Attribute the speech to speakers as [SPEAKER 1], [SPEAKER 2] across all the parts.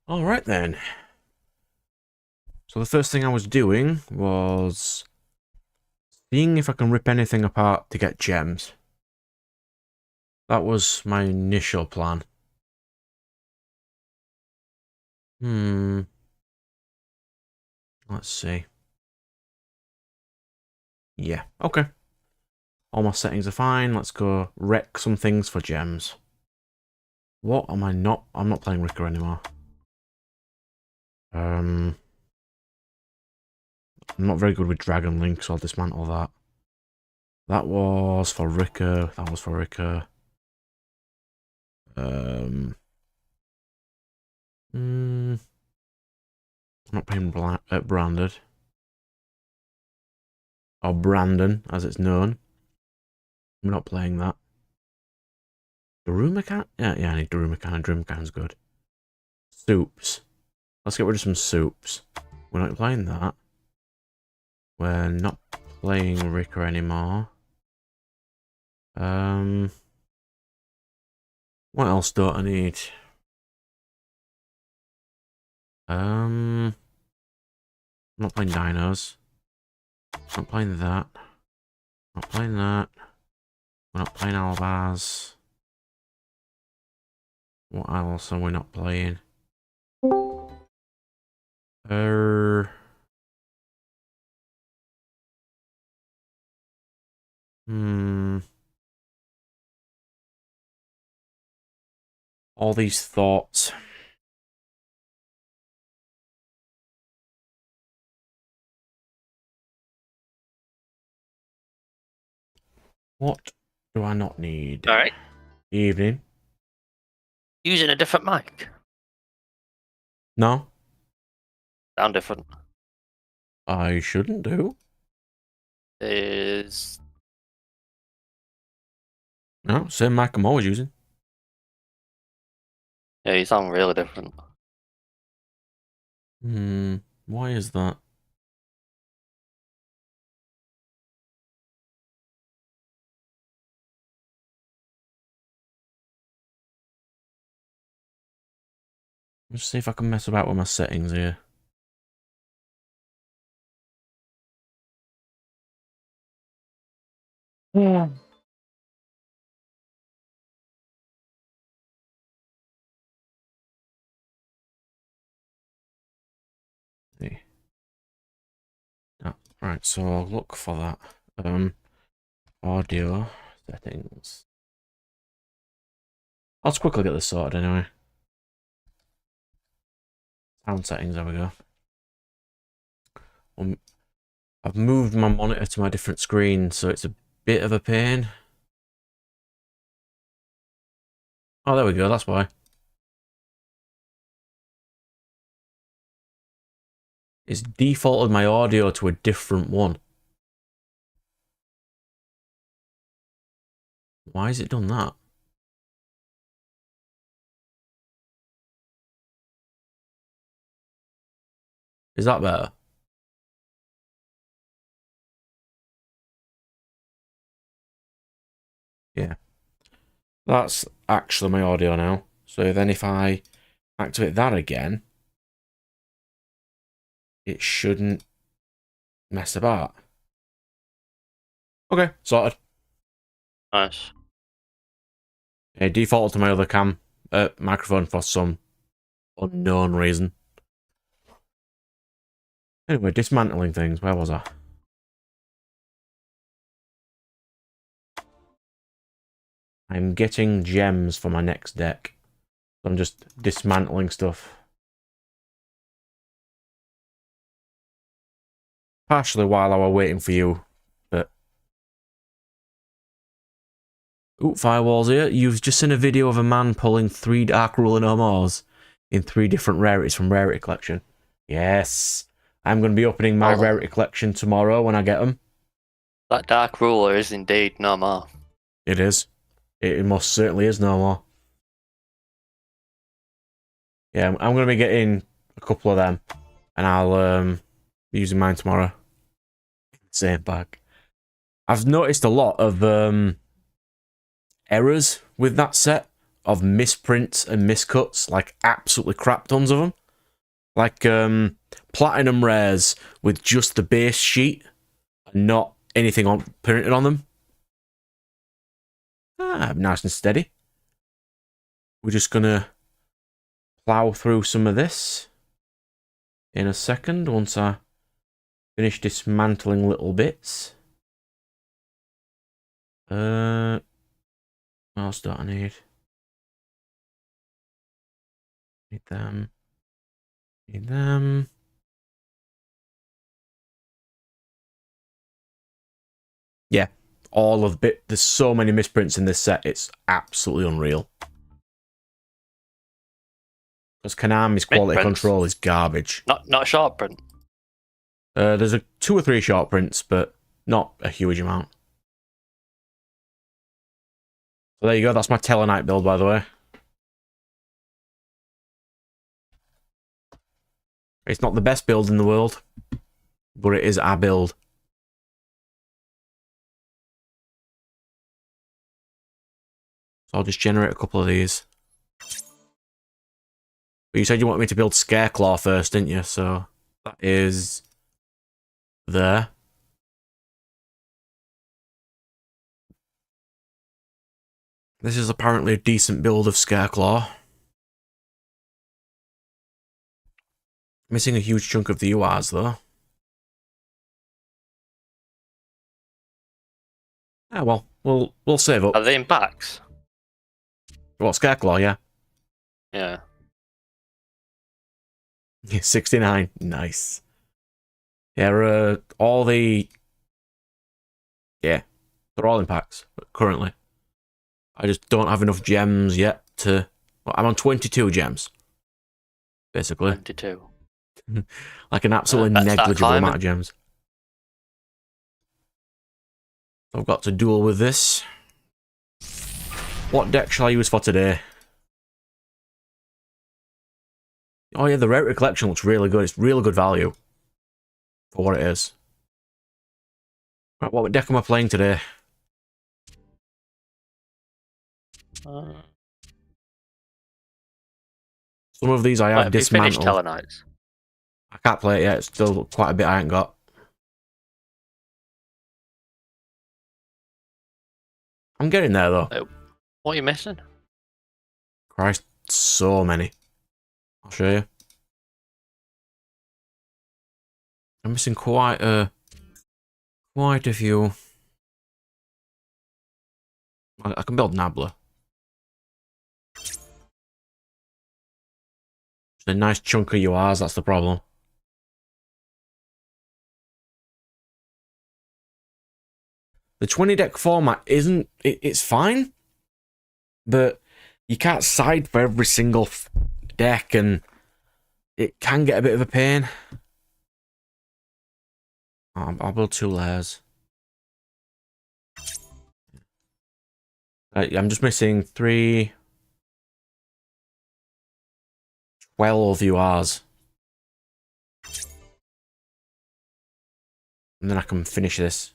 [SPEAKER 1] Alright then. So the first thing I was doing was seeing if I can rip anything apart to get gems. That was my initial plan. Let's see. Yeah, okay. All my settings are fine. Let's go wreck some things for gems. What am I not? I'm not playing Ricker anymore. I'm not very good with Dragon Link, so I'll dismantle that. That was for Ricker. That was for Ricker. I'm not playing Branded. Or Brandon, as it's known. I'm not playing that. Darumacan? Yeah, I need Darumacan. Darumacan's good. Soups. Let's get rid of some soups. We're not playing that. We're not playing Ricker anymore. What else don't I need? I'm not playing dinos. Not playing that. Not playing that. We're not playing Albaz. What else are we not playing? All these thoughts. What do I not need?
[SPEAKER 2] Alright.
[SPEAKER 1] Evening.
[SPEAKER 2] Using a different mic.
[SPEAKER 1] No?
[SPEAKER 2] Sound different.
[SPEAKER 1] I shouldn't do.
[SPEAKER 2] Is
[SPEAKER 1] No, same mic I'm always using.
[SPEAKER 2] yeah, you sound really different.
[SPEAKER 1] Why is that? Let's see if I can mess about with my settings here. Yeah. See. Oh, right, so I'll look for that. Audio settings. I'll just quickly get this sorted anyway. Sound settings, there we go. I've moved my monitor to my different screen, so it's a bit of a pain. Oh, there we go, that's why. It's defaulted my audio to a different one. Why has it done that? Is that better? Yeah. That's actually my audio now. So then if I activate that again, it shouldn't mess about. Okay, sorted.
[SPEAKER 2] Nice.
[SPEAKER 1] It defaulted to my other microphone for some unknown reason. Anyway, dismantling things. Where was I? I'm getting gems for my next deck. I'm just dismantling stuff. Partially while I was waiting for you, but... Ooh, firewalls here. You've just seen a video of a man pulling 3 Dark Ruler No Mores in 3 different rarities from Rarity Collection. Yes. I'm going to be opening my Rarity Collection tomorrow when I get them.
[SPEAKER 2] That Dark Ruler is indeed no more.
[SPEAKER 1] It is. It most certainly is no more. Yeah, I'm going to be getting a couple of them, and I'll be using mine tomorrow. Same bag. I've noticed a lot of errors with that set of misprints and miscuts, like absolutely crap tons of them. Like platinum rares with just the base sheet and not anything on printed on them. Nice and steady. We're just gonna plow through some of this in a second once I finish dismantling little bits. What else do I need? Need them. Need them. Yeah, all of bit. There's so many misprints in this set. It's absolutely unreal. Because Konami's quality control is garbage.
[SPEAKER 2] Not a short print.
[SPEAKER 1] There's 2 or 3 short prints, but not a huge amount. So there you go. That's my Tellarknight build, by the way. It's not the best build in the world, but it is our build. So I'll just generate a couple of these. But you said you want me to build Scareclaw first, didn't you? So that is there. This is apparently a decent build of Scareclaw. Missing a huge chunk of the URs though. Ah, well, we'll save up.
[SPEAKER 2] Are they in packs?
[SPEAKER 1] What, Scareclaw, yeah.
[SPEAKER 2] Yeah.
[SPEAKER 1] 69, nice. Yeah, all the... Yeah, they're all in packs, currently. I just don't have enough gems yet to... Well, I'm on 22 gems, basically.
[SPEAKER 2] 22.
[SPEAKER 1] Like an absolutely negligible amount of gems. So I've got to duel with this. What deck shall I use for today? Oh yeah, the Rarity Collection looks really good. It's really good value for what it is. Right, what deck am I playing today? Some of these I have dismantled.
[SPEAKER 2] You finished Tellarknights?
[SPEAKER 1] I can't play it yet. It's still quite a bit I ain't got. I'm getting there though.
[SPEAKER 2] What are you missing?
[SPEAKER 1] Christ, so many. I'll show you. I'm missing quite a few. I can build Nabla. It's a nice chunk of URs, that's the problem. The 20 deck format isn't... It's fine, but you can't side for every single deck, and it can get a bit of a pain. I'll build 2 layers. I'm just missing 12 URs. And then I can finish this.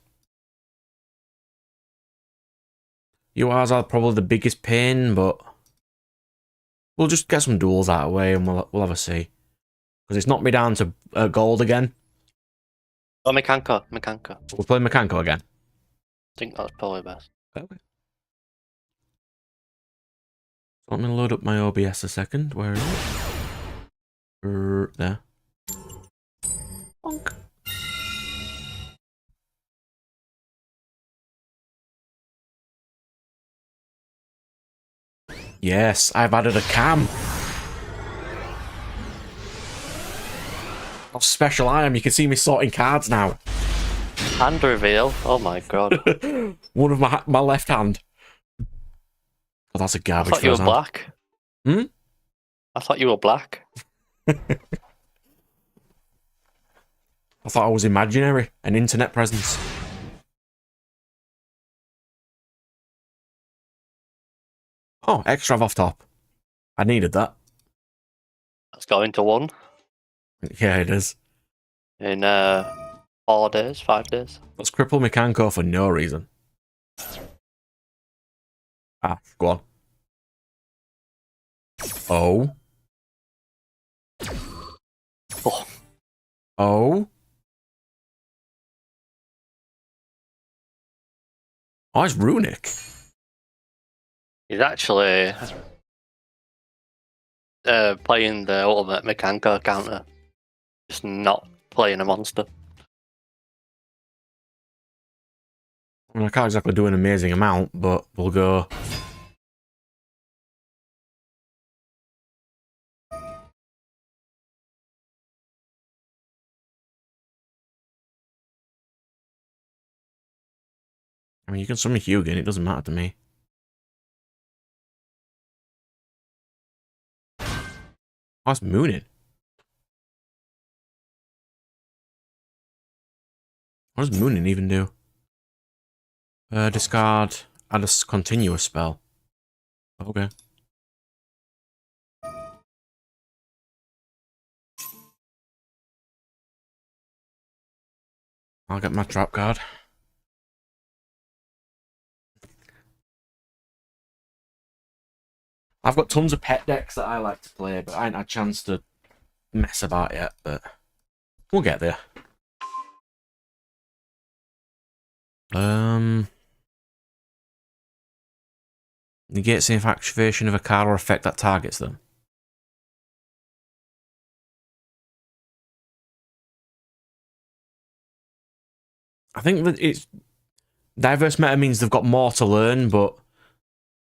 [SPEAKER 1] URs are probably the biggest pain, but we'll just get some duels out of the way and we'll have a see. Because it's knocked me down to gold again.
[SPEAKER 2] Oh, Mekanko.
[SPEAKER 1] We're playing Mekanko again.
[SPEAKER 2] I think that's probably best.
[SPEAKER 1] Okay. So let me load up my OBS a second. Where is it? There. Bonk. Yes, I've added a cam. Oh, special item. You can see me sorting cards now.
[SPEAKER 2] Hand reveal. Oh my god.
[SPEAKER 1] One of my left hand. Oh, that's a
[SPEAKER 2] I
[SPEAKER 1] garbage.
[SPEAKER 2] thought you were black.
[SPEAKER 1] Hmm?
[SPEAKER 2] I thought you were black.
[SPEAKER 1] I thought I was imaginary. An internet presence. Oh, extra off top. I needed that.
[SPEAKER 2] Let's go into 1.
[SPEAKER 1] Yeah, it is.
[SPEAKER 2] In 4 days, 5 days.
[SPEAKER 1] Let's cripple Mekanko for no reason. Ah, go on. Oh.
[SPEAKER 2] Oh,
[SPEAKER 1] Oh. Oh, it's Runic.
[SPEAKER 2] he's actually playing the ultimate Mekanko counter, just not playing a monster.
[SPEAKER 1] I mean, I can't exactly do an amazing amount, but we'll go. I mean, you can summon Hugin, it doesn't matter to me. Oh, it's Moonin. What does Moonin even do? Discard, add a continuous spell. Okay. I'll get my trap card. I've got tons of pet decks that I like to play, but I ain't had a chance to mess about yet, but we'll get there. Negates the activation of a card or effect that targets them. I think that it's diverse meta means they've got more to learn, but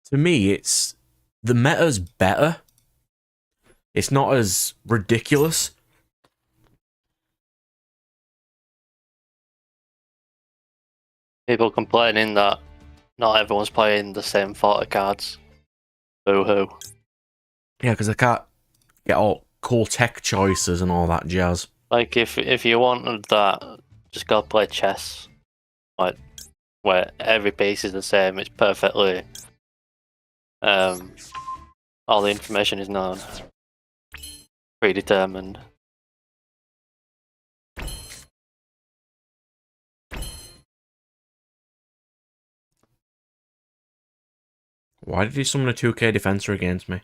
[SPEAKER 1] to me, it's the meta's better. It's not as ridiculous.
[SPEAKER 2] People complaining that not everyone's playing the same 40 cards. Boo hoo.
[SPEAKER 1] Yeah, because I can't get all cool tech choices and all that jazz.
[SPEAKER 2] Like, if you wanted that, just go play chess. Like, where every piece is the same, it's perfectly. All the information is known. Predetermined.
[SPEAKER 1] Why did he summon a 2k defensor against me?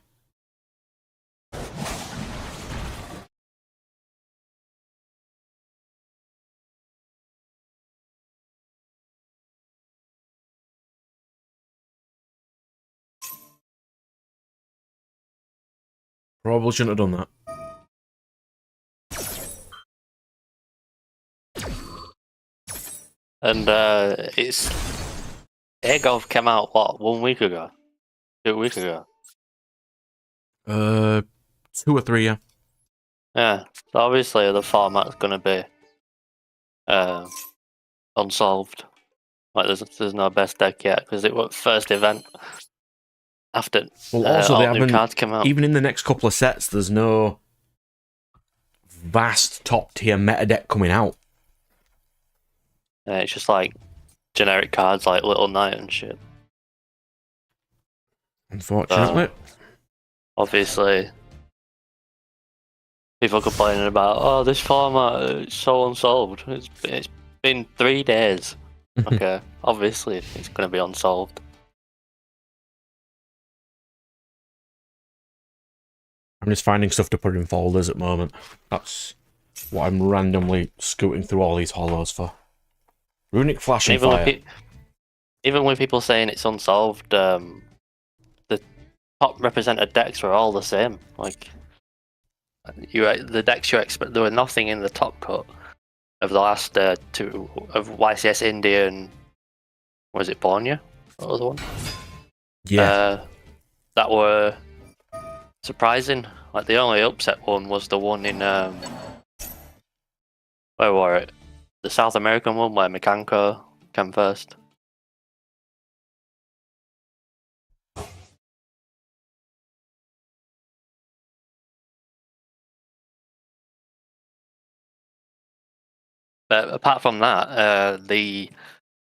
[SPEAKER 1] Probably shouldn't have done that.
[SPEAKER 2] And it's Airgolf came out what 1 week ago, 2 weeks ago.
[SPEAKER 1] 2 or 3, yeah.
[SPEAKER 2] Yeah, so obviously the format's gonna be unsolved. Like there's no best deck yet because it was first event after
[SPEAKER 1] Well, also they
[SPEAKER 2] all new
[SPEAKER 1] haven't.
[SPEAKER 2] cards came out.
[SPEAKER 1] Even in the next couple of sets, there's no vast top tier meta deck coming out.
[SPEAKER 2] It's just like generic cards like Little Knight and shit.
[SPEAKER 1] Unfortunately.
[SPEAKER 2] Obviously, people complaining about, oh, this format is so unsolved. It's been 3 days. Okay, obviously it's going to be unsolved.
[SPEAKER 1] I'm just finding stuff to put in folders at the moment. That's what I'm randomly scooting through all these hollows for. Runic Flash and Fire.
[SPEAKER 2] Even with people saying it's unsolved, the top represented decks were all the same. Like the decks you expect, there were nothing in the top cut of the last 2 of YCS India and was it Borneo? What was the one?
[SPEAKER 1] Yeah.
[SPEAKER 2] That were surprising. Like the only upset one was the one in where were it? The South American one where Mekanko came first. But apart from that, the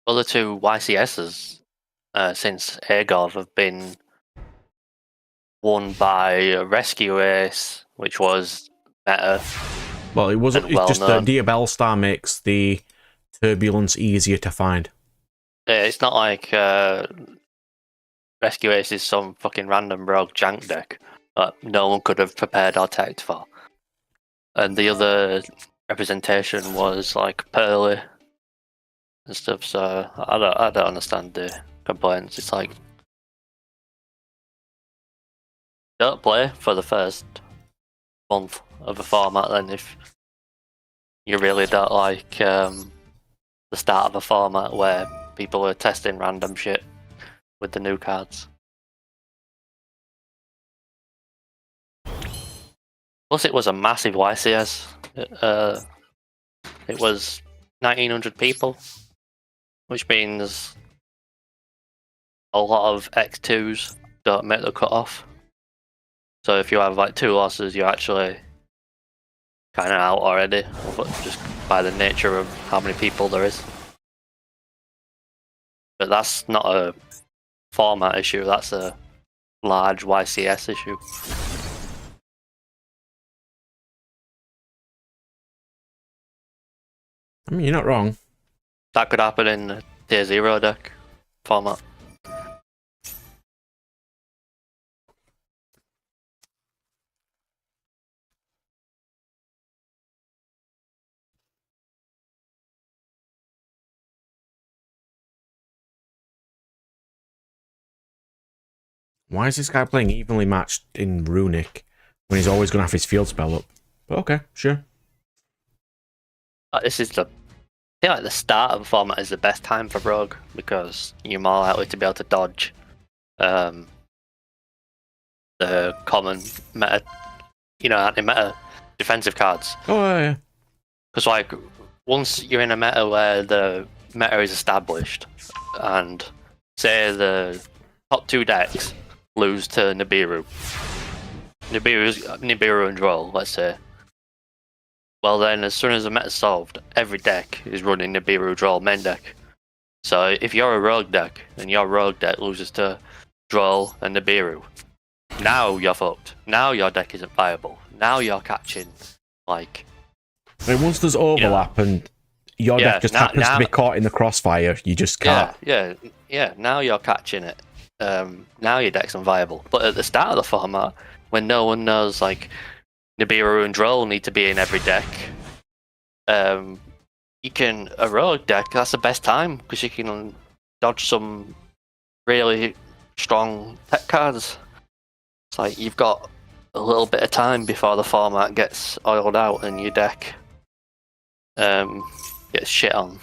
[SPEAKER 2] other 2 YCSs since Airgov have been won by Rescue Ace, which was better.
[SPEAKER 1] Well, it wasn't. It's just that
[SPEAKER 2] well-known.
[SPEAKER 1] Diabell Star makes the turbulence easier to find.
[SPEAKER 2] Yeah, it's not like Rescue Ace is some fucking random rogue jank deck. no one could have prepared or teched for. And the other representation was like Pearly and stuff. So I don't understand the complaints. It's like, don't play for the first month of a format then if you really don't like the start of a format where people are testing random shit with the new cards. Plus, it was a massive YCS. It was 1,900 people, which means a lot of X2s don't make the cutoff. So if you have like 2 losses, you're actually kind of out already, just by the nature of how many people there is. But that's not a format issue, that's a large YCS issue.
[SPEAKER 1] I mean, you're not wrong.
[SPEAKER 2] That could happen in the Tier 0 deck format.
[SPEAKER 1] Why is this guy playing evenly matched in Runic when he's always going to have his field spell up? But okay, sure.
[SPEAKER 2] This is I feel like the start of a format is the best time for Rogue because you're more likely to be able to dodge the common meta, anti-meta defensive cards.
[SPEAKER 1] Oh, yeah.
[SPEAKER 2] Because like once you're in a meta where the meta is established, and say the top 2 decks lose to Nibiru and Duel, let's say. Well then, as soon as the meta's solved, every deck is running Nibiru Droll main deck. So if you're a rogue deck, and your rogue deck loses to Droll and Nibiru, now you're fucked. Now your deck isn't viable. Now you're catching, like...
[SPEAKER 1] I mean, once there's overlap and your deck just happens to be caught in the crossfire, you just can't.
[SPEAKER 2] Yeah, now you're catching it. Now your deck's unviable. But at the start of the format, when no one knows, like, Nibiru and Droll need to be in every deck, a rogue deck, that's the best time, because you can dodge some really strong tech cards. It's like, you've got a little bit of time before the format gets oiled out and your deck gets shit on.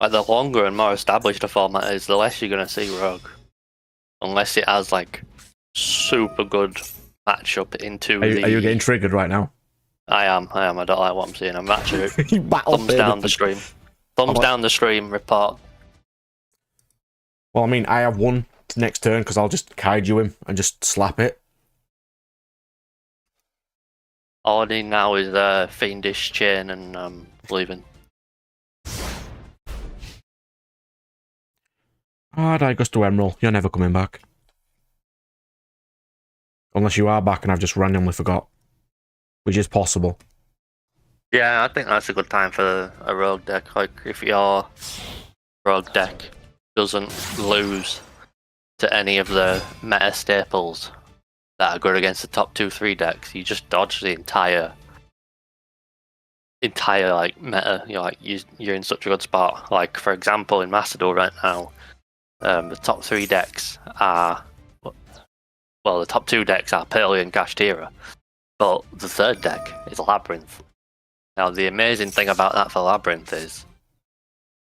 [SPEAKER 2] Like, the longer and more established a format is, the less you're going to see Rogue. Unless it has, like, super good matchup into
[SPEAKER 1] Are you getting triggered right now?
[SPEAKER 2] I am. I don't like what I'm seeing. I'm actually thumbs down the stream. Thumbs down the stream report.
[SPEAKER 1] Well, I mean, I have one next turn because I'll just kaiju him and just slap it.
[SPEAKER 2] All I need now is Fiendish Chain and leaving.
[SPEAKER 1] That goes to Emerald. You're never coming back. Unless you are back and I've just randomly forgot. Which is possible.
[SPEAKER 2] Yeah, I think that's a good time for a rogue deck. Like, if your rogue deck doesn't lose to any of the meta staples that are good against the top 2-3 decks, you just dodge the entire like meta. You're in such a good spot. Like, for example, in Master Duel right now, the top 3 decks are, well, the top 2 decks are Pearly and Kashtira, but the third deck is Labyrinth. Now, the amazing thing about that for Labyrinth is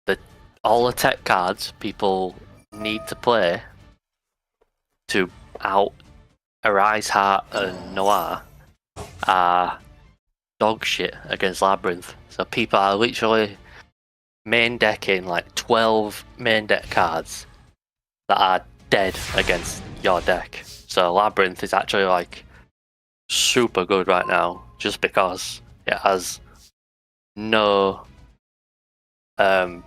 [SPEAKER 2] that all the tech cards people need to play to out Arise Heart and Noir are dog shit against Labyrinth. So people are literally main decking like 12 main deck cards that are dead against your deck. So Labyrinth is actually like super good right now just because it has no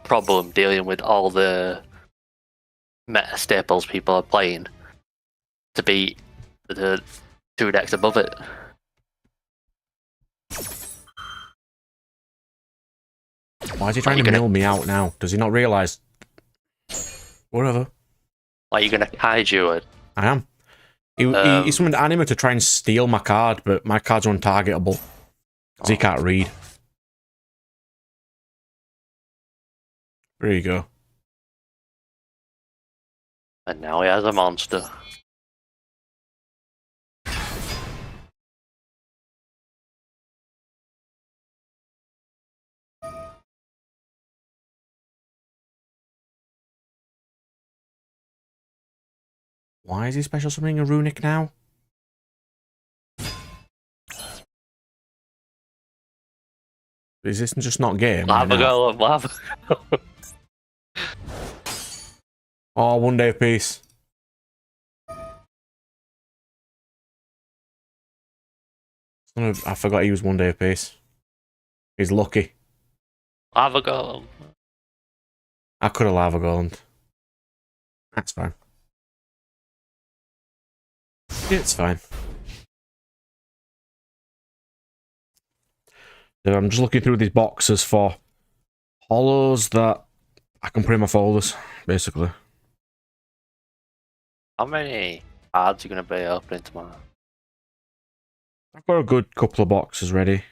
[SPEAKER 2] problem dealing with all the meta staples people are playing to beat the 2 decks above it.
[SPEAKER 1] Why is he trying to mill me out now? Does he not realise Whatever.
[SPEAKER 2] Like you're gonna kaiju it.
[SPEAKER 1] I am. He summoned Anima to try and steal my card, but my card's untargetable. Because he can't read. There you go.
[SPEAKER 2] And now he has a monster.
[SPEAKER 1] Why is he special summoning a Runic now? Is this just not game?
[SPEAKER 2] Lava Golem, lava.
[SPEAKER 1] Oh, 1 day of peace. I forgot he was 1 day of peace. He's lucky.
[SPEAKER 2] Lava Golem.
[SPEAKER 1] I could have lava golemed. That's fine. It's fine. I'm just looking through these boxes for hollows that I can put in my folders, basically.
[SPEAKER 2] How many cards are you going to be opening tomorrow?
[SPEAKER 1] I've got a good couple of boxes ready.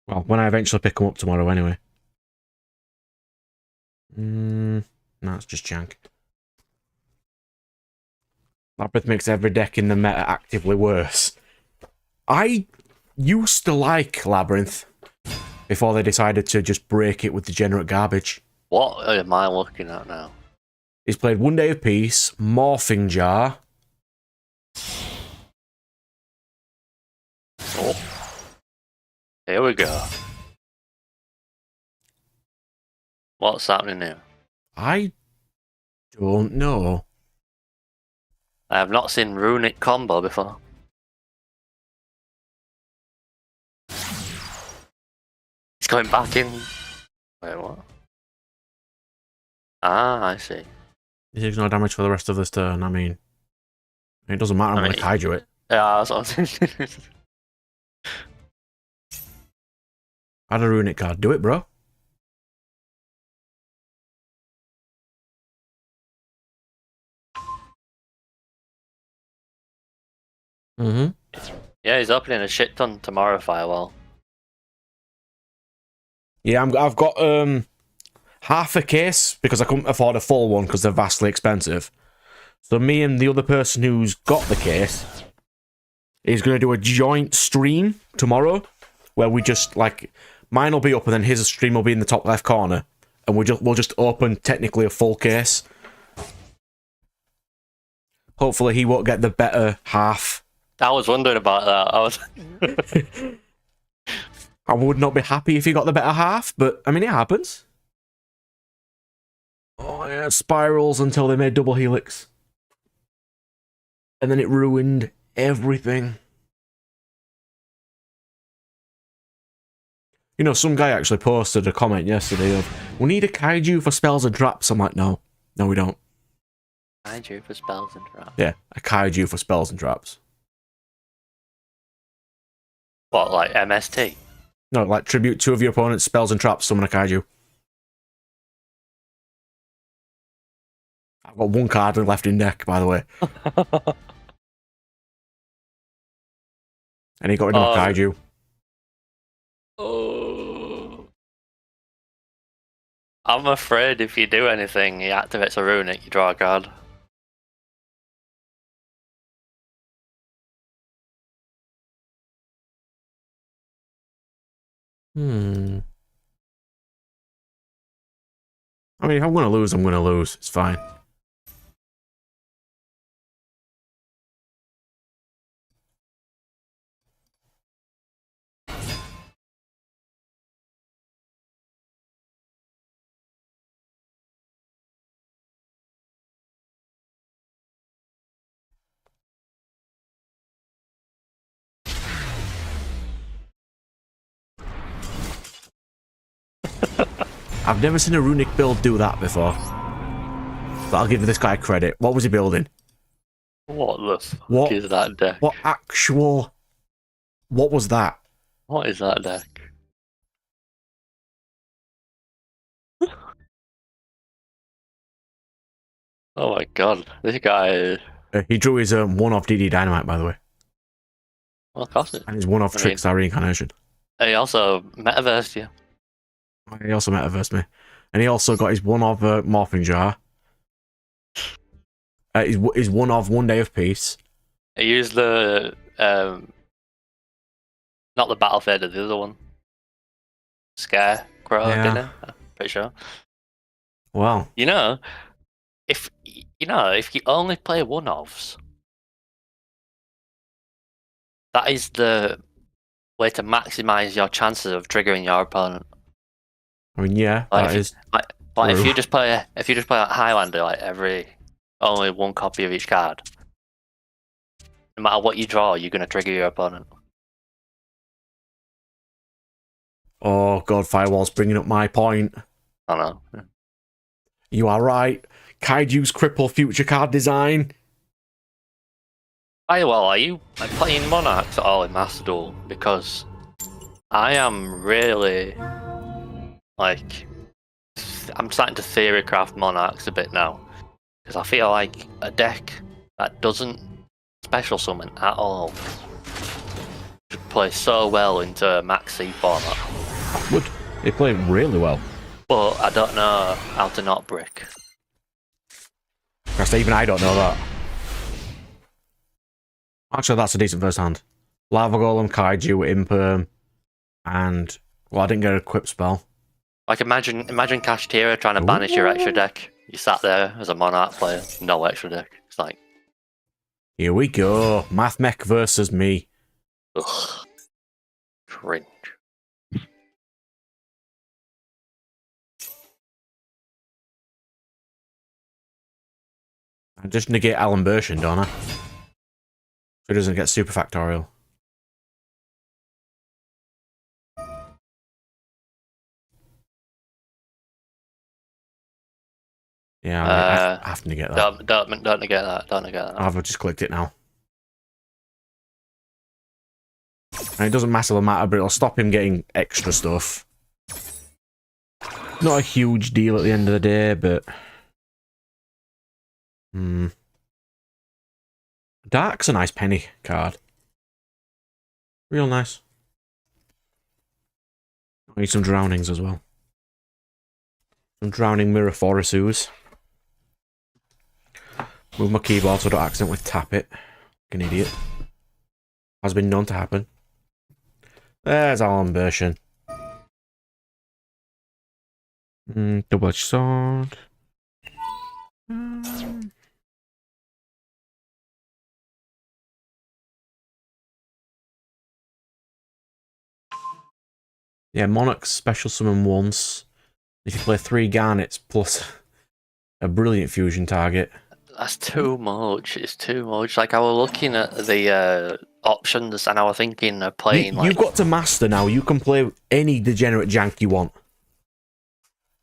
[SPEAKER 1] Well, when I eventually pick them up tomorrow, anyway. No, it's just jank. Labyrinth makes every deck in the meta actively worse. I used to like Labyrinth before they decided to just break it with degenerate garbage.
[SPEAKER 2] What am I looking at now?
[SPEAKER 1] He's played 1 Day of Peace, Morphing Jar.
[SPEAKER 2] Oh. Here we go. What's happening here?
[SPEAKER 1] I don't know.
[SPEAKER 2] I have not seen Runic combo before. He's going back in. Wait, what? Ah, I see.
[SPEAKER 1] He takes no damage for the rest of this turn. I mean, it doesn't matter. I'm going to kaiju it.
[SPEAKER 2] Yeah, that's what I was thinking.
[SPEAKER 1] Add a Runic card. Do it, bro.
[SPEAKER 2] Yeah, he's opening a shit ton tomorrow, Firewall.
[SPEAKER 1] Yeah, I've got half a case because I couldn't afford a full one because they're vastly expensive. So me and the other person who's got the case is going to do a joint stream tomorrow where we just like mine will be up and then his stream will be in the top left corner and we'll just open technically a full case. Hopefully he won't get the better half.
[SPEAKER 2] I was wondering about that.
[SPEAKER 1] I would not be happy if he got the better half, but I mean it happens. Oh yeah, spirals until they made double helix. And then it ruined everything. You know, some guy actually posted a comment yesterday of, we need a kaiju for spells and traps. I'm like, no, we don't.
[SPEAKER 2] Kaiju for spells and traps.
[SPEAKER 1] Yeah, a kaiju for spells and traps.
[SPEAKER 2] What, like MST?
[SPEAKER 1] No, like tribute 2 of your opponent's spells and traps, summon a kaiju. I've got 1 card left in deck, by the way. And he got rid of my kaiju.
[SPEAKER 2] Oh. I'm afraid if you do anything, he activates a Runic, you draw a card.
[SPEAKER 1] I mean, if I'm going to lose, I'm going to lose. It's fine. I've never seen a Runic build do that before. But I'll give this guy credit. What was he building?
[SPEAKER 2] What the fuck is that deck?
[SPEAKER 1] What actual... What was that?
[SPEAKER 2] What is that deck? Oh my god, this guy.
[SPEAKER 1] He drew his one off DD Dynamite, by the way,
[SPEAKER 2] Well, of course it.
[SPEAKER 1] and his one off
[SPEAKER 2] I mean,
[SPEAKER 1] Trickstar Reincarnation.
[SPEAKER 2] he also metaversed you.
[SPEAKER 1] He also metaversed me, and he also got his one of Morphing Jar. His one of One Day of Peace.
[SPEAKER 2] He used the not the battle fader, the other one. Scarecrow,
[SPEAKER 1] Yeah.
[SPEAKER 2] didn't he? I'm pretty sure.
[SPEAKER 1] Well,
[SPEAKER 2] If you only play one-offs, that is the way to maximize your chances of triggering your opponent.
[SPEAKER 1] I mean, yeah,
[SPEAKER 2] Like
[SPEAKER 1] that is.
[SPEAKER 2] if
[SPEAKER 1] true.
[SPEAKER 2] you just play a Highlander, like only one copy of each card, no matter what you draw, you're gonna trigger your opponent.
[SPEAKER 1] Oh god, Firewall's bringing up my point.
[SPEAKER 2] I don't know.
[SPEAKER 1] You are right. Kaiju's cripple future card design.
[SPEAKER 2] Firewall, are you playing Monarchs at all in Master Duel? Because I am really I'm starting to theorycraft Monarchs a bit now, because I feel like a deck that doesn't special summon at all should play so well into a Max C format.
[SPEAKER 1] Would they play really well?
[SPEAKER 2] But I don't know how to not brick.
[SPEAKER 1] Because even I don't know that. Actually, that's a decent first hand. Lava Golem, Kaiju, Imperm, and well, I didn't get a equip spell.
[SPEAKER 2] Like imagine Kashtira trying to banish your extra deck. You sat there as a Monarch player, no extra deck. It's like,
[SPEAKER 1] Here we go. Math Mech versus me.
[SPEAKER 2] ugh, cringe.
[SPEAKER 1] I just negate Alan Bershin, don't I? So he doesn't get super factorial. Yeah, I have to negate that.
[SPEAKER 2] Don't negate that. Don't negate that.
[SPEAKER 1] I've just clicked it now. And it doesn't massively matter, but it'll stop him getting extra stuff. Not a huge deal at the end of the day, but... Dark's a nice penny card. Real nice. I need some drownings as well. Some drowning mirror Forasus. Move my keyboard so I don't accidentally tap it. Like an idiot. Has been known to happen. There's Alan Bershin. Double-edged sword. Yeah, Monarch's special summon once. If you play 3 Garnets plus a brilliant fusion target.
[SPEAKER 2] That's too much. It's too much. Like, I was looking at the options and I was thinking of playing
[SPEAKER 1] You've got to master now. You can play any degenerate jank you want.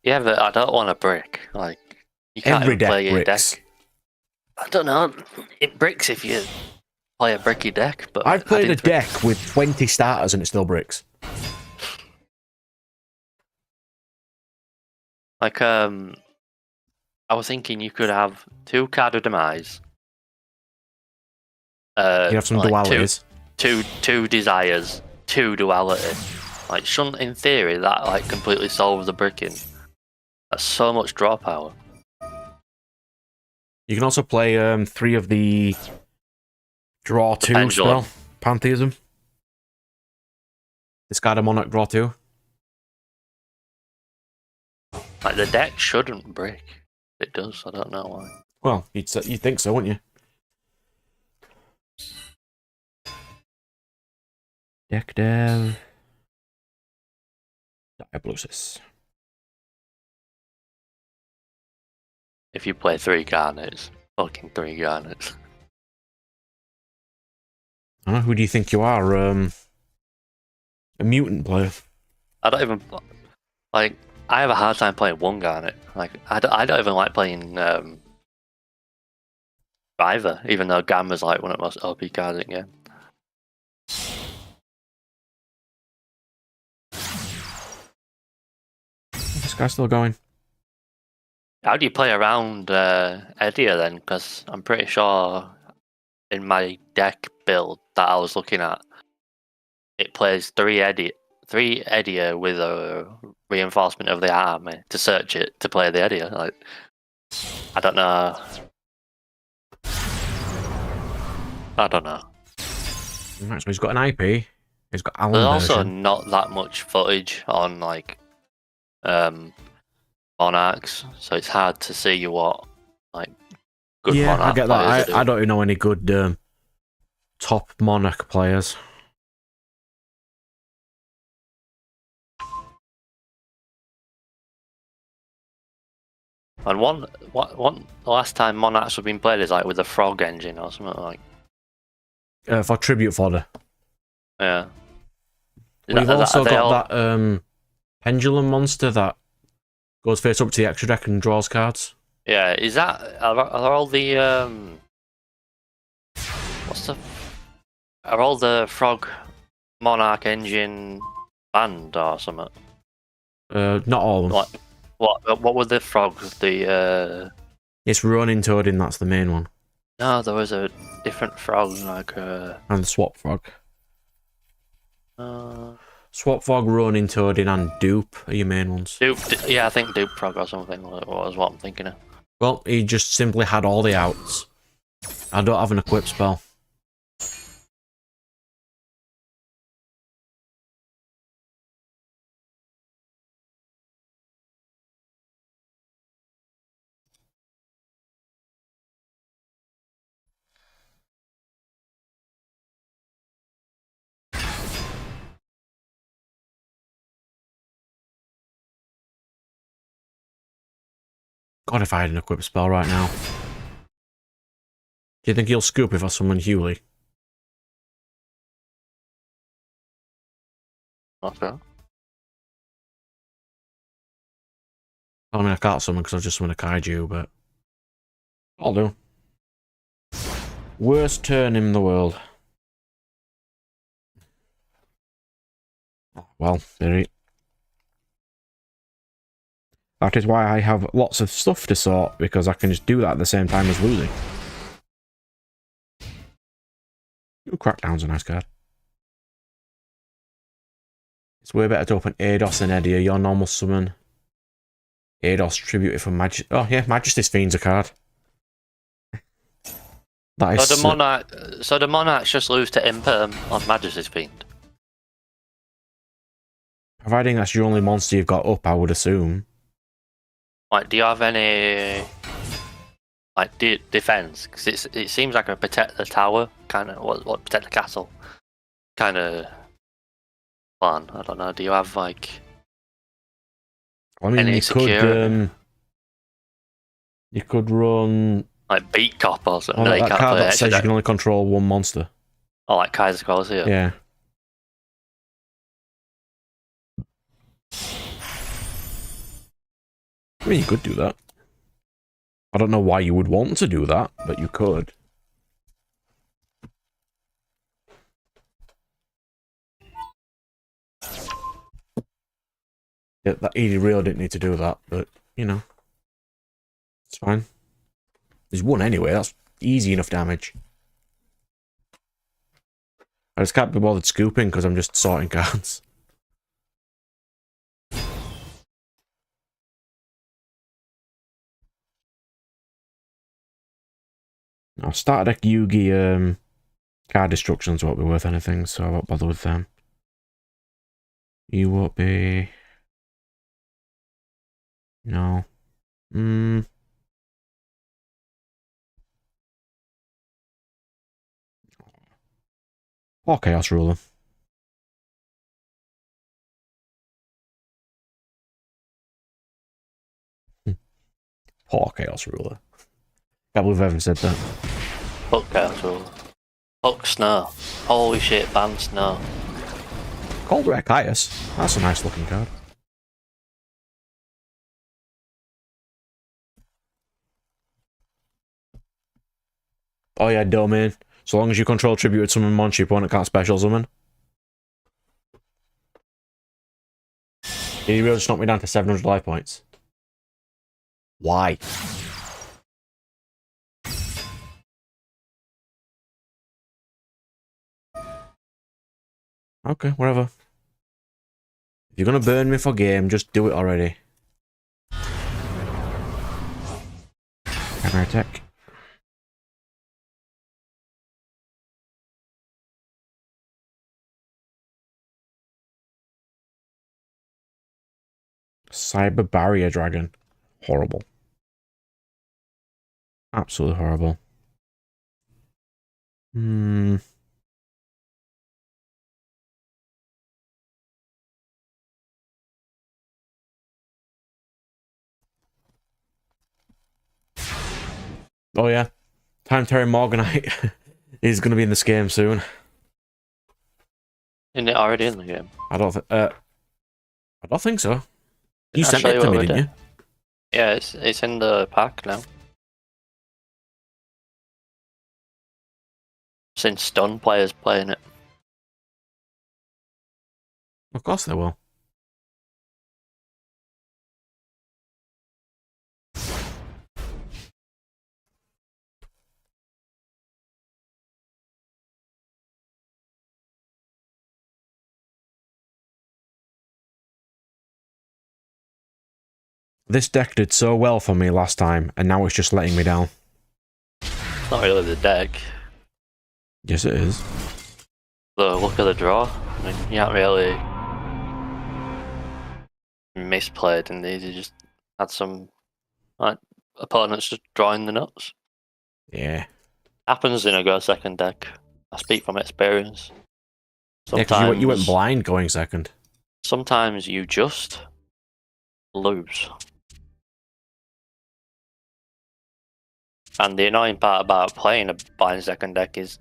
[SPEAKER 2] Yeah, but I don't want to brick. Like, you can't
[SPEAKER 1] Every
[SPEAKER 2] even
[SPEAKER 1] deck
[SPEAKER 2] play your
[SPEAKER 1] bricks.
[SPEAKER 2] deck. I don't know. It bricks if you play a bricky deck, but
[SPEAKER 1] I've played a deck with 20 starters and it still bricks.
[SPEAKER 2] Like, I was thinking you could have 2 card of demise.
[SPEAKER 1] You have some
[SPEAKER 2] like
[SPEAKER 1] dualities.
[SPEAKER 2] Two desires, 2 duality. Like, shouldn't in theory that like completely solve the bricking? That's so much draw power.
[SPEAKER 1] You can also play 3 of the draw 2
[SPEAKER 2] Pendulum.
[SPEAKER 1] spell. Pantheism. Discard a Monarch, draw 2.
[SPEAKER 2] Like, the deck shouldn't brick. It does, I don't know why.
[SPEAKER 1] Well, you'd think so, wouldn't you? Deck dev. Diablosis.
[SPEAKER 2] If you play 3 garnets, fucking 3 garnets.
[SPEAKER 1] Who do you think you are? A mutant player.
[SPEAKER 2] I don't even like. I have a hard time playing 1 garnet. Like, I don't even like playing either, even though Gamma's like one of the most OP cards in the game.
[SPEAKER 1] This guy's still going.
[SPEAKER 2] How do you play around Edia then? Because I'm pretty sure in my deck build that I was looking at, it plays three Edia with a reinforcement of the army to search it to play the Edia. Like, I don't know. I don't know.
[SPEAKER 1] Right, so he's got an IP. He's got Alan
[SPEAKER 2] There's also
[SPEAKER 1] version.
[SPEAKER 2] not that much footage on like monarchs, so it's hard to see what like good
[SPEAKER 1] Yeah, I
[SPEAKER 2] monarch
[SPEAKER 1] get
[SPEAKER 2] players are
[SPEAKER 1] that. I
[SPEAKER 2] doing.
[SPEAKER 1] don't even know any good top Monarch players.
[SPEAKER 2] And the last time monarchs have been played is like with a frog engine or something like.
[SPEAKER 1] For tribute fodder.
[SPEAKER 2] Yeah.
[SPEAKER 1] We've also
[SPEAKER 2] Are they all?
[SPEAKER 1] got that pendulum monster that goes face up to the extra deck and draws cards.
[SPEAKER 2] Yeah. Is that are all the what's the are all the frog monarch engine banned or something?
[SPEAKER 1] Not all of them.
[SPEAKER 2] What were the frogs? The
[SPEAKER 1] It's Ronin Toadin, that's the main one.
[SPEAKER 2] no, there was a different frog like
[SPEAKER 1] And the Swap Frog.
[SPEAKER 2] uh,
[SPEAKER 1] Swap Frog, Ronin Toadin, and Dupe are your main ones.
[SPEAKER 2] Dupe. Yeah, I think Dupe frog or something was what I'm thinking of.
[SPEAKER 1] Well, he just simply had all the outs. I don't have an equip spell. God, if I had an equip spell right now. Do you think he'll scoop if I summon Hewley?
[SPEAKER 2] Okay.
[SPEAKER 1] I mean, I can't summon because I've just summoned a Kaiju, but I'll do. Worst turn in the world. Well, very. That is why I have lots of stuff to sort, because I can just do that at the same time as losing. Ooh, Crackdown's a nice card. It's way better to open Ados and Edia, your normal summon. Ados tributed for Majesty. Oh yeah, Majesty's Fiend's a card. That is.
[SPEAKER 2] So the monarchs just lose to Imperm on Majesty's Fiend.
[SPEAKER 1] Providing that's your only monster you've got up, I would assume.
[SPEAKER 2] Like, do you have any like defense? Because it seems like a protect the tower kind of what protect the castle kind of plan. I don't know. Do you have like
[SPEAKER 1] I mean,
[SPEAKER 2] any
[SPEAKER 1] you could run
[SPEAKER 2] like beat cop or something?
[SPEAKER 1] that,
[SPEAKER 2] No, you
[SPEAKER 1] that
[SPEAKER 2] can't
[SPEAKER 1] card
[SPEAKER 2] play
[SPEAKER 1] that
[SPEAKER 2] extra
[SPEAKER 1] says you
[SPEAKER 2] deck.
[SPEAKER 1] can only control one monster.
[SPEAKER 2] Oh, like Kaiser's Calls here.
[SPEAKER 1] Yeah. I mean, you could do that. I don't know why you would want to do that, but you could. Yeah, that he really didn't need to do that, but you know, it's fine. He's won anyway. That's easy enough damage. I just can't be bothered scooping because I'm just sorting cards. I've started a Yugi card destructions won't be worth anything, so I won't bother with them. You won't be. No. Or Chaos Ruler. Poor Chaos Ruler. Can't believe I haven't said that.
[SPEAKER 2] Fuck Chaos Rule. Fuck Snow. Holy shit, ban Snow.
[SPEAKER 1] Cold Rare Caius. That's a nice looking card. Oh yeah, Domain. So long as you control tributed summon monster, your opponent can't special summon. He really just knocked me down to 700 life points. Why? Okay, whatever. If you're gonna burn me for game, just do it already. Camera attack. Cyber barrier dragon. Horrible. Absolutely horrible. Oh yeah. Time Terry Morganite is gonna be in this game soon.
[SPEAKER 2] Isn't it already in the game?
[SPEAKER 1] I don't think so. You
[SPEAKER 2] I'll
[SPEAKER 1] sent
[SPEAKER 2] show
[SPEAKER 1] it
[SPEAKER 2] you
[SPEAKER 1] to
[SPEAKER 2] what
[SPEAKER 1] me,
[SPEAKER 2] we
[SPEAKER 1] didn't
[SPEAKER 2] did.
[SPEAKER 1] you?
[SPEAKER 2] Yeah, it's in the pack now. Since stun players playing it.
[SPEAKER 1] Of course they will. This deck did so well for me last time, and now it's just letting me down.
[SPEAKER 2] It's not really the deck.
[SPEAKER 1] Yes, it is.
[SPEAKER 2] The look of the draw. I mean, you can't really misplayed in these. You just had some like opponents just drawing the nuts.
[SPEAKER 1] Yeah.
[SPEAKER 2] Happens in a go second deck. I speak from experience.
[SPEAKER 1] Yeah, because you went blind going second.
[SPEAKER 2] Sometimes you just lose. And the annoying part about playing a blind second deck is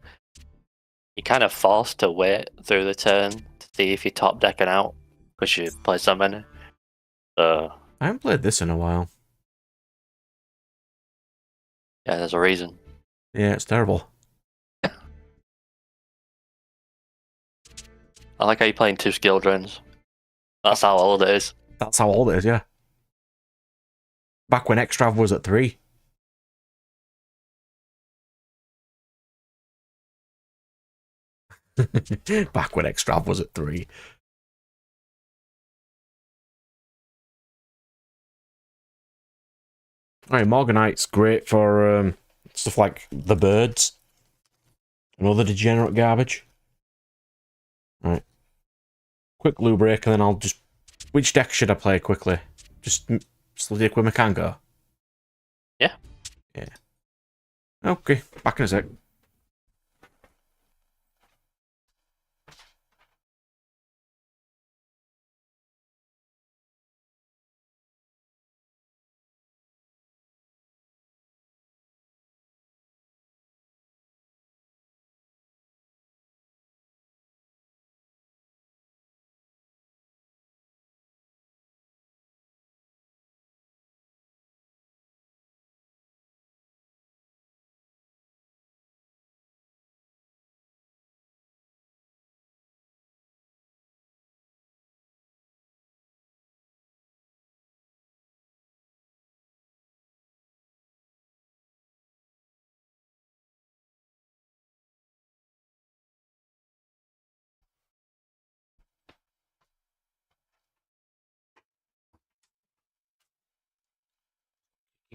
[SPEAKER 2] you're kind of forced to wait through the turn to see if you're top decking out because you play so many. So
[SPEAKER 1] I haven't played this in a while.
[SPEAKER 2] yeah, there's a reason.
[SPEAKER 1] Yeah, it's terrible.
[SPEAKER 2] I like how you're playing 2 skill drains. That's how old it is.
[SPEAKER 1] That's how old it is, yeah. Back when Extrav was at 3. Back when Extrav was at 3. Alright, Morganite's great for stuff like the birds and other degenerate garbage. Alright. Quick loo break, and then I'll just... Which deck should I play quickly? Just stick with Makango?
[SPEAKER 2] Yeah.
[SPEAKER 1] Yeah. Okay, back in a sec.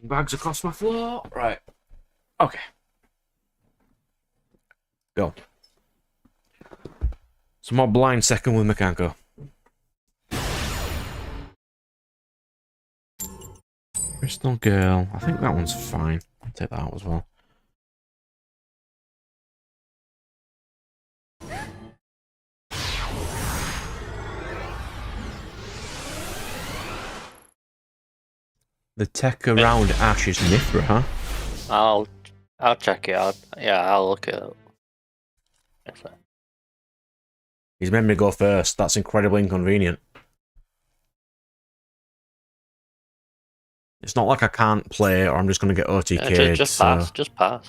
[SPEAKER 1] Bags across my floor. Right. Okay. Go. Some more blind second with Makanko. Crystal Girl. I think that one's fine. I'll take that out as well. The tech around Ash is Mithra, huh?
[SPEAKER 2] I'll check it out. Yeah, I'll look it up.
[SPEAKER 1] He's made me go first. That's incredibly inconvenient. It's not like I can't play or I'm just going to get OTK'd.
[SPEAKER 2] Yeah, just pass. Just pass.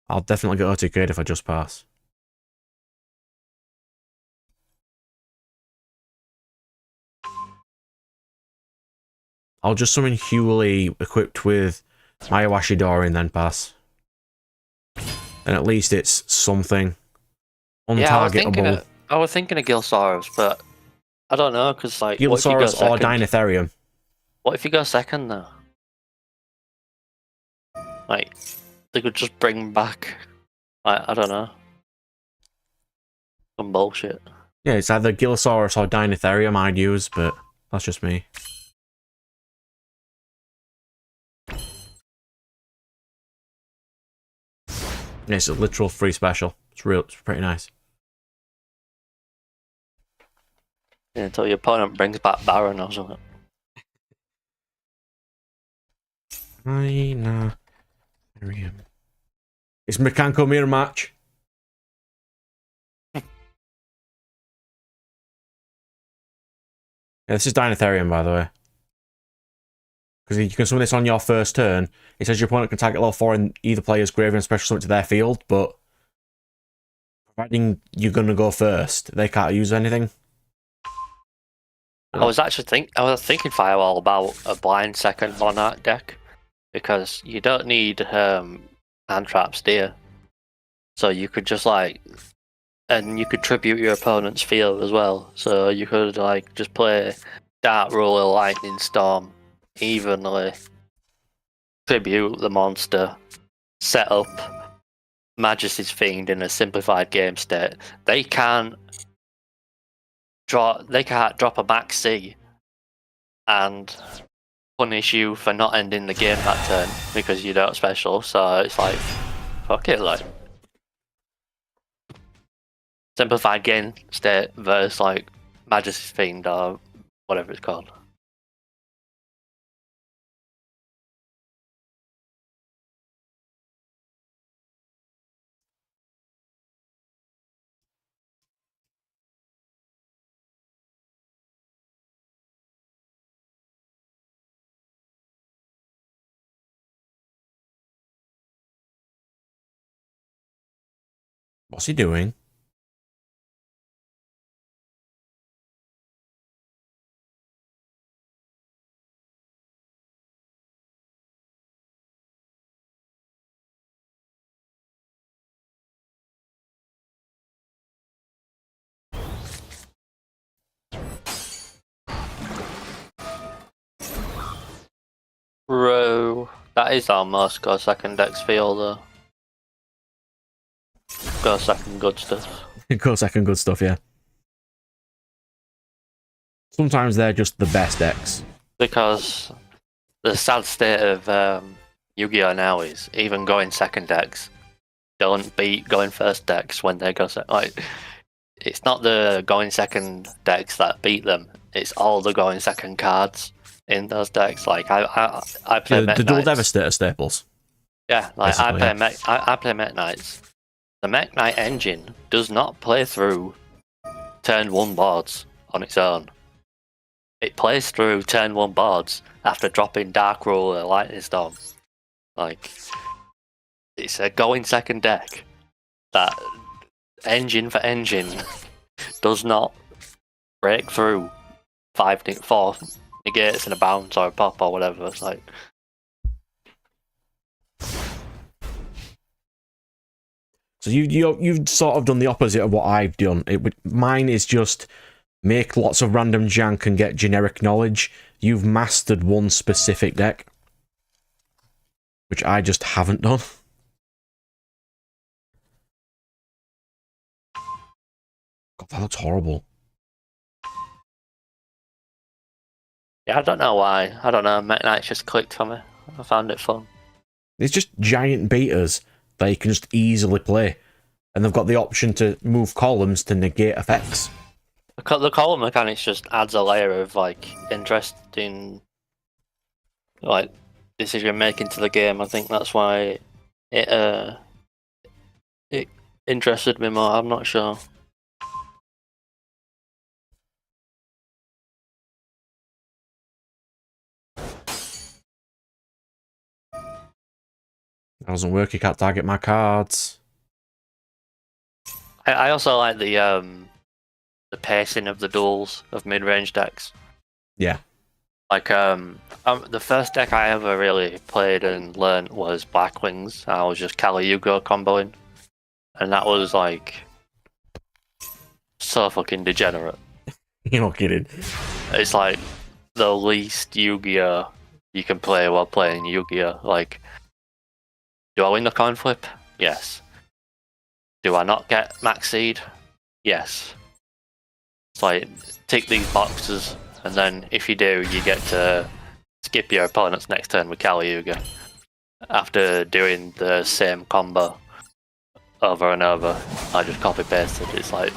[SPEAKER 1] I'll definitely get OTK'd if I just pass. I'll just summon Hewley equipped with Mayawashi Dori and then pass. And at least it's something untargetable.
[SPEAKER 2] I was thinking of Gilsaurus, but I don't know, because like,
[SPEAKER 1] Gilsaurus or Dinotherium.
[SPEAKER 2] What if you go second though? Like, they could just bring back, I don't know, some bullshit.
[SPEAKER 1] Yeah, it's either Gilsaurus or Dinotherium I'd use, but that's just me. Yeah, it's a literal free special. It's pretty nice.
[SPEAKER 2] Yeah, until your opponent brings back Baron or something.
[SPEAKER 1] Dinotherium. It's Mechanical Mirror match. Yeah, this is Dinotherium, by the way. Because you can summon this on your first turn. It says your opponent can target level 4 in either player's graveyard and special summon to their field, but providing you're going to go first, they can't use anything.
[SPEAKER 2] I was thinking Firewall about a blind second Monarch deck, because you don't need hand traps, do you? So you could just and you could tribute your opponent's field as well. So you could just play Dark Ruler, Lightning Storm, evenly tribute the monster, set up Majesty's Fiend in a simplified game state. They can't drop a max C and punish you for not ending the game that turn because you don't special. So it's like, fuck it, like simplified game state versus Majesty's Fiend or whatever it's called.
[SPEAKER 1] What's he doing?
[SPEAKER 2] Bro, that is almost go second dex feel though. Go second good stuff.
[SPEAKER 1] Go second good stuff, yeah. Sometimes they're just the best decks.
[SPEAKER 2] Because the sad state of Yu-Gi-Oh! Now is even going second decks don't beat going first decks when they go second. It's not the going second decks that beat them. It's all the going second cards in those decks. I play Mech
[SPEAKER 1] the Duel
[SPEAKER 2] Knights.
[SPEAKER 1] Devastator staples.
[SPEAKER 2] Yeah, I play Mech Knights. The Mech Knight engine does not play through turn 1 boards on its own. It plays through turn 1 boards after dropping Dark Ruler, Lightning Storm. It's a going second deck that engine for engine does not break through 4 negates and a bounce or a pop or whatever. It's
[SPEAKER 1] So you've sort of done the opposite of what I've done. Mine is just make lots of random jank and get generic knowledge. You've mastered one specific deck, which I just haven't done. God, that looks horrible.
[SPEAKER 2] Yeah, I don't know why. I don't know. Mech Knight just clicked for me. I found it fun.
[SPEAKER 1] It's just giant beaters that you can just easily play. And they've got the option to move columns to negate effects.
[SPEAKER 2] The column mechanics just adds a layer of interesting decision making to the game. I think that's why it interested me more. I'm not sure.
[SPEAKER 1] That doesn't work, you can't target my cards.
[SPEAKER 2] I also like the pacing of the duels of mid-range decks.
[SPEAKER 1] Yeah.
[SPEAKER 2] Like the first deck I ever really played and learned was Black Wings. I was just Cali-Yugo comboing, and that was like so fucking degenerate.
[SPEAKER 1] You're not kidding.
[SPEAKER 2] It's like the least Yu-Gi-Oh you can play while playing Yu-Gi-Oh. Like, do I win the coin flip? Yes. Do I not get max seed? Yes. It's like, tick these boxes, and then if you do, you get to skip your opponent's next turn with Kali-Yuga after doing the same combo over and over. I just copy pasted. It's like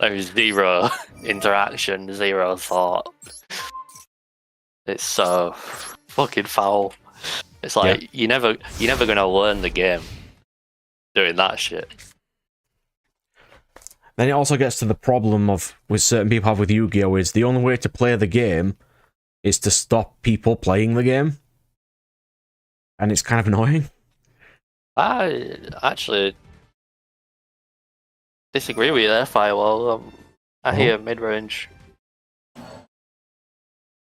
[SPEAKER 2] there's zero interaction, zero thought. It's so fucking foul. It's like you're never gonna learn the game doing that shit.
[SPEAKER 1] Then it also gets to the problem of with certain people have with Yu-Gi-Oh! Is the only way to play the game is to stop people playing the game. And it's kind of annoying.
[SPEAKER 2] I actually disagree with you there, Firewall. I hear mid-range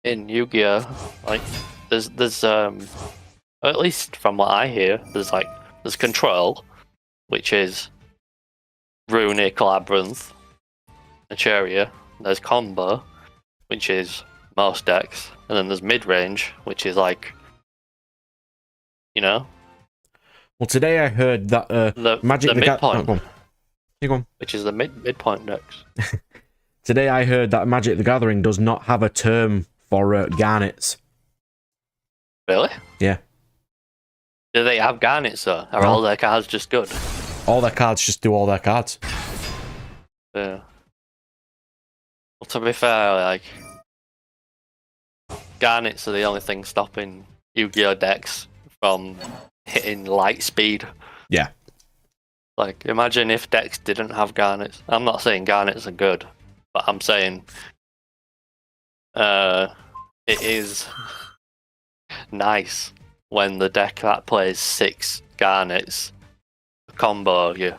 [SPEAKER 2] in Yu-Gi-Oh! Like, there's at least from what I hear, there's Control, which is Runic, Labyrinth, Echeria. There's Combo, which is most decks, and then there's mid-range, which is like, you know.
[SPEAKER 1] Well, today I heard that Magic the
[SPEAKER 2] midpoint,
[SPEAKER 1] go on. You go on.
[SPEAKER 2] which is the midpoint decks.
[SPEAKER 1] Today I heard that Magic the Gathering does not have a term for garnets.
[SPEAKER 2] Really?
[SPEAKER 1] Yeah.
[SPEAKER 2] Do they have garnets though? Are all their cards just good?
[SPEAKER 1] All their cards just do all their cards.
[SPEAKER 2] Yeah. Well, to be fair, like, garnets are the only thing stopping Yu-Gi-Oh! Decks from hitting light speed.
[SPEAKER 1] Yeah.
[SPEAKER 2] Like, imagine if decks didn't have garnets. I'm not saying garnets are good, but I'm saying it is nice when the deck that plays 6 garnets combo you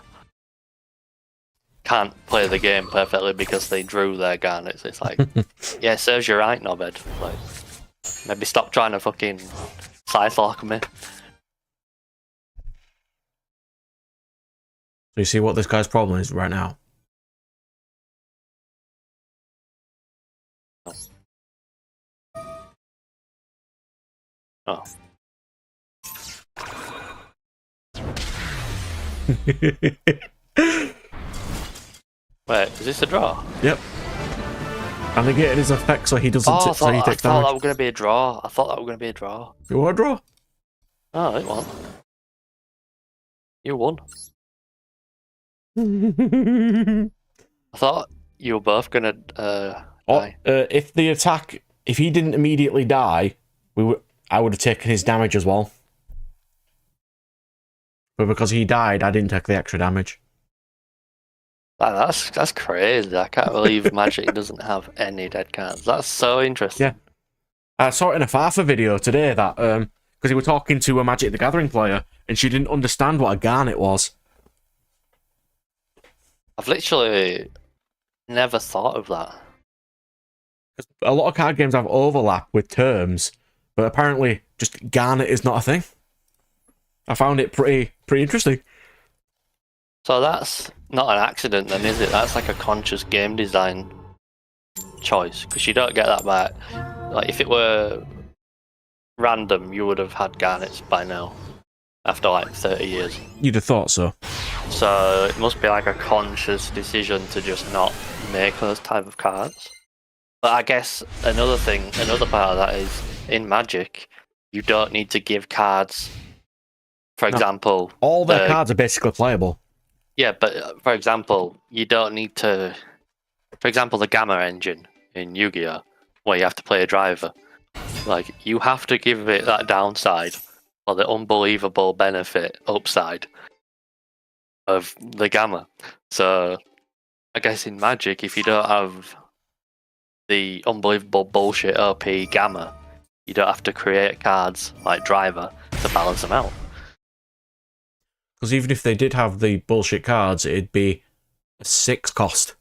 [SPEAKER 2] can't play the game perfectly because they drew their garnets. It's like, yeah, it serves you right, knobhead. Like, maybe stop trying to fucking scythe me.
[SPEAKER 1] So you see what this guy's problem is right now?
[SPEAKER 2] Oh. Wait, is this a draw?
[SPEAKER 1] Yep. And negated his effect so he doesn't.
[SPEAKER 2] Oh,
[SPEAKER 1] So he takes
[SPEAKER 2] I thought
[SPEAKER 1] damage.
[SPEAKER 2] that was gonna be a draw. I thought that was gonna be a draw.
[SPEAKER 1] You want a draw?
[SPEAKER 2] Oh, it won. You won. I thought you were both gonna die.
[SPEAKER 1] If the attack, if he didn't immediately die, I would have taken his damage as well. But because he died, I didn't take the extra damage.
[SPEAKER 2] That's crazy. I can't believe Magic doesn't have any dead cards. That's so interesting.
[SPEAKER 1] Yeah. I saw it in a Farfa video today that because he was talking to a Magic the Gathering player and she didn't understand what a garnet was.
[SPEAKER 2] I've literally never thought of that.
[SPEAKER 1] A lot of card games have overlap with terms, but apparently just garnet is not a thing. I found it pretty interesting.
[SPEAKER 2] So that's not an accident then, is it? That's like a conscious game design choice, because you don't get that by... Like, if it were random, you would have had garnets by now, after like 30 years.
[SPEAKER 1] You'd have thought so.
[SPEAKER 2] So it must be like a conscious decision to just not make those type of cards. But I guess another part of that is, in Magic, you don't need to give cards, for example...
[SPEAKER 1] All their cards are basically playable.
[SPEAKER 2] Yeah, but for example, you don't need to... For example, the Gamma engine in Yu-Gi-Oh! Where you have to play a driver. Like, you have to give it that downside, or the unbelievable benefit upside of the Gamma. So, I guess in Magic, if you don't have the unbelievable bullshit OP Gamma, you don't have to create cards like Driver to balance them out.
[SPEAKER 1] Because even if they did have the bullshit cards, it'd be a 6 cost,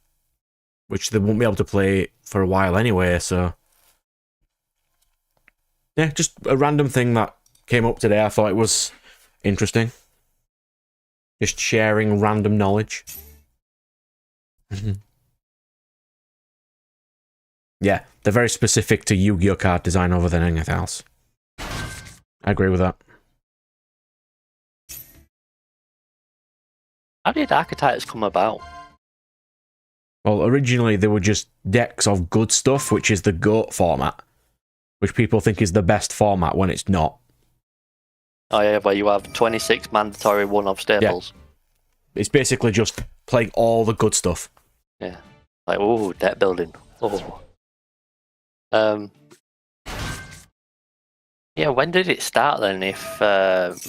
[SPEAKER 1] which they won't be able to play for a while anyway, so... Yeah, just a random thing that came up today. I thought it was interesting. Just sharing random knowledge. Yeah, they're very specific to Yu-Gi-Oh card design other than anything else. I agree with that.
[SPEAKER 2] How did archetypes come about?
[SPEAKER 1] Well, originally they were just decks of good stuff, which is the GOAT format, which people think is the best format when it's not.
[SPEAKER 2] Oh yeah, where you have 26 mandatory one-off staples.
[SPEAKER 1] Yeah. It's basically just playing all the good stuff.
[SPEAKER 2] Yeah. Like, ooh, deck building. Oh. Yeah, when did it start then, if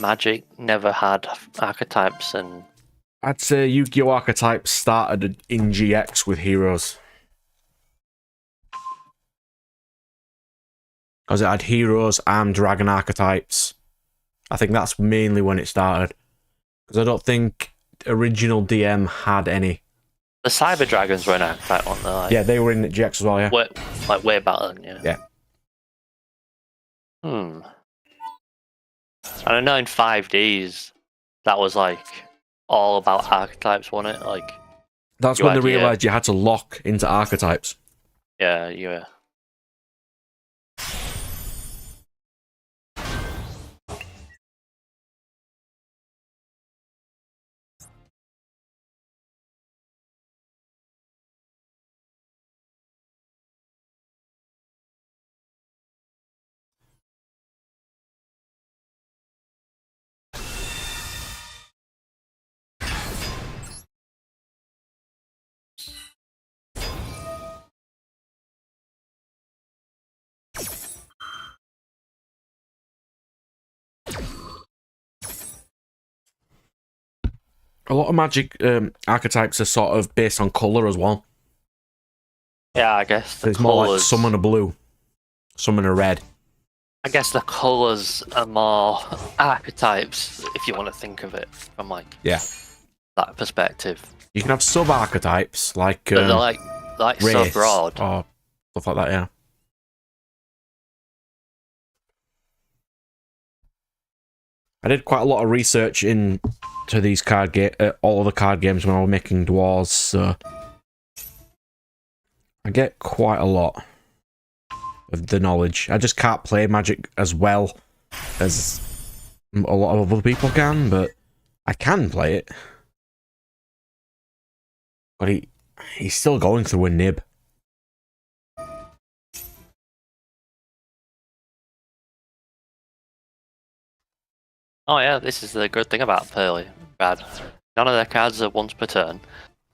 [SPEAKER 2] Magic never had archetypes and...
[SPEAKER 1] I'd say Yu-Gi-Oh! Archetypes started in GX with Heroes. Because it had Heroes and Dragon archetypes. I think that's mainly when it started. Because I don't think original DM had any.
[SPEAKER 2] The Cyber Dragons were an archetype, weren't they? Like,
[SPEAKER 1] Yeah, they were in GX as well, yeah.
[SPEAKER 2] way back then, yeah.
[SPEAKER 1] Yeah.
[SPEAKER 2] And I know in 5Ds, that was like all about archetypes, wasn't it? Like,
[SPEAKER 1] that's when they realised you had to lock into archetypes.
[SPEAKER 2] Yeah.
[SPEAKER 1] A lot of Magic archetypes are sort of based on colour as well.
[SPEAKER 2] Yeah, I guess
[SPEAKER 1] It's more like summon a blue, summon a red.
[SPEAKER 2] I guess the colours are more archetypes, if you want to think of it from like that perspective.
[SPEAKER 1] You can have sub-archetypes like
[SPEAKER 2] But they're like so
[SPEAKER 1] wraiths
[SPEAKER 2] broad.
[SPEAKER 1] or stuff like that, yeah. I did quite a lot of research into these all the card games when I was making Dwarves, so I get quite a lot of the knowledge. I just can't play Magic as well as a lot of other people can, but I can play it. But he's still going through a nib.
[SPEAKER 2] Oh yeah, this is the good thing about Pearly. Brad. None of their cards are once per turn,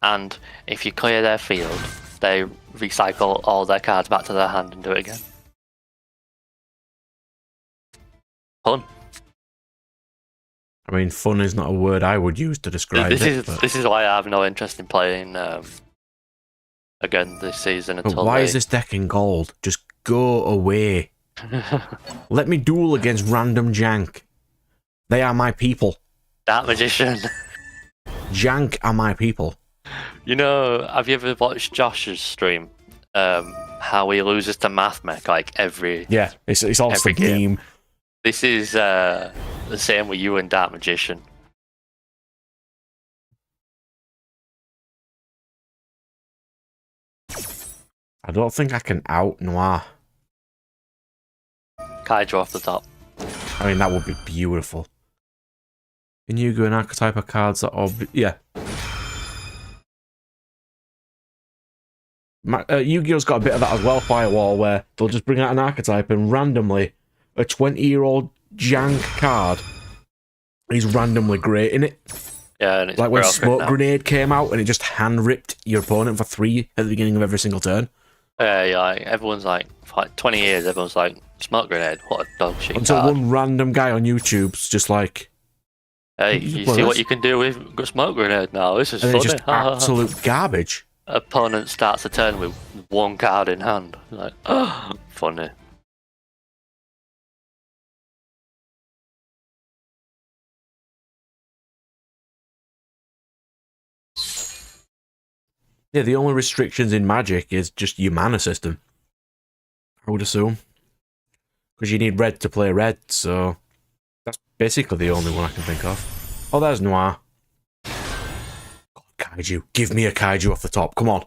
[SPEAKER 2] and if you clear their field, they recycle all their cards back to their hand and do it again. Fun.
[SPEAKER 1] I mean, fun is not a word I would use to describe
[SPEAKER 2] This
[SPEAKER 1] it.
[SPEAKER 2] is why I have no interest in playing again this season until.
[SPEAKER 1] But why is this deck in gold? Just go away. Let me duel against random jank. They are my people.
[SPEAKER 2] That magician.
[SPEAKER 1] Jank are my people.
[SPEAKER 2] You know, have you ever watched Josh's stream? How he loses to Math Mech like every...
[SPEAKER 1] Yeah, it's all just a meme.
[SPEAKER 2] This is the same with you and Dark Magician.
[SPEAKER 1] I don't think I can out Noir.
[SPEAKER 2] Kaiju off the top.
[SPEAKER 1] I mean, that would be beautiful. Can you go an archetype of cards that are... Yeah. Yu-Gi-Oh's got a bit of that as well, Firewall, where they'll just bring out an archetype and randomly a 20-year-old jank card is randomly great in it.
[SPEAKER 2] Yeah, and it's
[SPEAKER 1] like when Smoke Grenade came out and it just hand-ripped your opponent for 3 at the beginning of every single turn.
[SPEAKER 2] Yeah, like, everyone's like, for like 20 years, everyone's like, Smoke Grenade, what a dog shit
[SPEAKER 1] Until
[SPEAKER 2] card.
[SPEAKER 1] one random guy on YouTube's just like...
[SPEAKER 2] Hey, you see what you can do with Smoke Grenade now? This is
[SPEAKER 1] and
[SPEAKER 2] funny.
[SPEAKER 1] It's just absolute garbage.
[SPEAKER 2] Opponent starts a turn with 1 card in hand. Like, oh, funny.
[SPEAKER 1] Yeah, the only restrictions in Magic is just your mana system, I would assume. Because you need red to play red, so that's basically the only one I can think of. Oh, there's Noir. God, Kaiju. Give me a Kaiju off the top. Come on.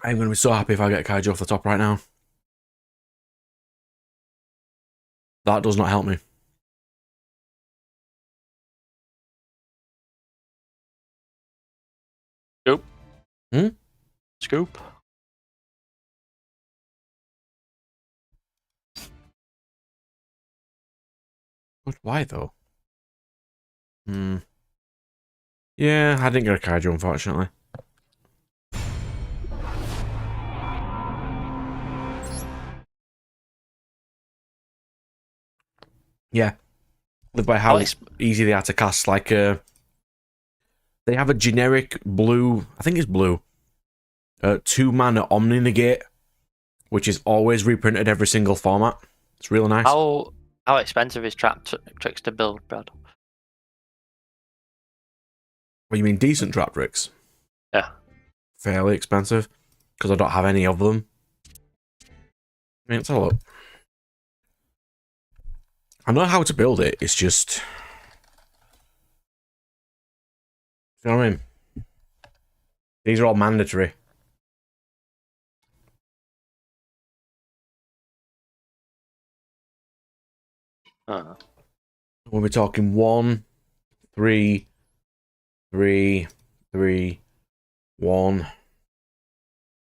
[SPEAKER 1] I'm going to be so happy if I get a Kaiju off the top right now. That does not help me.
[SPEAKER 2] Scoop.
[SPEAKER 1] Hmm?
[SPEAKER 2] Scoop.
[SPEAKER 1] But why though? Yeah, I didn't get a Kaiju, unfortunately. Yeah. Live by how easy they are to cast. Like, they have a generic blue, I think it's blue, 2-mana Omni Negate, which is always reprinted every single format. It's really nice.
[SPEAKER 2] How expensive is tricks to build, Brad?
[SPEAKER 1] Well, you mean decent trap tricks?
[SPEAKER 2] Yeah.
[SPEAKER 1] Fairly expensive, because I don't have any of them. I mean, let's have a look. I know how to build it, it's just... You know what I mean? These are all mandatory. When we're talking 1, 3, 3, 3, 1,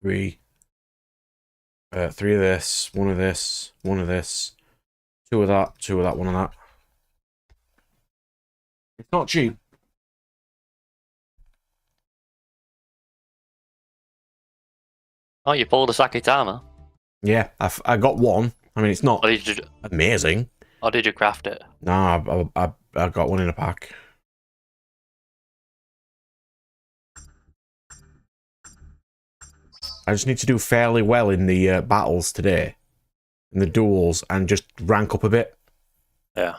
[SPEAKER 1] 3, 3 of this, 1 of this, 1 of this, 2 of that, 2 of that, 1 of that. It's not cheap.
[SPEAKER 2] Oh, you pulled a Sakitama?
[SPEAKER 1] Yeah, I got 1. I mean, it's not amazing.
[SPEAKER 2] Or did you craft it?
[SPEAKER 1] No, I got 1 in a pack. I just need to do fairly well in the battles today, in the duels, and just rank up a bit.
[SPEAKER 2] Yeah.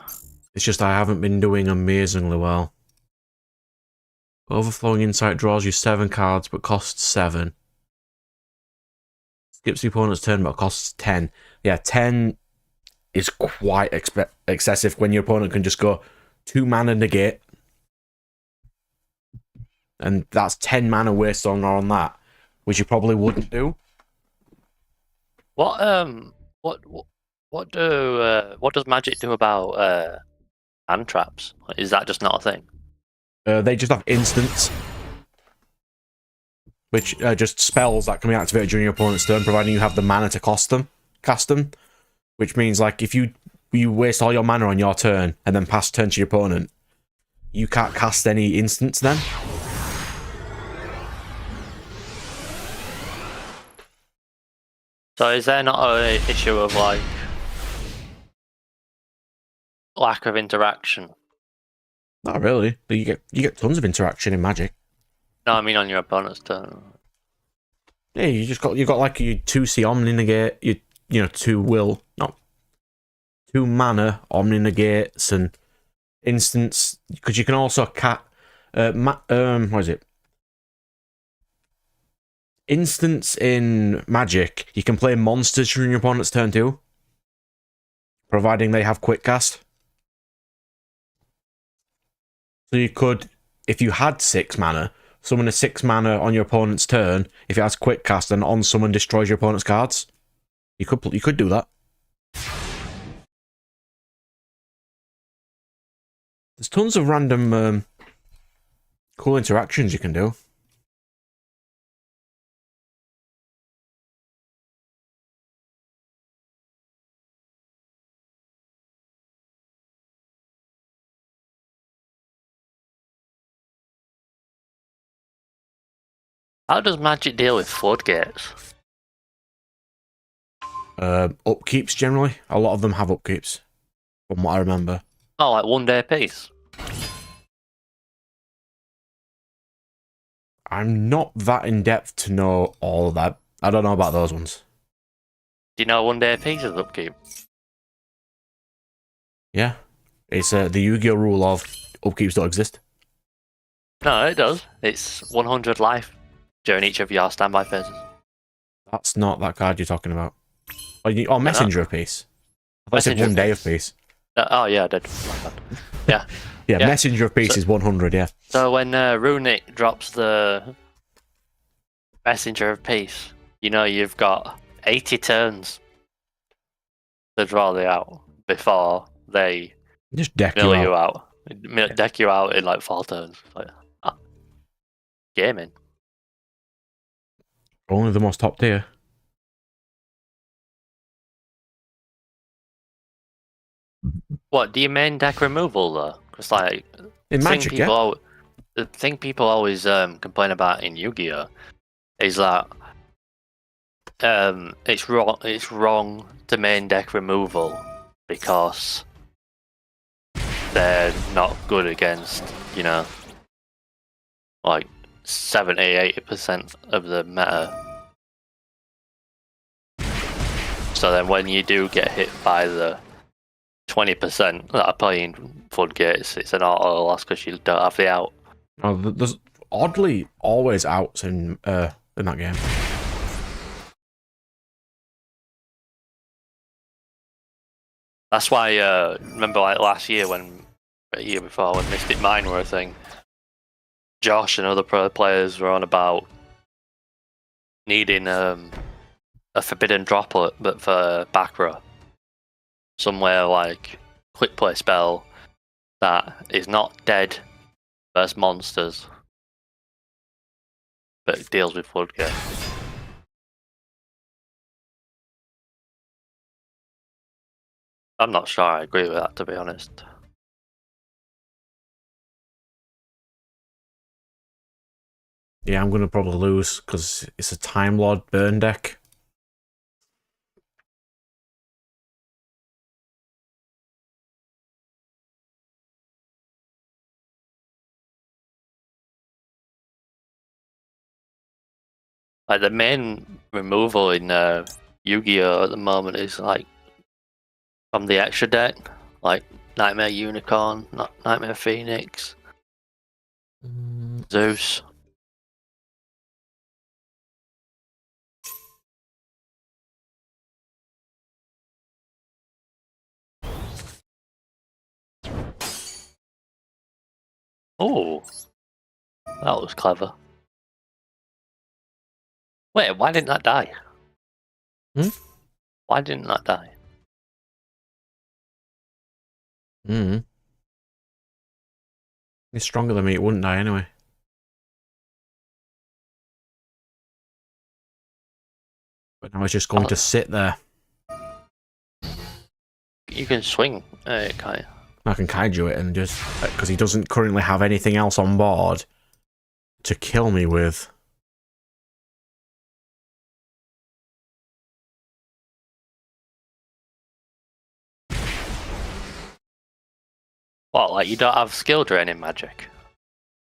[SPEAKER 1] It's just I haven't been doing amazingly well. Overflowing Insight draws you 7 cards, but costs 7. Skips the opponent's turn, but costs 10. Yeah, 10 is quite excessive when your opponent can just go 2 mana negate. And that's 10 mana waste on that, which you probably wouldn't do.
[SPEAKER 2] What does Magic do about hand traps? Is that just not a thing?
[SPEAKER 1] They just have instants, which are just spells that can be activated during your opponent's turn, providing you have the mana to cast them. Which means, like, if you waste all your mana on your turn and then pass turn to your opponent, you can't cast any instants then.
[SPEAKER 2] So is there not an issue of like lack of interaction?
[SPEAKER 1] Not really. You get tons of interaction in Magic.
[SPEAKER 2] No, I mean on your opponent's turn.
[SPEAKER 1] Yeah, you got like your 2 Omni Negate, you know 2 will, not 2 mana Omni Negates and instants, because you can also what is it? Instants in Magic, you can play monsters during your opponent's turn too, providing they have quick cast. So you could, if you had 6 mana, summon a 6 mana on your opponent's turn. If it has quick cast and on summon destroys your opponent's cards, you could do that. There's tons of random cool interactions you can do.
[SPEAKER 2] How does Magic deal with floodgates?
[SPEAKER 1] Upkeeps generally. A lot of them have upkeeps, from what I remember.
[SPEAKER 2] Oh, like 1 day piece?
[SPEAKER 1] I'm not that in depth to know all of that. I don't know about those ones.
[SPEAKER 2] Do you know 1 day piece is upkeep?
[SPEAKER 1] Yeah. It's the Yu-Gi-Oh rule of upkeeps don't exist.
[SPEAKER 2] No, it does. It's 100 life during each of your standby phases.
[SPEAKER 1] That's not that card you're talking about. Or
[SPEAKER 2] No,
[SPEAKER 1] Messenger of Peace. I thought I said
[SPEAKER 2] Messenger
[SPEAKER 1] 1 day of
[SPEAKER 2] Peace.
[SPEAKER 1] peace.
[SPEAKER 2] Oh yeah, I did. My bad. Yeah.
[SPEAKER 1] Yeah,
[SPEAKER 2] Yeah.
[SPEAKER 1] Messenger of Peace is 100, yeah.
[SPEAKER 2] So when Runic drops the Messenger of Peace, you know you've got 80 turns to draw the out before they
[SPEAKER 1] Just deck
[SPEAKER 2] mill
[SPEAKER 1] you
[SPEAKER 2] you
[SPEAKER 1] out.
[SPEAKER 2] out. Deck you out in like 4 turns. Like, gaming.
[SPEAKER 1] Only the most top tier.
[SPEAKER 2] What, do you main deck removal though? Because like
[SPEAKER 1] In Magic, yeah.
[SPEAKER 2] the thing people always complain about in Yu-Gi-Oh is that it's wrong to main deck removal because they're not good against, you know, like 70-80% of the meta. So then when you do get hit by the 20% that are playing floodgates, it's an auto loss because you don't have the out.
[SPEAKER 1] Oh, there's oddly always outs in that game.
[SPEAKER 2] That's why remember like last year a year before when Mystic Mine were a thing, Josh and other pro players were on about needing a forbidden droplet, but for back row. Somewhere like quick play spell that is not dead versus monsters, but deals with floodgate. I'm not sure I agree with that, to be honest.
[SPEAKER 1] Yeah, I'm going to probably lose because it's a Time Lord burn deck.
[SPEAKER 2] Like the main removal in Yu-Gi-Oh at the moment is like from the extra deck, like Nightmare Unicorn, Nightmare Phoenix, Zeus. Oh, that was clever. Wait, why didn't that die?
[SPEAKER 1] Hmm?
[SPEAKER 2] Why didn't that die?
[SPEAKER 1] It's stronger than me, it wouldn't die anyway. But now it's just going to sit there.
[SPEAKER 2] You can swing, can't you?
[SPEAKER 1] I can kaiju it and just... Because he doesn't currently have anything else on board to kill me with.
[SPEAKER 2] What, like you don't have skill draining magic?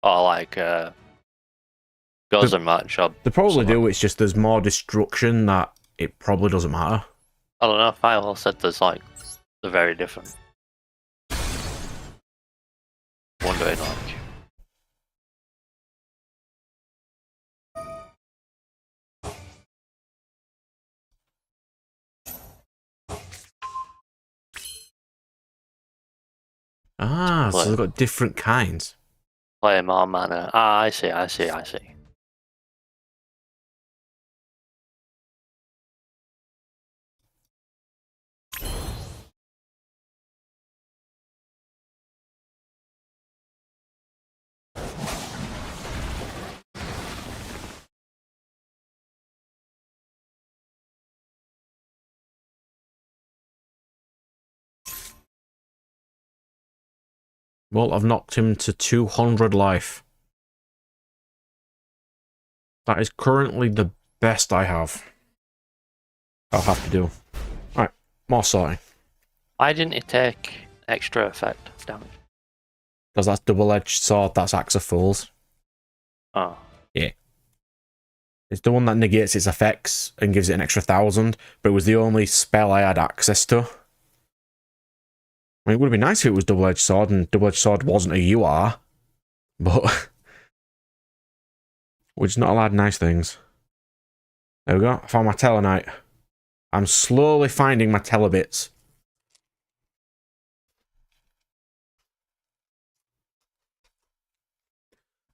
[SPEAKER 2] Or like goes and match? Or
[SPEAKER 1] They probably
[SPEAKER 2] something?
[SPEAKER 1] do, it's just there's more destruction that it probably doesn't matter.
[SPEAKER 2] I don't know, Firewall said there's like, they're very different. Wondering like...
[SPEAKER 1] Ah, so they've got different kinds.
[SPEAKER 2] Play more mana. Ah, I see.
[SPEAKER 1] Well, I've knocked him to 200 life. That is currently the best I have. I'll have to do. Alright, more sorting.
[SPEAKER 2] Why didn't it take extra effect damage?
[SPEAKER 1] Because that's double-edged sword, that's Axe of Fools.
[SPEAKER 2] Oh.
[SPEAKER 1] Yeah. It's the one that negates its effects and gives it an extra 1,000, but it was the only spell I had access to. I mean, it would have been nice if it was double-edged sword, and double-edged sword wasn't a UR, but We're just not allowed nice things. There we go. I found my Tellarknight. I'm slowly finding my Telebits.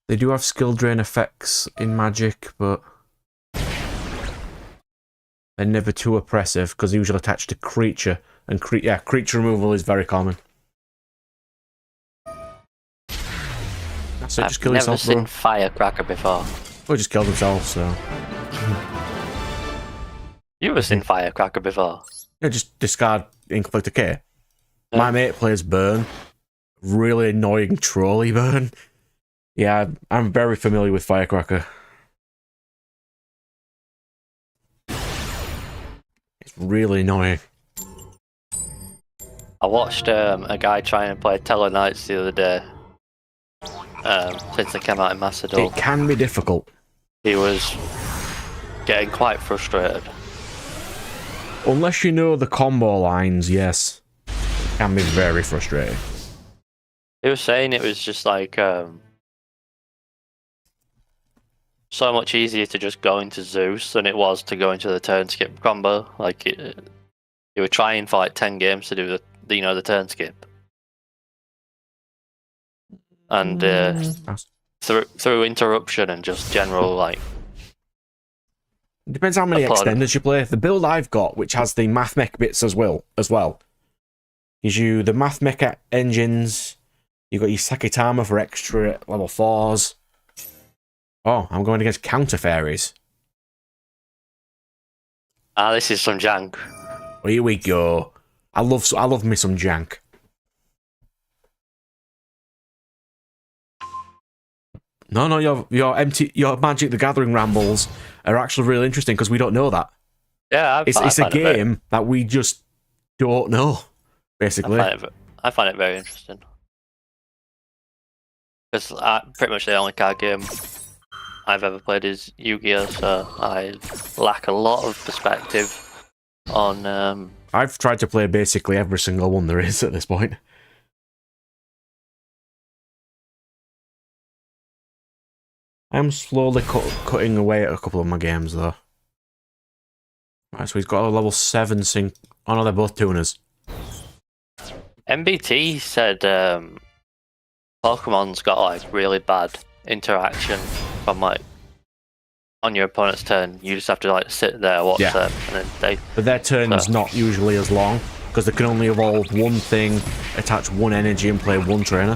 [SPEAKER 1] They do have skill drain effects in Magic, but they're never too oppressive because they're usually attached to creature, and creature removal is very common. That's it, just kill yourself, bro.
[SPEAKER 2] I've never seen Firecracker before.
[SPEAKER 1] Or just kill themselves, so.
[SPEAKER 2] You ever seen Firecracker before?
[SPEAKER 1] Yeah, just discard Inflict K.
[SPEAKER 2] Yeah.
[SPEAKER 1] My mate plays Burn. Really annoying trolley Burn. Yeah, I'm very familiar with Firecracker. It's really annoying.
[SPEAKER 2] I watched a guy trying to play Tellarknights the other day. Since they came out in Macedon.
[SPEAKER 1] It can be difficult.
[SPEAKER 2] He was getting quite frustrated.
[SPEAKER 1] Unless you know the combo lines, yes. It can be very frustrating.
[SPEAKER 2] He was saying it was just like so much easier to just go into Zeus than it was to go into the turn skip combo. Like you were trying for like 10 games to do the turn skip. And through interruption and just general like.
[SPEAKER 1] It depends how many extenders you play. The build I've got, which has the math mech bits as well, gives you the math mech engines. You've got your Sakitama for extra level 4s. Oh, I'm going against counter fairies.
[SPEAKER 2] This is some jank.
[SPEAKER 1] Here we go. I love me some jank. No, your Magic the Gathering rambles are actually really interesting because we don't know that.
[SPEAKER 2] Yeah,
[SPEAKER 1] it's a game that we just don't know, basically.
[SPEAKER 2] I find it very interesting. Because pretty much the only card game I've ever played is Yu-Gi-Oh, so I lack a lot of perspective on...
[SPEAKER 1] I've tried to play basically every single one there is at this point. I'm slowly cutting away at a couple of my games, though. Right, so he's got a level 7 sync. Oh no, they're both tuners.
[SPEAKER 2] MBT said Pokemon's got like really bad interaction from like on your opponent's turn. You just have to like sit there, watch them, and then
[SPEAKER 1] But their turn's not usually as long because they can only evolve one thing, attach one energy, and play one trainer.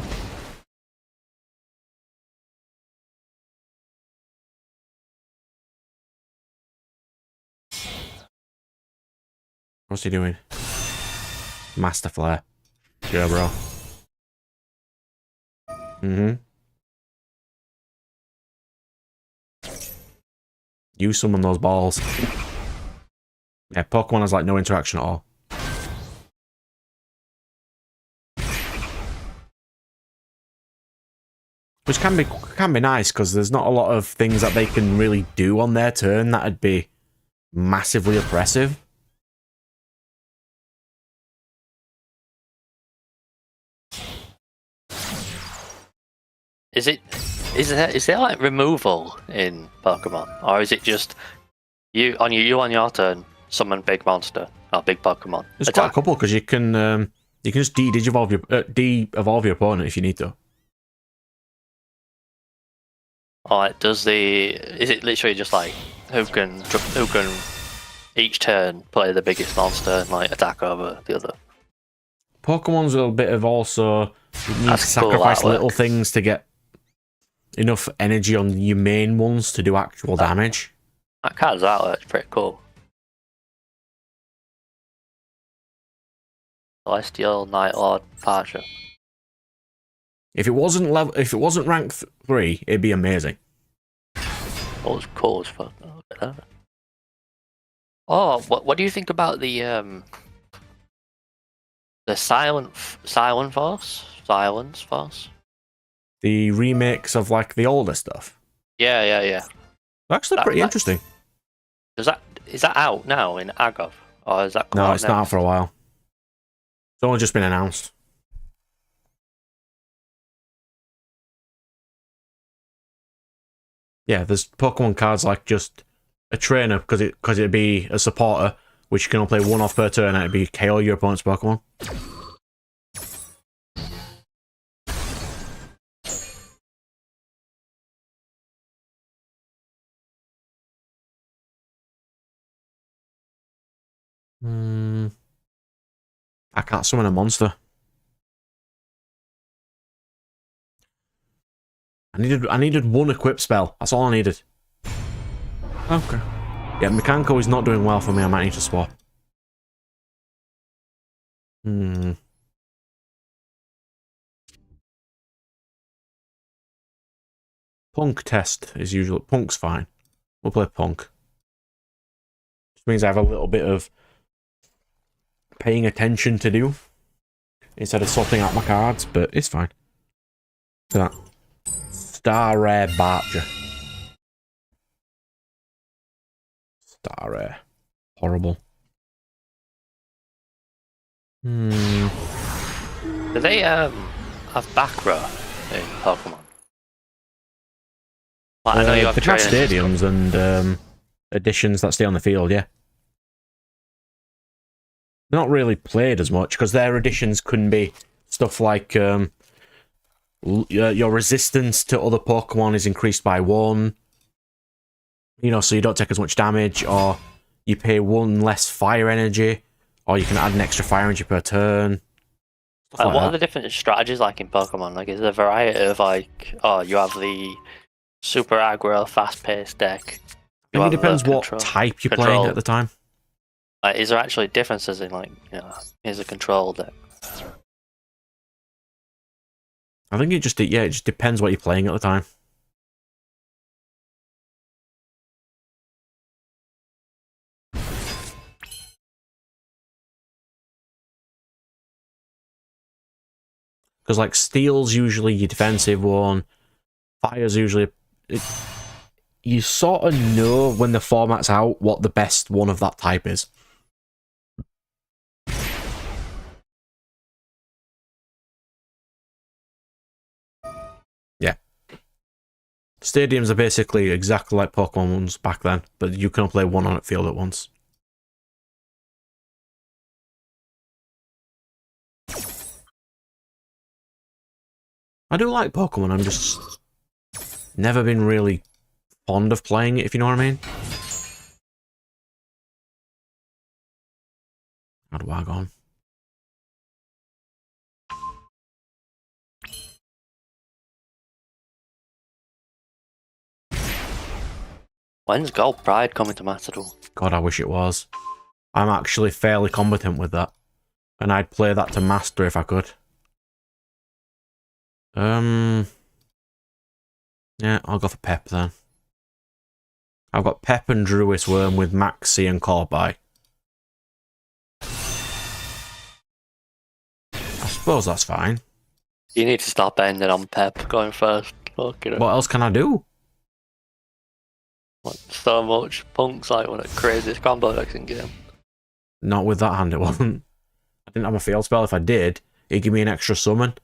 [SPEAKER 1] What's he doing? Master Flare. Yeah, bro. You summon those balls. Yeah, Pokemon has like no interaction at all. Which can be nice because there's not a lot of things that they can really do on their turn that'd be massively oppressive.
[SPEAKER 2] Is there like removal in Pokemon, or is it just you on your turn summon big monster or big Pokemon?
[SPEAKER 1] There's quite a couple because you can just de-evolve your opponent if you need to.
[SPEAKER 2] Alright, is it literally just like who can each turn play the biggest monster and like attack over the other?
[SPEAKER 1] Pokemon's a little bit of also you need to sacrifice little things to get enough energy on your main ones to do actual damage.
[SPEAKER 2] That card's artwork is pretty cool. Celestial Night Lord Parcher.
[SPEAKER 1] If it wasn't rank 3, it'd be amazing.
[SPEAKER 2] Oh, it's cool as fuck. Look at that. Oh, what do you think about the Silence Force?
[SPEAKER 1] The remakes of like the older stuff.
[SPEAKER 2] Yeah.
[SPEAKER 1] They're actually pretty interesting.
[SPEAKER 2] Is that out now in Agov? Or is that
[SPEAKER 1] No, it's not out for a while. It's only just been announced. Yeah, there's Pokemon cards like just a trainer because it'd be a supporter, which you can only play one off per turn, and it'd be KO your opponent's Pokemon. I can't summon a monster. I needed one equip spell. That's all I needed. Okay. Yeah, Mechanical is not doing well for me. I might need to swap. Punk test is usually... Punk's fine. We'll play Punk. Which means I have a little bit of paying attention to do instead of sorting out my cards, but it's fine. That Star Rare Barcher. Star Rare. Horrible.
[SPEAKER 2] Do they have back row in Pokemon? Like, I know you have
[SPEAKER 1] they have
[SPEAKER 2] trainers
[SPEAKER 1] stadiums and additions that stay on the field, yeah. They're not really played as much because their additions couldn't be stuff like your resistance to other Pokemon is increased by 1. You know, so you don't take as much damage, or you pay 1 less fire energy, or you can add an extra fire energy per turn.
[SPEAKER 2] What are the different strategies like in Pokemon? Like, is there a variety of like, oh, you have the super aggro, fast-paced deck.
[SPEAKER 1] I think it depends what type you're playing at the time.
[SPEAKER 2] Like, is there actually differences in like, you know, here's a control deck?
[SPEAKER 1] I think it just depends what you're playing at the time. Because like Steel's usually your defensive one, Fire's usually you sort of know when the format's out what the best one of that type is. Yeah. Stadiums are basically exactly like Pokemon ones back then, but you can only play one on a field at once. I do like Pokemon, I'm just never been really fond of playing it, if you know what I mean. How do I go on?
[SPEAKER 2] When's Gold Pride coming to Matador?
[SPEAKER 1] God, I wish it was. I'm actually fairly competent with that. And I'd play that to Master if I could. Yeah, I'll go for Pep then. I've got Pep and Druis Worm with Maxi and Corby. I suppose that's fine.
[SPEAKER 2] You need to stop ending on Pep going first. What
[SPEAKER 1] else can I do?
[SPEAKER 2] Like, so much Punk's like one of the craziest combo decks in game.
[SPEAKER 1] Not with that hand, it wasn't. I didn't have a field spell. If I did, it'd give me an extra summon.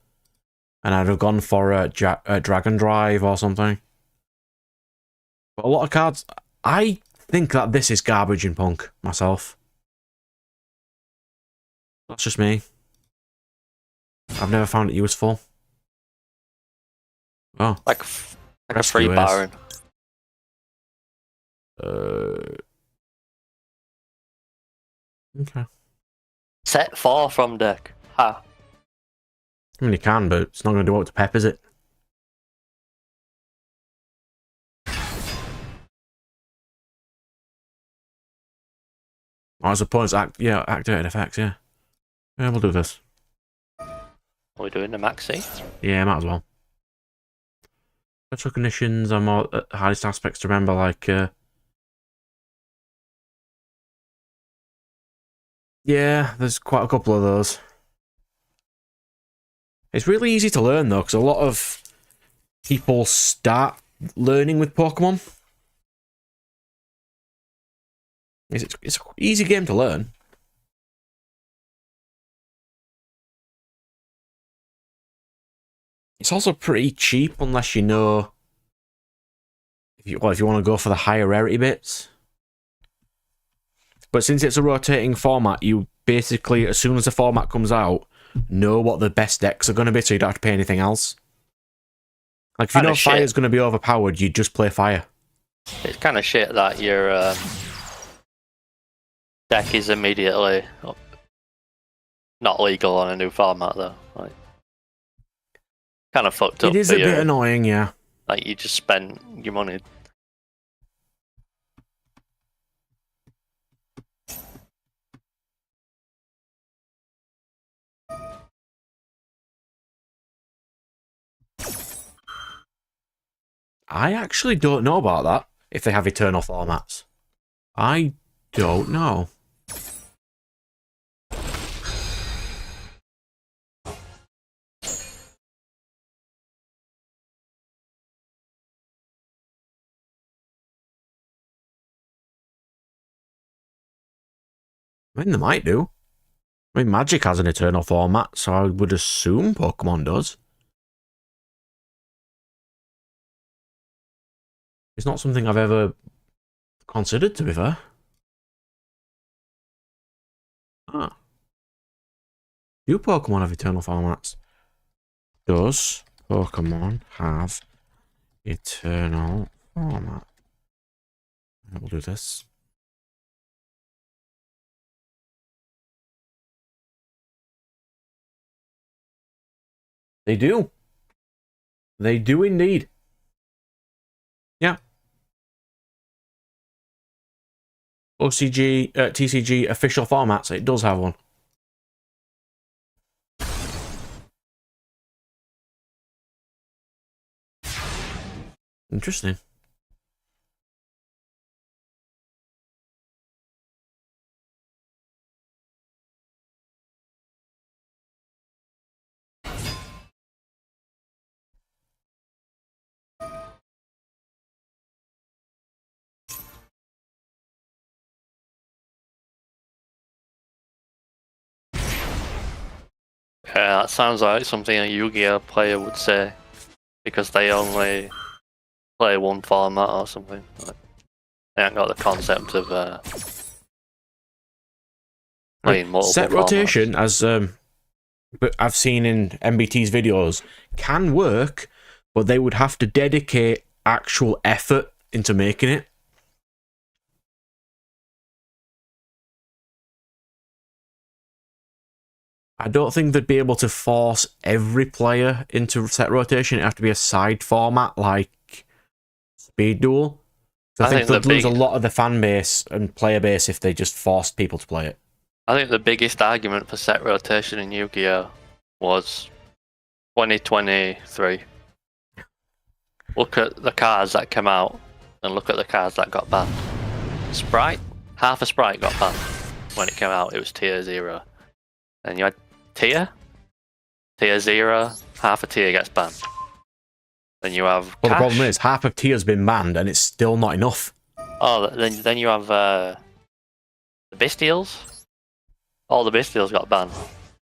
[SPEAKER 1] And I'd have gone for a Dragon Drive or something. But a lot of cards... I think that this is garbage in Punk, myself. That's just me. I've never found it useful. Oh.
[SPEAKER 2] Like a free Baron.
[SPEAKER 1] Okay.
[SPEAKER 2] Set 4 from deck. Ha.
[SPEAKER 1] I mean, you can, but it's not going to do what to Pep, is it? Oh, as opposed to activated effects, yeah. Yeah, we'll do this.
[SPEAKER 2] Are we doing the Maxi?
[SPEAKER 1] Yeah, might as well. Special conditions are more hardest aspects to remember, like yeah, there's quite a couple of those. It's really easy to learn though, because a lot of people start learning with Pokemon. It's an easy game to learn. It's also pretty cheap unless you know if you want to go for the higher rarity bits. But since it's a rotating format, you basically, as soon as the format comes out, know what the best decks are going to be, so you don't have to pay anything else. Like, if you know fire's going to be overpowered, you just play fire.
[SPEAKER 2] It's kind of shit that your deck is immediately not legal on a new format, though. Like, kind of fucked up.
[SPEAKER 1] It is a bit annoying, yeah.
[SPEAKER 2] Like, you just spent your money.
[SPEAKER 1] I actually don't know about that, if they have eternal formats. I don't know. I mean, they might do. I mean, Magic has an eternal format, so I would assume Pokemon does. It's not something I've ever considered, to be fair. Ah. Do Pokemon have eternal formats? Does Pokemon have eternal format? We'll do this. They do. They do indeed. Yeah. OCG, TCG official formats, it does have one. Interesting.
[SPEAKER 2] Yeah, that sounds like something a Yu-Gi-Oh player would say, because they only play one format or something. Like, they haven't got the concept of playing multiple
[SPEAKER 1] set rotation, as but I've seen in MBT's videos, can work, but they would have to dedicate actual effort into making it. I don't think they'd be able to force every player into set rotation. It'd have to be a side format like Speed Duel. So I think they'd lose a lot of the fan base and player base if they just forced people to play it.
[SPEAKER 2] I think the biggest argument for set rotation in Yu-Gi-Oh was 2023. Look at the cards that came out and look at the cards that got banned. Sprite, half a Sprite got banned when it came out. It was tier 0. And you had tier 0, half a tier gets banned. Then you have
[SPEAKER 1] Well,
[SPEAKER 2] cash.
[SPEAKER 1] the problem is half of tier's been banned and it's still not enough.
[SPEAKER 2] Oh, then you have the Bestials. All the Bestials got banned.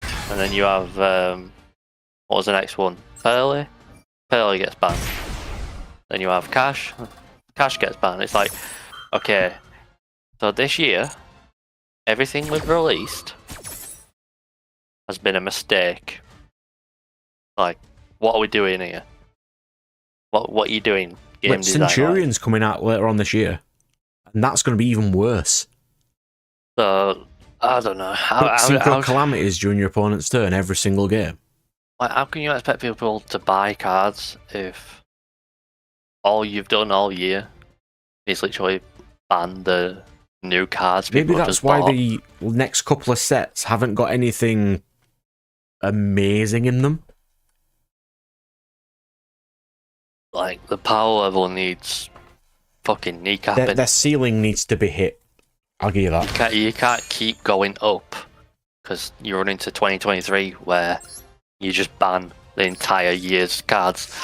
[SPEAKER 2] And then you have what was the next one? Pearly. Pearly gets banned. Then you have Cash. Cash gets banned. It's like, okay, so this year everything we've released has been a mistake. Like, what are we doing here? What are you doing? Game design.
[SPEAKER 1] Centurion's coming out later on this year, and that's going to be even worse.
[SPEAKER 2] So I don't know.
[SPEAKER 1] Synchro calamities during your opponent's turn every single game.
[SPEAKER 2] Like, how can you expect people to buy cards if all you've done all year is literally ban the new cards?
[SPEAKER 1] Maybe that's why the next couple of sets haven't got anything amazing in them.
[SPEAKER 2] Like, the power level needs fucking kneecapping.
[SPEAKER 1] Their ceiling needs to be hit. I'll give you that.
[SPEAKER 2] You can't keep going up because you run into 2023 where you just ban the entire year's cards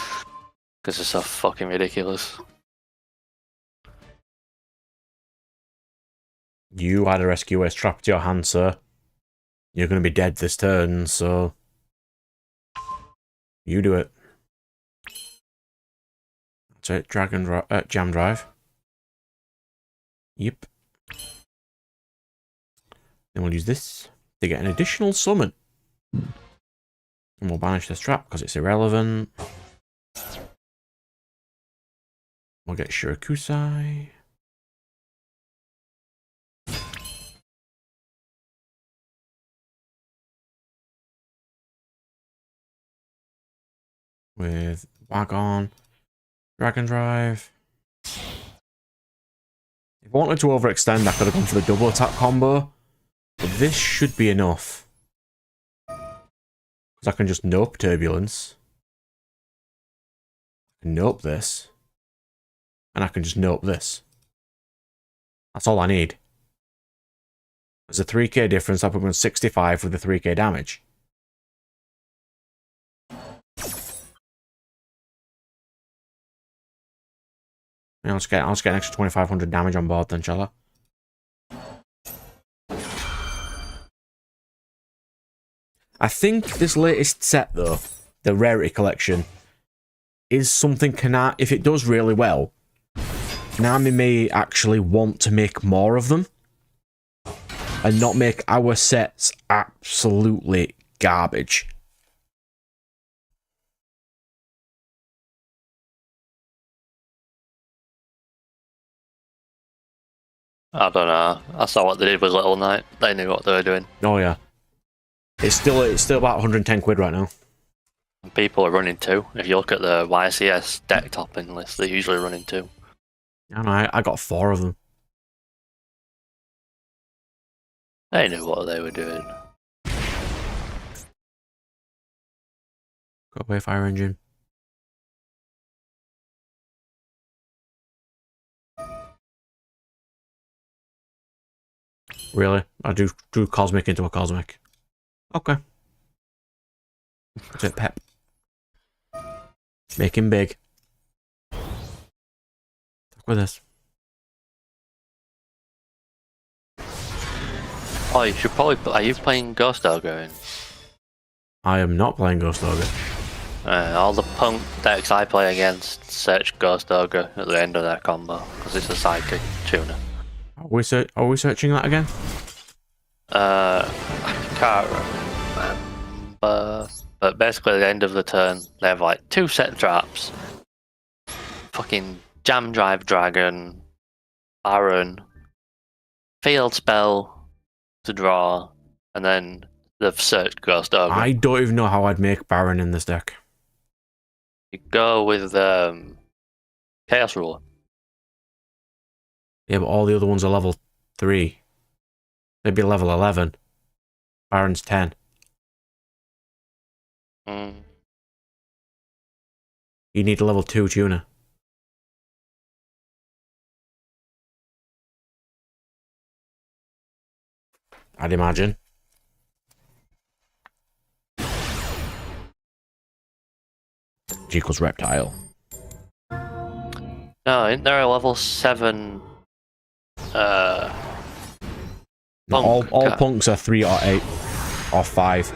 [SPEAKER 2] because it's so fucking ridiculous.
[SPEAKER 1] You had a rescue strapped to your hand, sir. You're going to be dead this turn, so you do it. That's it. Jam Drive. Yep. Then we'll use this to get an additional summon. And we'll banish this trap because it's irrelevant. We'll get Shirakusai. With Wagon, Dragon Drive. If I wanted to overextend, I could have gone for the double attack combo. But this should be enough. Because I can just nope Turbulence. Nope this. And I can just nope this. That's all I need. There's a 3k difference, I put on 65 with the 3k damage. Yeah, I'll just get an extra 2500 damage on board then, shall I? I think this latest set, though, the Rarity Collection, is something if it does really well, Konami may actually want to make more of them and not make our sets absolutely garbage.
[SPEAKER 2] I don't know. I saw what they did with Little Knight. They knew what they were doing.
[SPEAKER 1] Oh yeah. It's still about 110 quid right now.
[SPEAKER 2] And people are running 2. If you look at the YCS deck topping list, they're usually running 2.
[SPEAKER 1] I know, I got 4 of them.
[SPEAKER 2] They knew what they were doing.
[SPEAKER 1] Go away, Fire Engine. Really? I drew Cosmic into a Cosmic. Okay. That's it, Pep. Make him big. Fuck with this.
[SPEAKER 2] Oh, you should probably... Are you playing Ghost Ogre?
[SPEAKER 1] I am not playing Ghost Ogre.
[SPEAKER 2] All the punk decks I play against search Ghost Ogre at the end of their combo, because it's a sidekick tuner.
[SPEAKER 1] Are we searching that again?
[SPEAKER 2] I can't remember, but basically at the end of the turn, they have like 2 set traps, fucking Jam Drive Dragon, Baron, Field Spell to draw, and then they've searched Ghost Ogre.
[SPEAKER 1] I don't even know how I'd make Baron in this deck.
[SPEAKER 2] You go with Chaos Ruler.
[SPEAKER 1] Yeah, but all the other ones are level 3. They'd be level 11. Baron's 10. You need a level 2 tuner. I'd imagine. G equals Reptile.
[SPEAKER 2] No, isn't there a level 7
[SPEAKER 1] No,
[SPEAKER 2] punk
[SPEAKER 1] all
[SPEAKER 2] card?
[SPEAKER 1] punks are 3 or 8 or 5.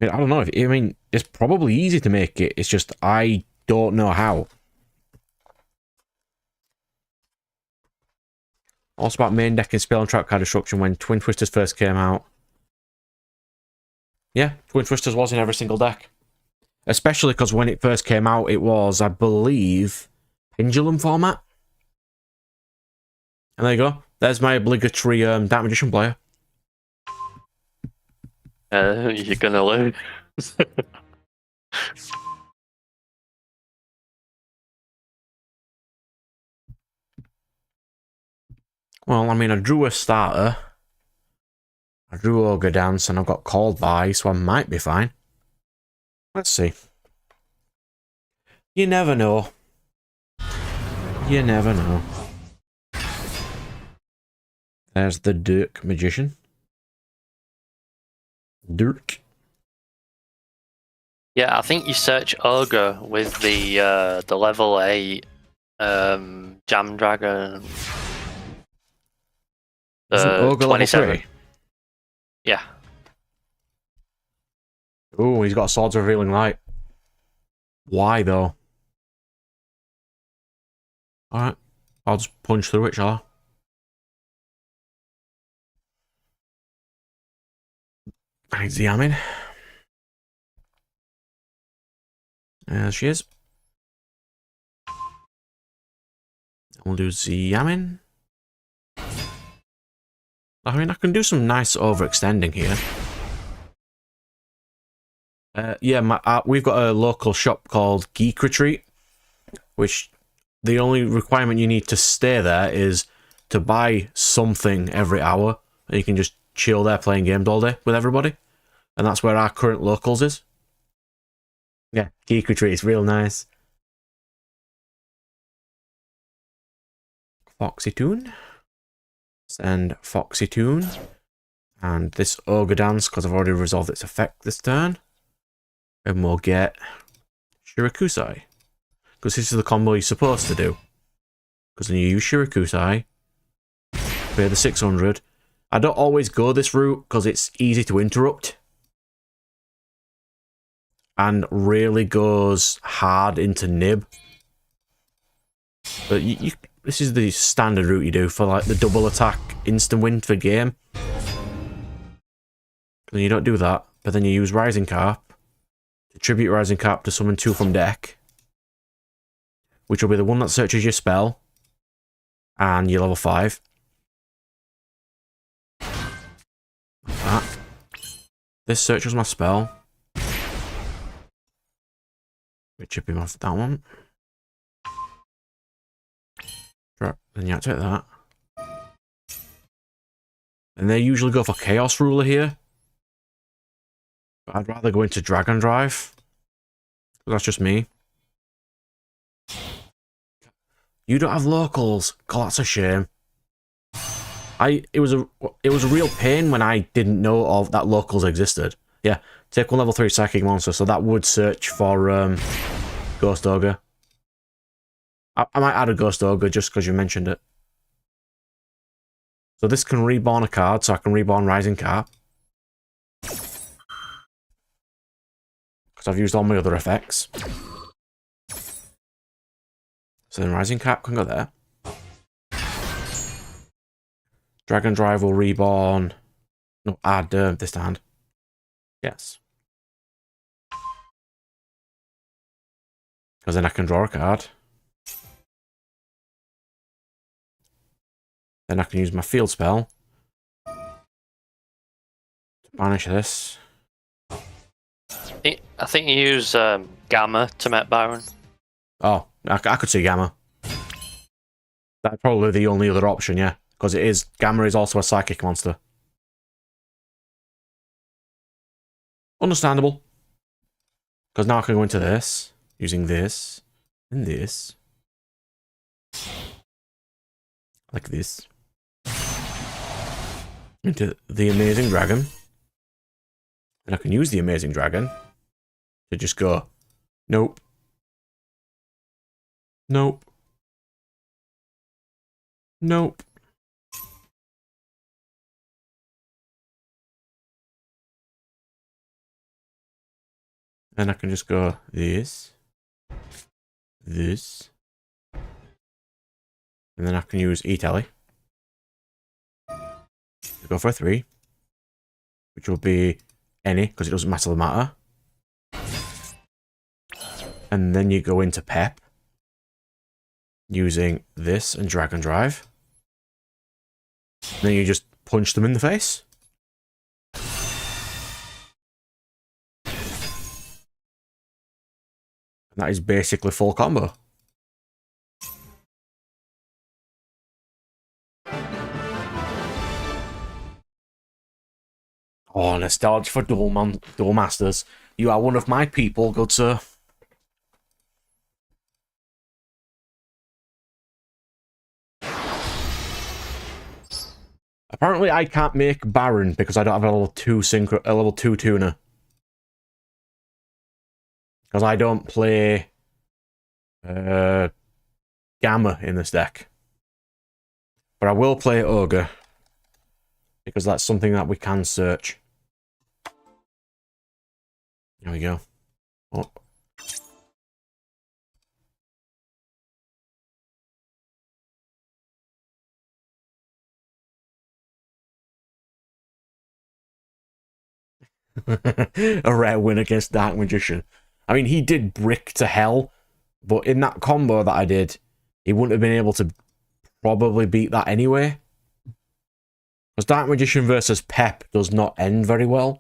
[SPEAKER 1] I don't know. I mean, it's probably easy to make it. It's just I don't know how. Also about main deck and spell and trap card destruction when Twin Twisters first came out. Yeah, Twin Twisters was in every single deck. Especially because when it first came out, it was, I believe, Pendulum format. And there you go. There's my obligatory Dark Magician player.
[SPEAKER 2] You're gonna lose.
[SPEAKER 1] Well, I mean, I drew a starter. I drew Ogre Dance, and I've got Called By, so I might be fine. Let's see. You never know. You never know. There's the Dirk Magician. Dirk.
[SPEAKER 2] Yeah, I think you search Ogre with the level 8 Jam Dragon.
[SPEAKER 1] Isn't Ogre level
[SPEAKER 2] 27.
[SPEAKER 1] 3?
[SPEAKER 2] Yeah.
[SPEAKER 1] Ooh, he's got a Swords of Revealing Light. Why, though? Alright. I'll just punch through it, shall I? Right, Ziamin. There she is. We'll do Ziamin. I mean, I can do some nice overextending here. Yeah, we've got a local shop called Geek Retreat, which the only requirement you need to stay there is to buy something every hour, and you can just chill there playing games all day with everybody. And that's where our current locals is. Yeah, Geek Retreat is real nice. Foxy Toon. Send Foxy Toon. And this Ogre Dance, because I've already resolved its effect this turn. And we'll get Shirakusai. Because this is the combo you're supposed to do. Because then you use Shirakusai. Pay the 600. I don't always go this route, because it's easy to interrupt. And really goes hard into nib. But this is the standard route you do for like the double attack instant win for game. And you don't do that, but then you use Rising Carp to tribute Rising Carp to summon 2 from deck, which will be the one that searches your spell and your level 5. Like that. This searches my spell. We chip him off that one. Then you activate that. And they usually go for Chaos Ruler here. But I'd rather go into Dragon Drive. That's just me. You don't have locals. God, that's a shame. It was a real pain when I didn't know of that locals existed. Yeah, take one level 3 Psychic Monster, so that would search for Ghost Ogre. I might add a Ghost Ogre just because you mentioned it. So this can reborn a card, so I can reborn Rising Carp. Because I've used all my other effects. So then Rising Carp can go there. Dragon Drive will reborn. No, add this to hand. Yes. Because then I can draw a card. Then I can use my field spell to banish this.
[SPEAKER 2] I think you use Gamma to Met Byron.
[SPEAKER 1] Oh, I could see Gamma. That's probably the only other option, yeah. Because Gamma is also a psychic monster. Understandable. Because now I can go into this, using this, and this. Like this. Into the Amazing Dragon. And I can use the Amazing Dragon to just go, nope. Nope. Nope. And I can just go this. This. And then I can use E-Tally to go for a 3. Which will be any, because it doesn't matter the matter. And then you go into Pep. Using this and Dragon Drive. And then you just punch them in the face. And that is basically full combo. Oh, nostalgia for Duel Masters. You are one of my people, good sir. Apparently, I can't make Baron because I don't have a level 2 tuner. Because I don't play Gamma in this deck. But I will play Ogre. Because that's something that we can search. There we go. Oh. A rare win against Dark Magician. I mean, he did brick to hell, but in that combo that I did, he wouldn't have been able to probably beat that anyway. Because Dark Magician versus Pep does not end very well.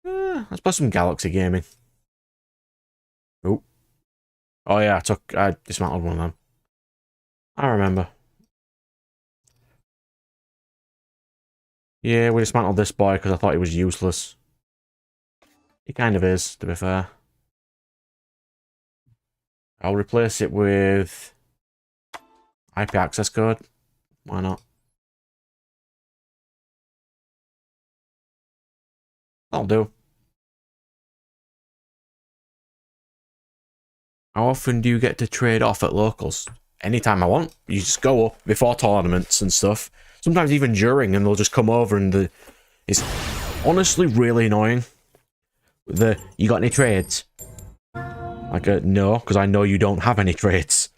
[SPEAKER 1] Let's play some Galaxy Gaming. Oh. Oh yeah, I dismantled one of them. I remember. Yeah, we dismantled this boy because I thought he was useless. He kind of is, to be fair. I'll replace it with IP access code. Why not? That'll do. How often do you get to trade off at locals? Anytime I want. You just go up before tournaments and stuff. Sometimes even during, and they'll just come over and it's honestly really annoying. You got any trades? Like, no, because I know you don't have any trades.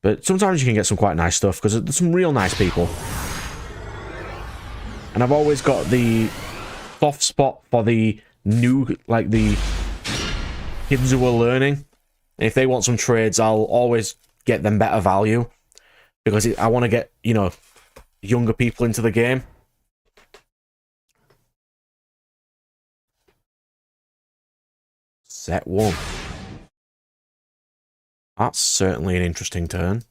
[SPEAKER 1] But sometimes you can get some quite nice stuff, because there's some real nice people. And I've always got the soft spot for the new, like the kids who are learning. And if they want some trades, I'll always get them better value. Because I want to get, you know, younger people into the game. Set 1. That's certainly an interesting turn.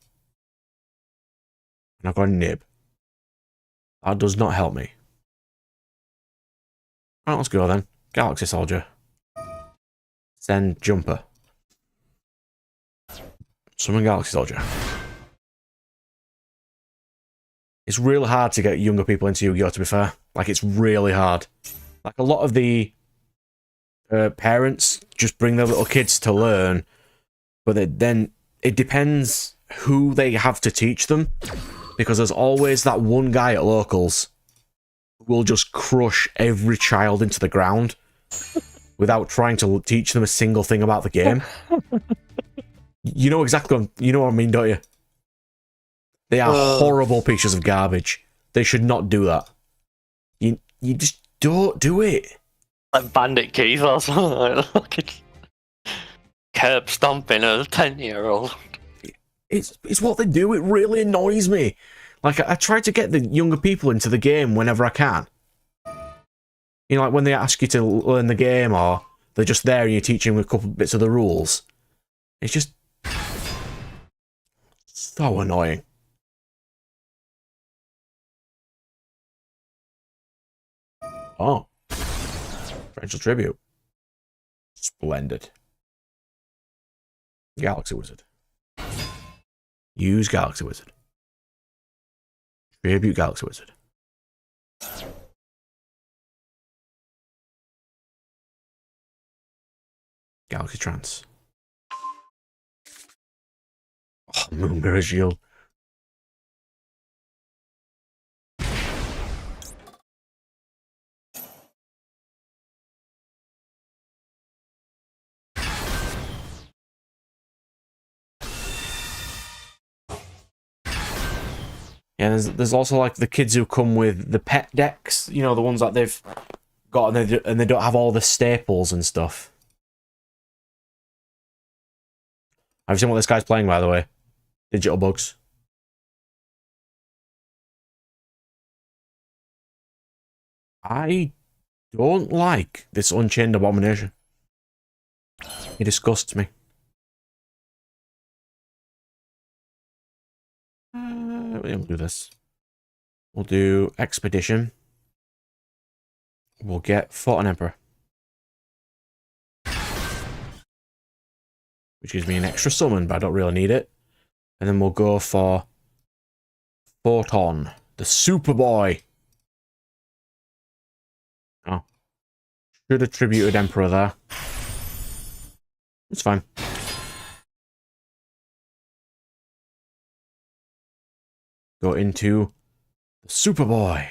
[SPEAKER 1] And I've got a nib. That does not help me. Alright, let's go then. Galaxy Soldier. Send Jumper. Summon Galaxy Soldier. It's really hard to get younger people into Yu-Gi-Oh, to be fair. Like, it's really hard. Like, a lot of the parents just bring their little kids to learn, but then it depends who they have to teach them, because there's always that one guy at locals who will just crush every child into the ground without trying to teach them a single thing about the game. You know exactly you know what I mean, don't you? They are horrible pieces of garbage. They should not do that. You just don't do it.
[SPEAKER 2] Like Bandit Keith or something. Like curb stomping a 10-year-old.
[SPEAKER 1] It's what they do. It really annoys me. Like, I try to get the younger people into the game whenever I can. You know, like when they ask you to learn the game, or they're just there and you're teaching them a couple bits of the rules. It's just so annoying. Oh. Torrential Tribute. Splendid. Galaxy Wizard. Use Galaxy Wizard. Tribute Galaxy Wizard. Galaxy Trance. Oh, Moon Mirror Shield. Yeah, there's also like the kids who come with the pet decks, you know, the ones that they've got and they don't have all the staples and stuff. Have you seen what this guy's playing, by the way? Digital Bugs. I don't like this Unchained Abomination. It disgusts me. We'll do this. We'll do Expedition. We'll get Photon Emperor, which gives me an extra summon, but I don't really need it. And then we'll go for Photon, the Superboy. Oh. Should have tributed Emperor there. It's fine. go into the Superboy.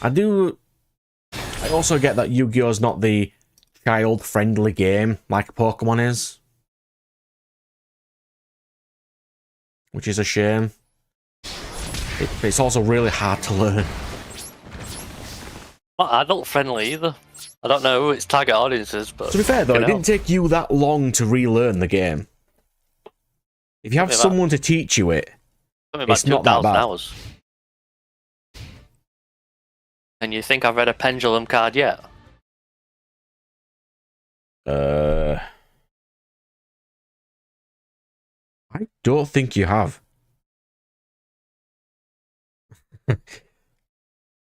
[SPEAKER 1] I also get that Yu-Gi-Oh! Is not the child-friendly game like Pokemon is. Which is a shame. It's also really hard to learn.
[SPEAKER 2] Not adult friendly either. I don't know who its target audience is, but...
[SPEAKER 1] To be fair though, it didn't take you that long to relearn the game. If you have someone to teach you it, it's not that bad.
[SPEAKER 2] Hours. And you think I've read a pendulum card yet?
[SPEAKER 1] I don't think you have.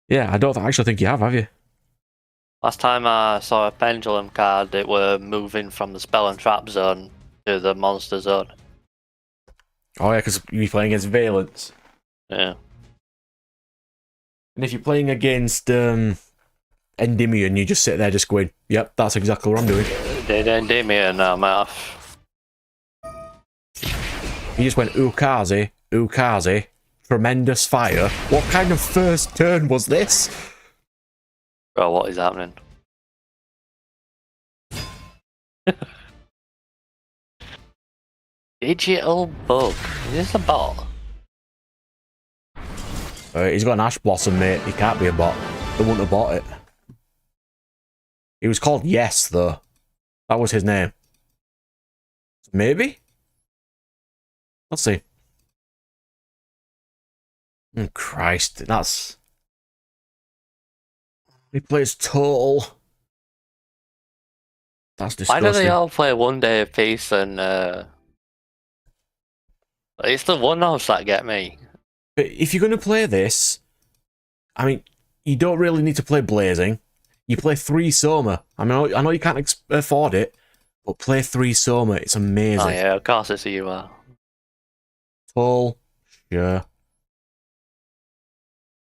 [SPEAKER 1] Yeah, I don't actually think you have you?
[SPEAKER 2] Last time I saw a pendulum card, it were moving from the spell and trap zone to the monster zone.
[SPEAKER 1] Oh yeah, because you're playing against Valence.
[SPEAKER 2] Yeah.
[SPEAKER 1] And if you're playing against Endymion, you just sit there just going, yep, that's exactly what I'm doing.
[SPEAKER 2] Did Endymion now, Math?
[SPEAKER 1] He just went, Ukaze, Ukaze, tremendous fire. What kind of first turn was this?
[SPEAKER 2] Bro, what is happening? Digital bug. Is this a bot?
[SPEAKER 1] He's got an Ash Blossom, mate. He can't be a bot. They wouldn't have bought it. He was called Yes, though. That was his name. Maybe? Let's see. Oh, Christ, that's... He plays Total. That's disgusting.
[SPEAKER 2] Why do they all play one day apiece and it's the one-offs that get me.
[SPEAKER 1] But if you're going to play this, I mean, you don't really need to play Blazing. You play 3 Soma. I mean, I know you can't afford it, but play 3 Soma. It's amazing.
[SPEAKER 2] Oh yeah, of course it's you are.
[SPEAKER 1] Tall, sure.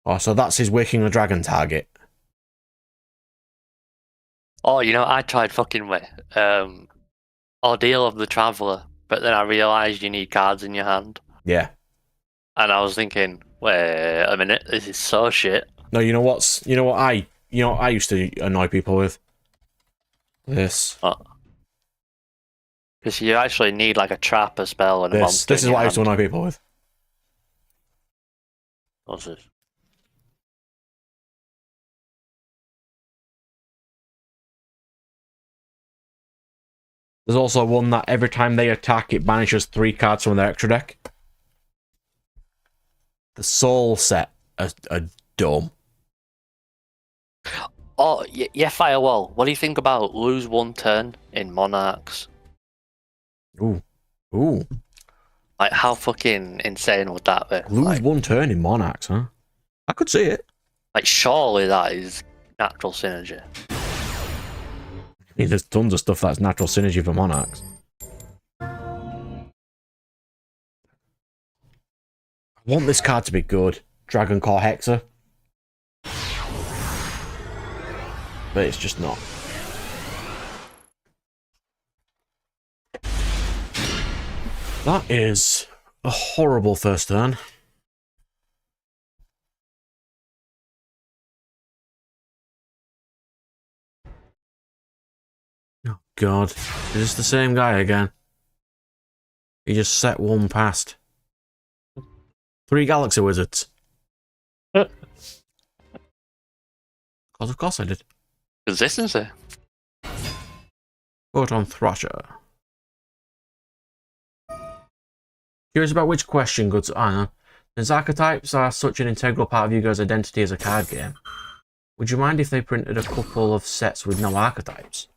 [SPEAKER 1] Oh, so that's his Waking the Dragon target.
[SPEAKER 2] Oh, you know, I tried fucking with Ordeal of the Traveller, but then I realised you need cards in your hand.
[SPEAKER 1] Yeah.
[SPEAKER 2] And I was thinking, wait a minute, this is so shit.
[SPEAKER 1] No, you know what I used to annoy people with? This.
[SPEAKER 2] Oh. Because you actually need like a trap, a spell, and a monster.
[SPEAKER 1] This is what I used to annoy people with.
[SPEAKER 2] What's this?
[SPEAKER 1] There's also one that every time they attack, it banishes 3 cards from their extra deck. The Soul set are dumb.
[SPEAKER 2] Oh, yeah, Firewall. What do you think about lose 1 turn in Monarchs?
[SPEAKER 1] Ooh. Ooh.
[SPEAKER 2] Like, how fucking insane would that be?
[SPEAKER 1] Lose 1 turn in Monarchs, huh? I could see it.
[SPEAKER 2] Like, surely that is natural synergy.
[SPEAKER 1] I mean, there's tons of stuff that's natural synergy for Monarchs. I want this card to be good. Dragon Core Hexer. But it's just not. That is a horrible first turn. Oh god, is this the same guy again? He just set 1 past. 3 Galaxy Wizards. Because of course I did.
[SPEAKER 2] Consistency.
[SPEAKER 1] Photon Thrasher. Curious about which question, good. I know. Since archetypes are such an integral part of Yu-Gi-Oh's identity as a card game, would you mind if they printed a couple of sets with no archetypes?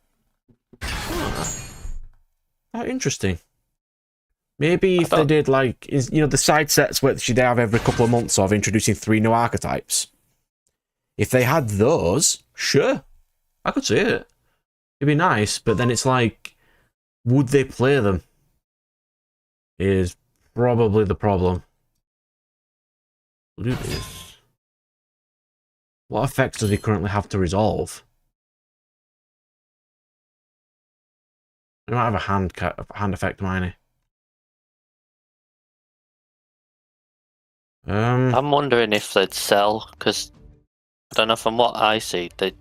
[SPEAKER 1] Oh, interesting. Maybe if they did, like, the side sets which they have every couple of months of introducing 3 new archetypes. If they had those, sure. I could see it. It'd be nice, but then it's like, would they play them? Is probably the problem. We'll do this. What effects does he currently have to resolve? They might have a hand effect, Miney.
[SPEAKER 2] I'm wondering if they'd sell, because I don't know, from what I see, the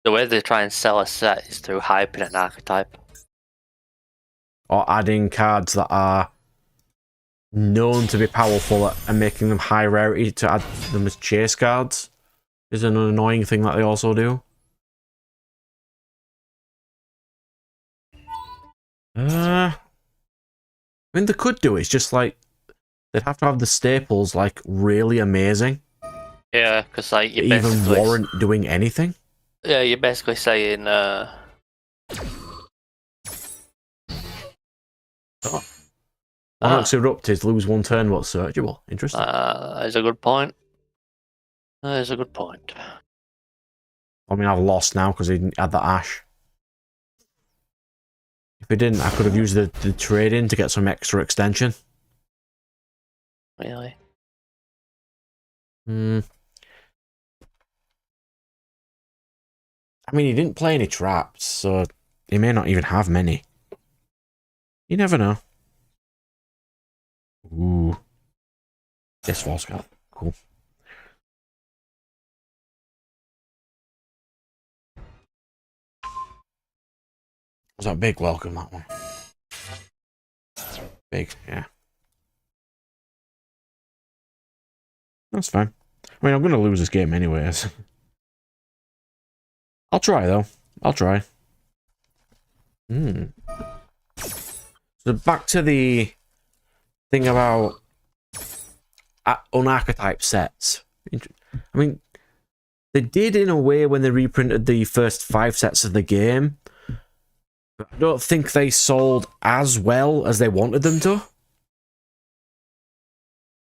[SPEAKER 2] way they try and sell a set is through hyping an archetype.
[SPEAKER 1] Or adding cards that are known to be powerful and making them high rarity to add them as chase cards is an annoying thing that they also do. I mean, they could do it. It's just like they'd have to have the staples like really amazing.
[SPEAKER 2] Yeah, because like you
[SPEAKER 1] even warrant doing anything.
[SPEAKER 2] Yeah, you're basically saying.
[SPEAKER 1] Monarchs Erupted, lose one turn, what's searchable? Interesting.
[SPEAKER 2] That's a good point. That is a good point.
[SPEAKER 1] I mean, I've lost now because he didn't add the Ash. If he didn't, I could have used the trade-in to get some extra extension.
[SPEAKER 2] Really?
[SPEAKER 1] I mean, he didn't play any traps, so he may not even have many. You never know. Ooh. This false card. Cool. Was that big welcome, that one? Big, yeah. That's fine. I mean, I'm going to lose this game anyways. I'll try, though. I'll try. So back to the thing about unarchetype sets. I mean, they did in a way when they reprinted the first 5 sets of the game, but I don't think they sold as well as they wanted them to.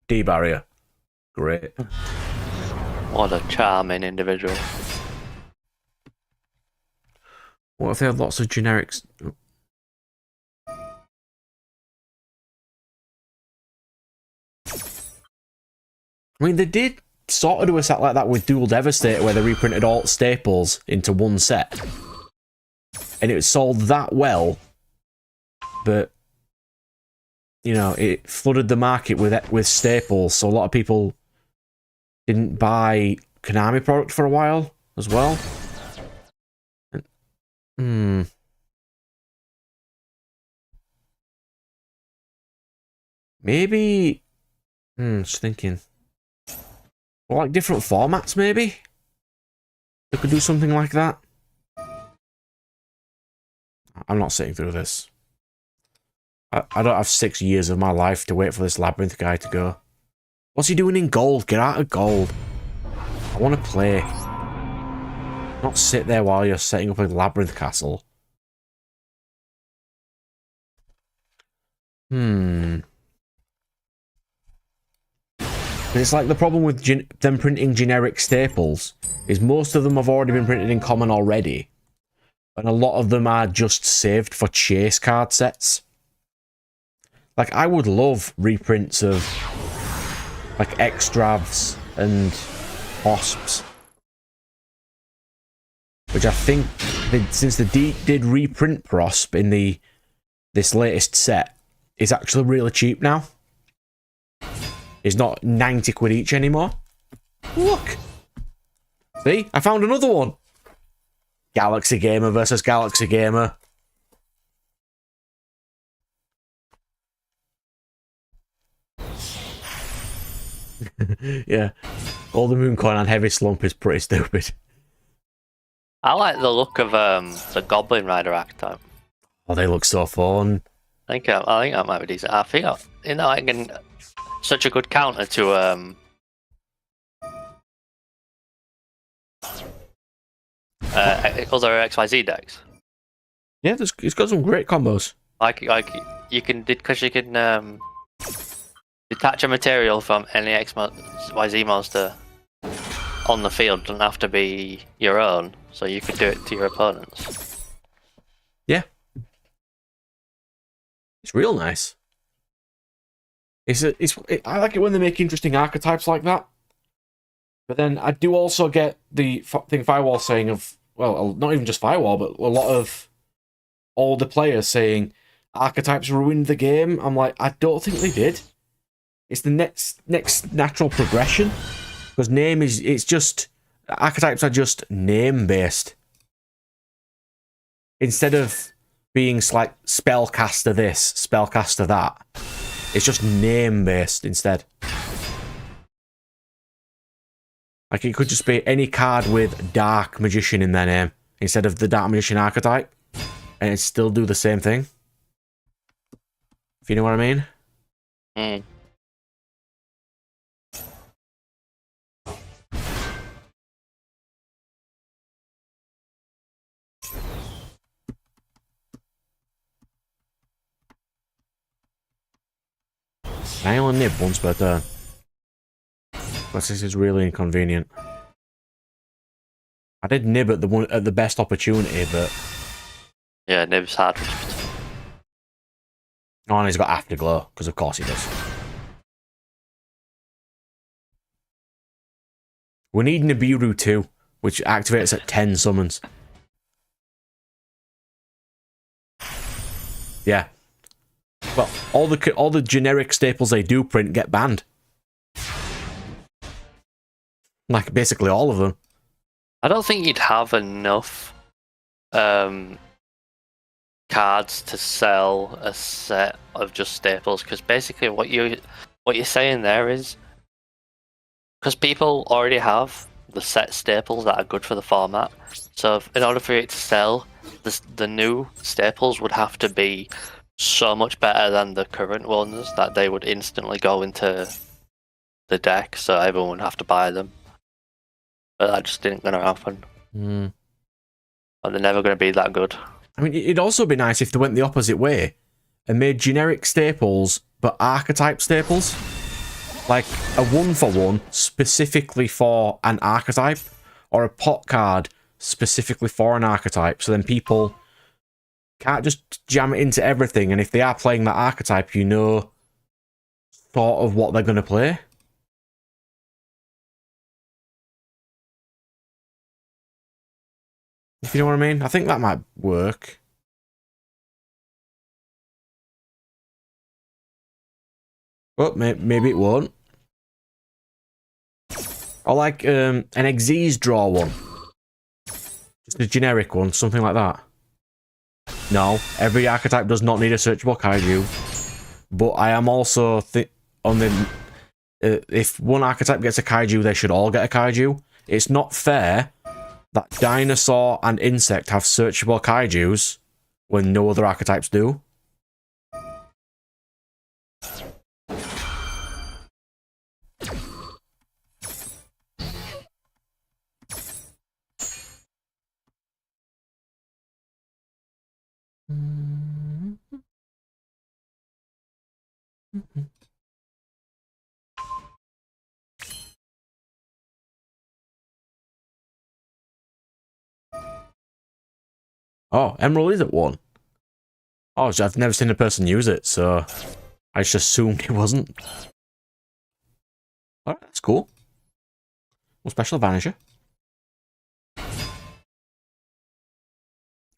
[SPEAKER 1] D-barrier. Great.
[SPEAKER 2] What a charming individual.
[SPEAKER 1] What if they had lots of generics? I mean, they did sort of do a set like that with Duel Devastator, where they reprinted all staples into one set. And it sold that well, but, you know, it flooded the market with staples, so a lot of people didn't buy Konami product for a while as well. Maybe... just thinking. Or like different formats, maybe? They could do something like that. I'm not sitting through this. I don't have 6 years of my life to wait for this Labyrinth guy to go. What's he doing in gold? Get out of gold. I want to play. Not sit there while you're setting up a Labyrinth castle. It's like the problem with them printing generic staples is most of them have already been printed in common already. And a lot of them are just saved for chase card sets. Like, I would love reprints of, like, Extravs and Osps. Which I think, since the did reprint Prosp in this latest set, is actually really cheap now. It's not 90 quid each anymore. Look! See? I found another one! Galaxy Gamer versus Galaxy Gamer. Yeah. Golden Moon Coin and Heavy Slump is pretty stupid.
[SPEAKER 2] I like the look of the Goblin Rider archetype.
[SPEAKER 1] Oh, they look so fun.
[SPEAKER 2] I think that might be decent. I think, you know, I can... Such a good counter to other XYZ decks.
[SPEAKER 1] Yeah, it's got some great combos.
[SPEAKER 2] Like you can detach a material from any XYZ monster on the field. Doesn't have to be your own, so you could do it to your opponents.
[SPEAKER 1] Yeah, it's real nice. I like it when they make interesting archetypes like that. But then I do also get the thing Firewall saying of, well, not even just Firewall, but a lot of all the players saying archetypes ruined the game. I'm like, I don't think they did. It's the next natural progression. Because it's just, archetypes are just name based. Instead of being like spellcaster this, spellcaster that, it's just name based instead. Like it could just be any card with Dark Magician in their name instead of the Dark Magician archetype, and it'd still do the same thing. If you know what I mean?
[SPEAKER 2] Mm.
[SPEAKER 1] I only nib once per turn. But this is really inconvenient. I did nib at the best opportunity, but
[SPEAKER 2] Yeah, Nib's hard.
[SPEAKER 1] oh, and he's got Afterglow, because of course he does. We need Nibiru too, which activates at 10 summons. Yeah. Well, all the generic staples they do print get banned. Like basically all of them.
[SPEAKER 2] I don't think you'd have enough cards to sell a set of just staples, because basically what you're saying there is, because people already have the set staples that are good for the format, so in order for it to sell, the new staples would have to be so much better than the current ones that they would instantly go into the deck, so everyone would have to buy them. But that just isn't going to happen.
[SPEAKER 1] Mm.
[SPEAKER 2] And they're never going to be that good.
[SPEAKER 1] I mean, it'd also be nice if they went the opposite way and made generic staples, but archetype staples. Like a 1-for-1 specifically for an archetype, or a pot card specifically for an archetype, so then people can't just jam it into everything, and if they are playing that archetype, you know sort of what they're going to play. If you know what I mean? I think that might work. But maybe it won't. Or like an Xyz draw one. Just a generic one, something like that. No, every archetype does not need a searchable kaiju. But I am also on the if one archetype gets a kaiju, they should all get a kaiju. It's not fair that dinosaur and insect have searchable kaijus when no other archetypes do. Oh, Emerald is at 1. Oh, I've never seen a person use it, so I just assumed it wasn't. Alright, that's cool. Well, special Vanisher.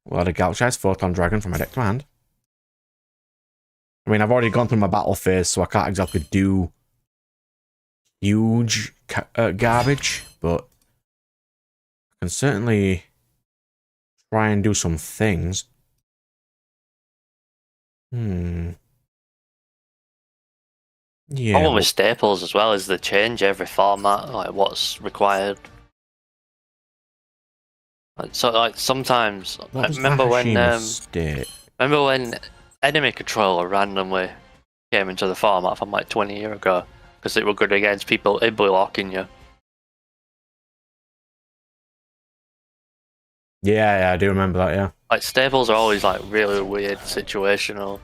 [SPEAKER 1] We'll add a Galaxy Photon Dragon from my deck to my hand. I mean, I've already gone through my battle phase, so I can't exactly do huge garbage, but I can certainly try and do some things. Yeah.
[SPEAKER 2] Problem with staples as well is they change every format, like what's required. So, like sometimes, I remember when enemy controller randomly came into the format from like 20 years ago, because it were good against people blocking you.
[SPEAKER 1] Yeah, I do remember that. Yeah.
[SPEAKER 2] Like staples are always like really weird, situational.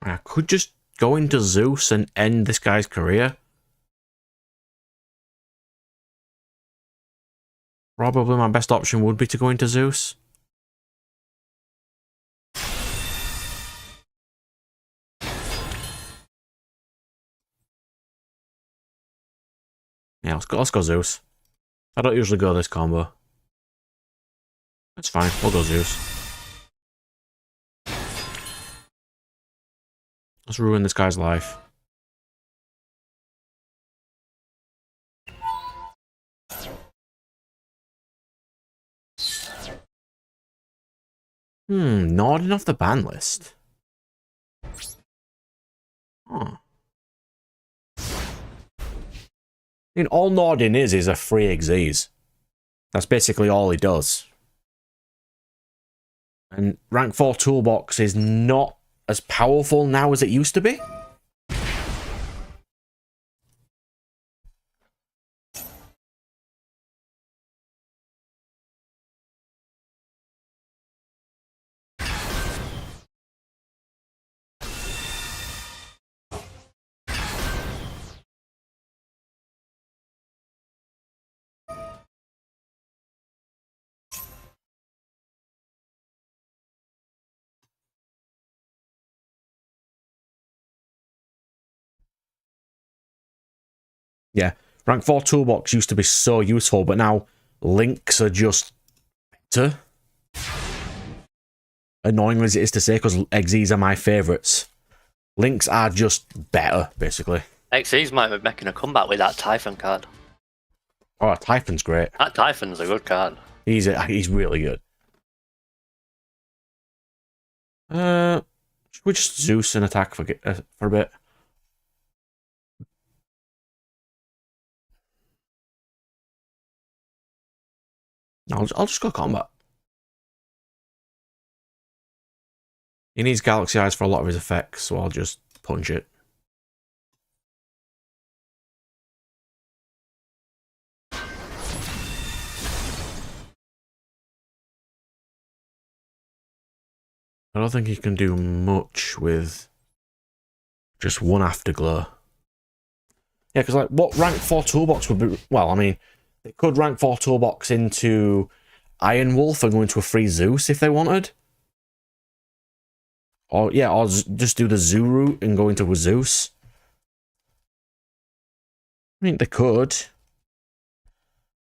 [SPEAKER 1] I could just go into Zeus and end this guy's career. Probably my best option would be to go into Zeus. Yeah, let's go Zeus. I don't usually go this combo. That's fine, we'll go Zeus. Let's ruin this guy's life. Nodding off the ban list. Huh. I mean, all Nordin is a free Xyz. That's basically all he does. And rank 4 toolbox is not as powerful now as it used to be. Yeah, rank 4 toolbox used to be so useful, but now links are just better. Annoying as it is to say, because Xyz are my favourites. Links are just better, basically.
[SPEAKER 2] Xyz might be making a comeback with that Typhon card.
[SPEAKER 1] Oh, Typhon's great.
[SPEAKER 2] That Typhon's a good card.
[SPEAKER 1] He's really good. Should we just Zeus and attack for a bit? I'll just go combat. He needs Galaxy Eyes for a lot of his effects, so I'll just punch it. I don't think he can do much with just one Afterglow. Yeah, because like, what rank 4 toolbox would be... Well, I mean, they could rank 4 toolbox into Iron Wolf and go into a free Zeus if they wanted. Or, yeah, or just do the Zoo route and go into a Zeus. I mean, they could.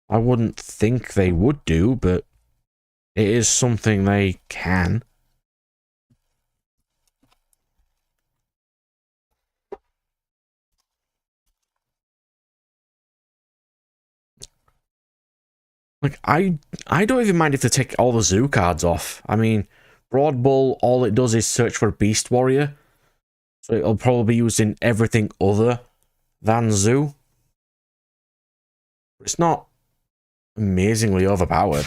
[SPEAKER 1] I wouldn't think they would do, but it is something they can. Like, I don't even mind if they take all the Zoo cards off. I mean, Broad Bull, all it does is search for a Beast Warrior. So it'll probably be used in everything other than Zoo. It's not amazingly overpowered.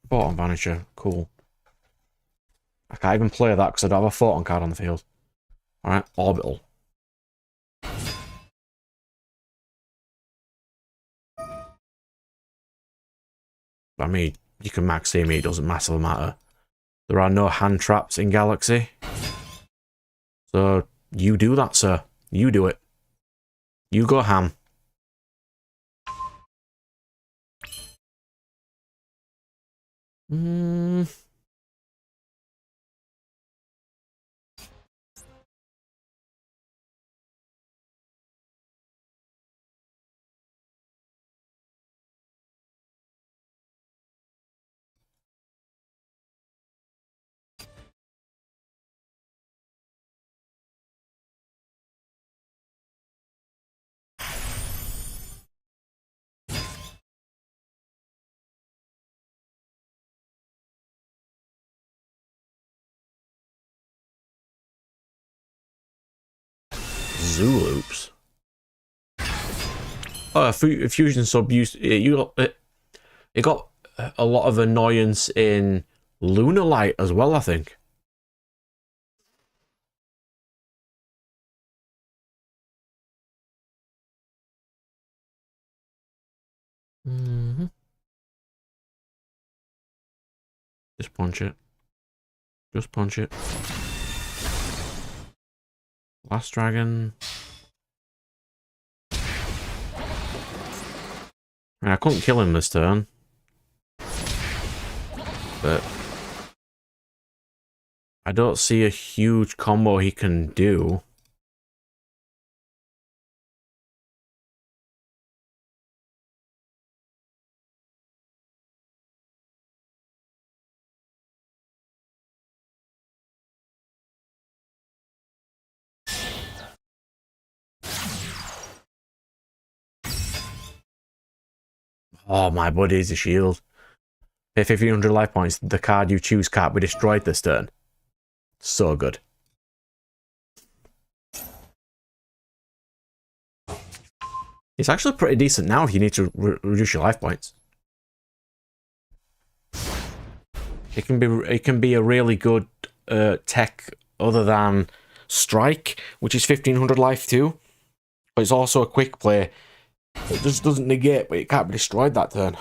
[SPEAKER 1] Photon Vanisher, cool. I can't even play that because I don't have a Photon card on the field. Alright, Orbital. I mean, you can max me, it doesn't massively matter. There are no hand traps in Galaxy. So, you do that, sir. You do it. You go ham. Zoo loops. Oh, Fusion Sub used it got a lot of annoyance in Lunar Light as well, I think. Just punch it. Just punch it. Last dragon. I couldn't kill him this turn. But I don't see a huge combo he can do. Oh, my buddy is a shield. Pay 1500 life points. The card you choose can't be destroyed this turn. So good. It's actually pretty decent now if you need to reduce your life points. It can be a really good tech other than strike, which is 1500 life too. But it's also a quick play. It just doesn't negate, but it can't be destroyed that turn.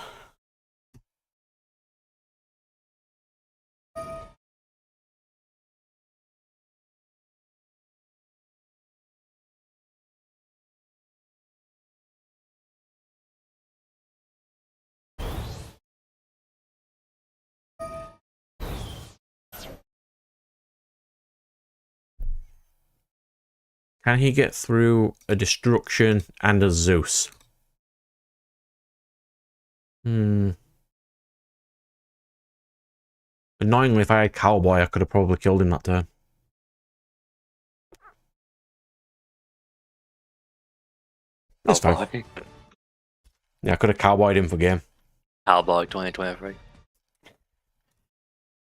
[SPEAKER 1] Can he get through a Destruction and a Zeus? Annoyingly, if I had Cowboy, I could have probably killed him that turn. That's fine. Yeah, I could have Cowboyed him for game.
[SPEAKER 2] Cowboy 2023.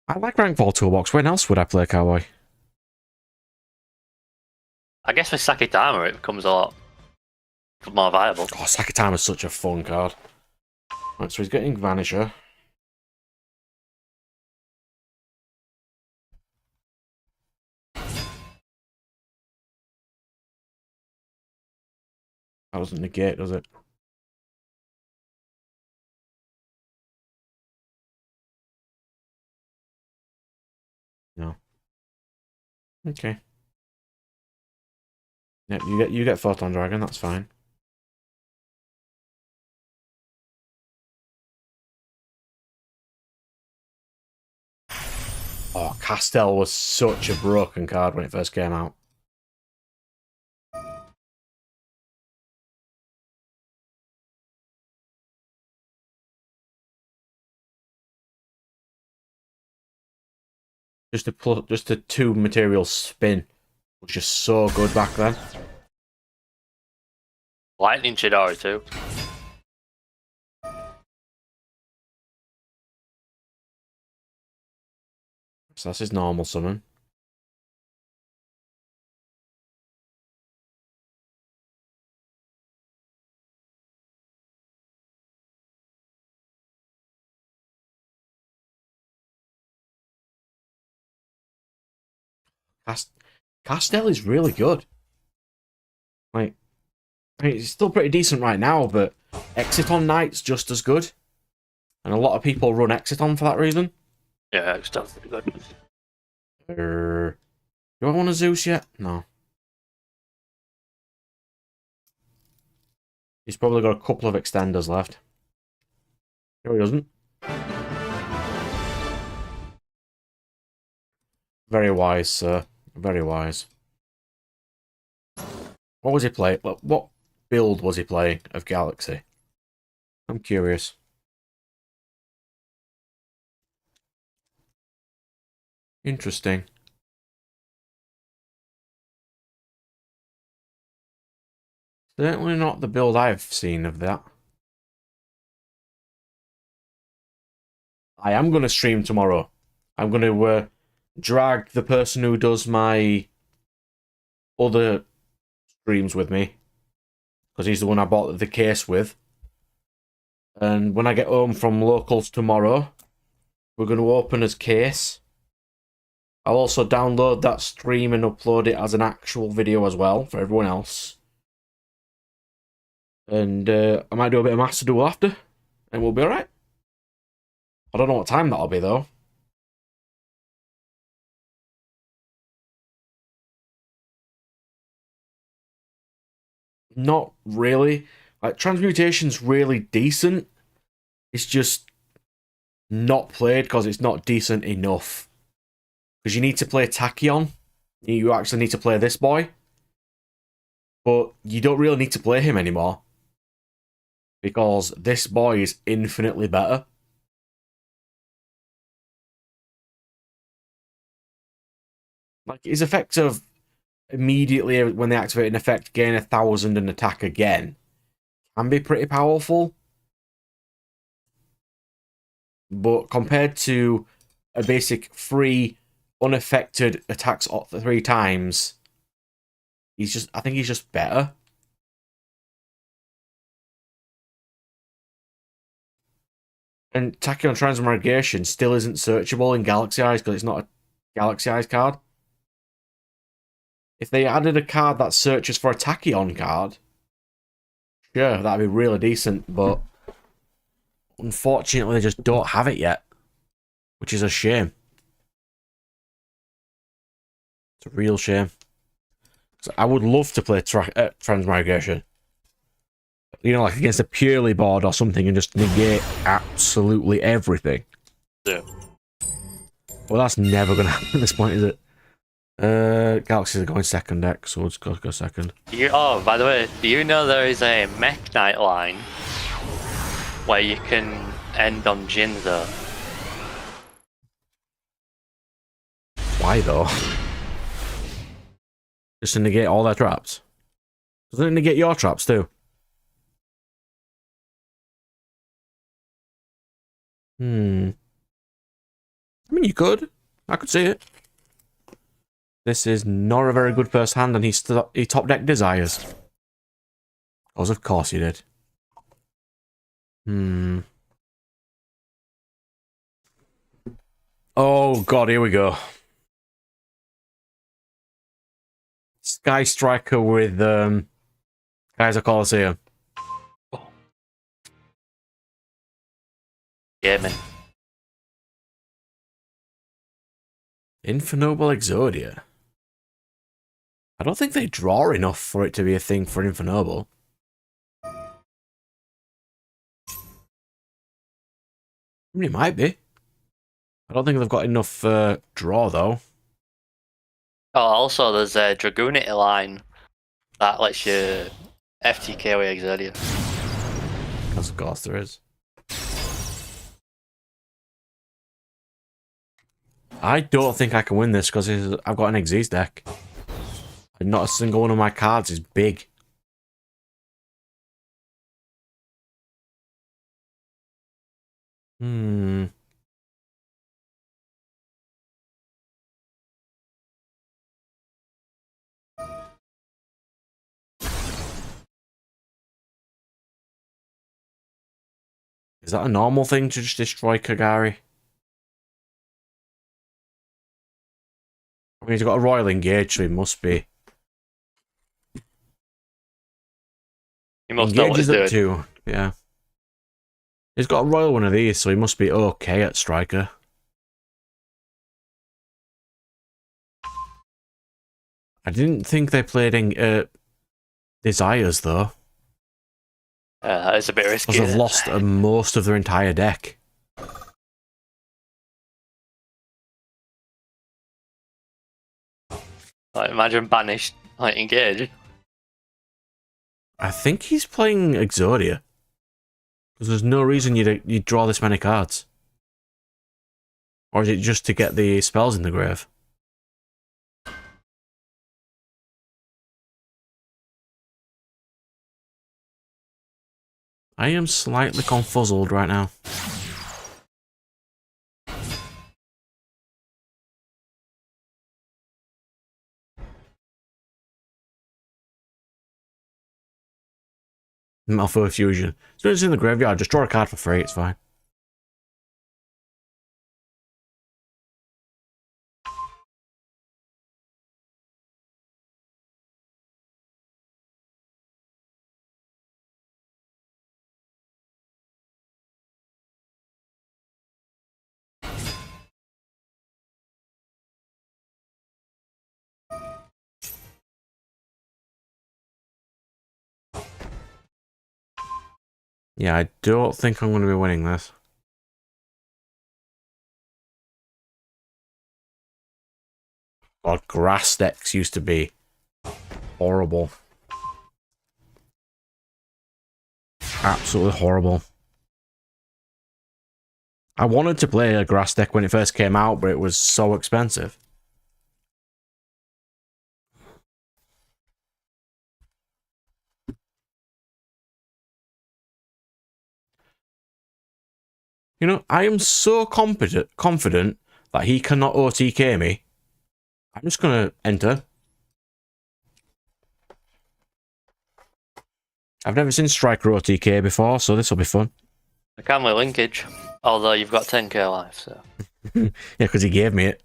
[SPEAKER 1] I like Rankball Toolbox. When else would I play Cowboy?
[SPEAKER 2] I guess with Sakitama it becomes a lot more viable.
[SPEAKER 1] Oh, Sakatama is such a fun card. Right, so he's getting Vanisher. That doesn't negate, does it? No. Okay. Yep, you get Photon Dragon, that's fine. Oh, Castell was such a broken card when it first came out. Just a 2 material spin was just so good back then.
[SPEAKER 2] Lightning Chidori too.
[SPEAKER 1] So that's his normal summon. Castell is really good. Like, I mean, it's still pretty decent right now, but Exiton Knight's just as good. And a lot of people run Exiton for that reason.
[SPEAKER 2] Yeah, it's still pretty good.
[SPEAKER 1] Do I want a Zeus yet? No. He's probably got a couple of extenders left. No, he doesn't. Very wise, sir. Very wise. What was he playing? What build was he playing of Galaxy? I'm curious. Interesting. Certainly not the build I've seen of that. I am going to stream tomorrow. I'm going to drag the person who does my other streams with me, because he's the one I bought the case with. And when I get home from locals tomorrow, we're going to open his case. I'll also download that stream and upload it as an actual video as well for everyone else. And I might do a bit of Master Duel after, and we'll be alright. I don't know what time that'll be though. Not really. Like, transmutation's really decent. It's just not played because it's not decent enough. Because you need to play Tachyon. You actually need to play this boy. But you don't really need to play him anymore. Because this boy is infinitely better. Like, his effect of immediately when they activate an effect, gain 1,000 and attack again can be pretty powerful. But compared to a basic free, unaffected attacks 3 times, I think he's just better. And Tachyon Transmigration still isn't searchable in Galaxy Eyes because it's not a Galaxy Eyes card. If they added a card that searches for a Tachyon card, sure, that'd be really decent, but unfortunately they just don't have it yet, which is a shame. It's a real shame. So I would love to play Transmigration. You know, like against a purely board or something and just negate absolutely everything.
[SPEAKER 2] Yeah.
[SPEAKER 1] Well, that's never going to happen at this point, is it? Galaxies are going second deck, so we'll just go second.
[SPEAKER 2] Oh, by the way, do you know there is a Mech Knight line where you can end on Jinzo?
[SPEAKER 1] Why, though? Just to negate all their traps? Doesn't it negate your traps, too? I mean, you could. I could see it. This is not a very good first hand, and he top decked Desires. Because of course he did. Oh god, here we go. Sky Striker with Kaiser Coliseum.
[SPEAKER 2] Yeah, man.
[SPEAKER 1] Infernoble Exodia. I don't think they draw enough for it to be a thing for Infernoble. I mean, it might be. I don't think they've got enough draw, though.
[SPEAKER 2] Oh, also there's a Dragoonity line that lets you FTK away Exodia.
[SPEAKER 1] Because of course there is. I don't think I can win this because I've got an Xyz deck. And not a single one of my cards is big. Is that a normal thing to just destroy Kagari? I mean, he's got a Royal Engage, so he must be.
[SPEAKER 2] You must know what he's
[SPEAKER 1] Engage is
[SPEAKER 2] doing.
[SPEAKER 1] up 2, yeah. He's got a Royal one of these, so he must be okay at Striker. I didn't think they played in Desires, though.
[SPEAKER 2] That is a bit risky.
[SPEAKER 1] Because they've lost most of their entire deck.
[SPEAKER 2] Like, imagine banished, like, Engage.
[SPEAKER 1] I think he's playing Exodia. Because there's no reason you'd draw this many cards. Or is it just to get the spells in the grave? I am slightly confuzzled right now. Malfoy Fusion. As soon as it's in the graveyard, just draw a card for free, it's fine. Yeah, I don't think I'm going to be winning this. God, grass decks used to be horrible. Absolutely horrible. I wanted to play a grass deck when it first came out, but it was so expensive. You know, I am so confident that he cannot OTK me. I'm just going to enter. I've never seen Striker OTK before, so this will be fun.
[SPEAKER 2] I can with linkage, although you've got 10k life, so.
[SPEAKER 1] Yeah, because he gave me it.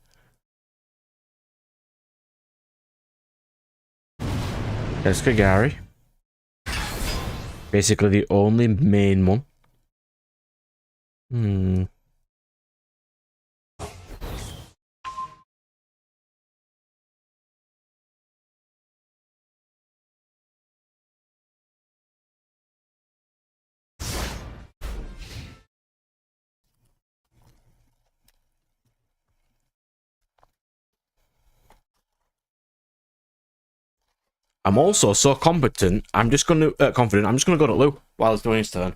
[SPEAKER 1] There's Kagari. Basically the only main one. I'm also so confident. I'm just gonna go to Lou while he's doing his turn.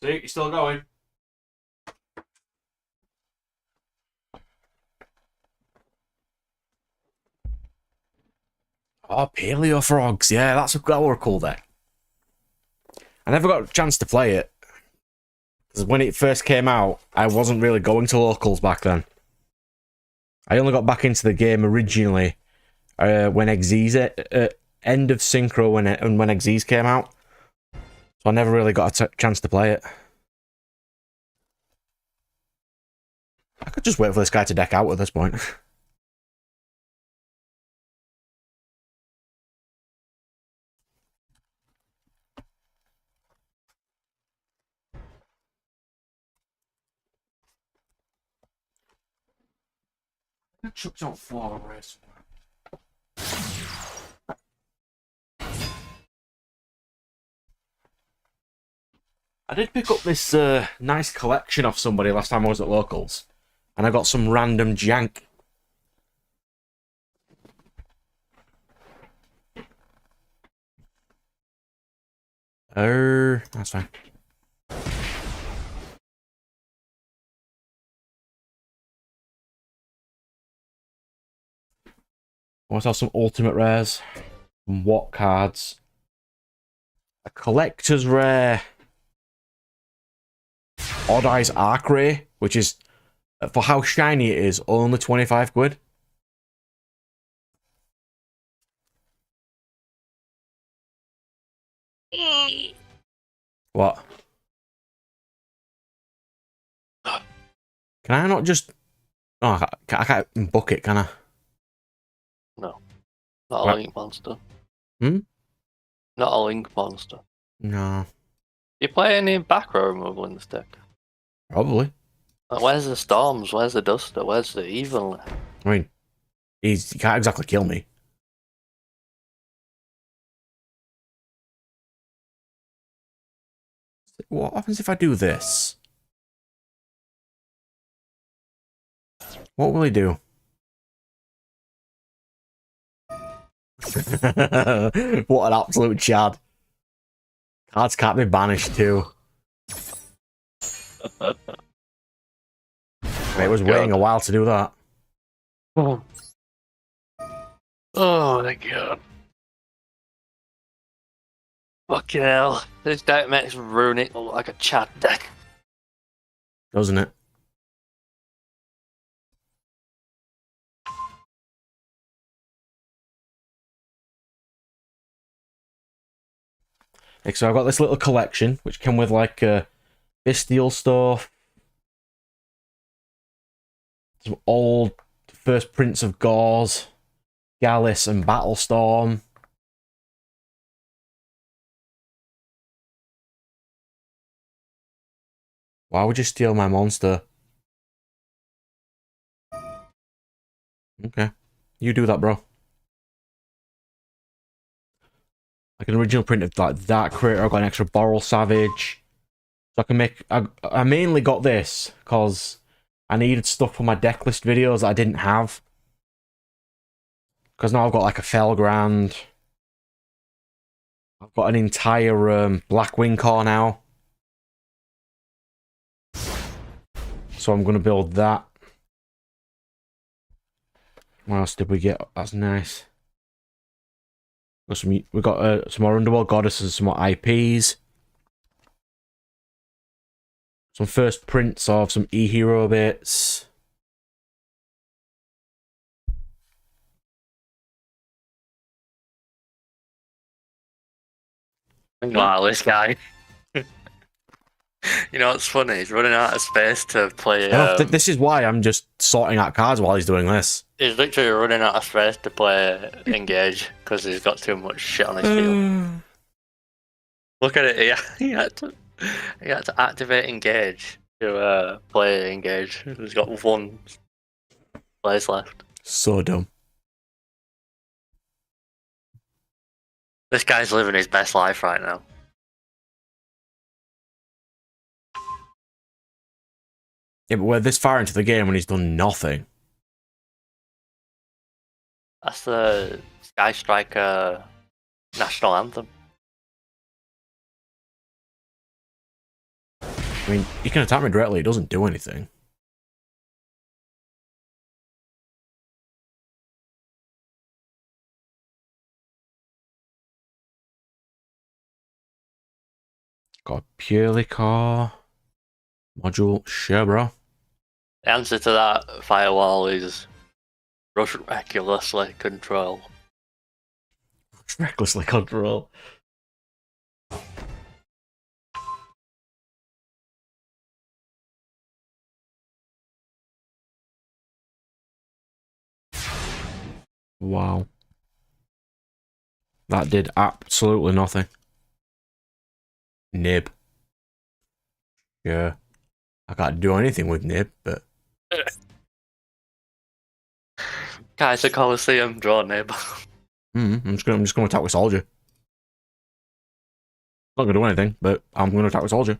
[SPEAKER 1] See, he's still going. Oh, Paleo Frogs. Yeah, that were a cool deck. I never got a chance to play it. Because when it first came out, I wasn't really going to locals back then. I only got back into the game originally when Xyz, end of Synchro when Xyz came out. So I never really got a chance to play it. I could just wait for this guy to deck out at this point. That chuck's on floor race. I did pick up this nice collection off somebody last time I was at locals, and I got some random jank. That's fine. I want to have some ultimate rares, some what cards, a collector's rare, Odd Eyes Arc Ray, which is, for how shiny it is, only 25 quid. What? Can I not just... Oh, I can't book it, can I?
[SPEAKER 2] No. Not a link monster.
[SPEAKER 1] Hmm?
[SPEAKER 2] Not a link monster.
[SPEAKER 1] No.
[SPEAKER 2] You play any back row removal in this deck?
[SPEAKER 1] Probably.
[SPEAKER 2] Like, where's the Storms? Where's the Duster? Where's the Evenly?
[SPEAKER 1] I mean, he can't exactly kill me. What happens if I do this? What will he do? What an absolute chad. Cards can't be banished too. Mate, it was waiting a while to do that.
[SPEAKER 2] Oh, oh my god. Fucking hell. This deck makes Runic look like a Chad deck.
[SPEAKER 1] Doesn't it? Like, so I've got this little collection, which came with like Bestial stuff, some old first prints of Gauze, Gallus, and Battlestorm. Why would you steal my monster? Okay. You do that, bro. Like an original print of like that creator. I got an extra Boral Savage. So I can make... I mainly got this because I needed stuff for my deck list videos that I didn't have. Because now I've got like a Felgrand. I've got an entire Blackwing core now. So I'm going to build that. What else did we get? That's nice. We got some more Underworld Goddesses, some more IPs. Some first prints of some E-Hero bits.
[SPEAKER 2] Wow, this guy. You know what's funny? He's running out of space to play.
[SPEAKER 1] This is why I'm just sorting out cards while he's doing this.
[SPEAKER 2] He's literally running out of space to play Engage because he's got too much shit on his field. Look at it. He had to activate Engage to play Engage. He's got one place left.
[SPEAKER 1] So dumb.
[SPEAKER 2] This guy's living his best life right now.
[SPEAKER 1] Yeah, but we're this far into the game and he's done nothing.
[SPEAKER 2] That's the Sky Striker national anthem.
[SPEAKER 1] I mean, he can attack me directly, it doesn't do anything. Got a purely car module, sure, bro.
[SPEAKER 2] The answer to that firewall is rush recklessly control.
[SPEAKER 1] Recklessly control. Wow. That did absolutely nothing. Nib. Yeah. I can't do anything with Nib, but...
[SPEAKER 2] Kaiser Coliseum, draw Nib.
[SPEAKER 1] I'm just gonna attack with Soldier. Not gonna do anything, but I'm gonna attack with Soldier.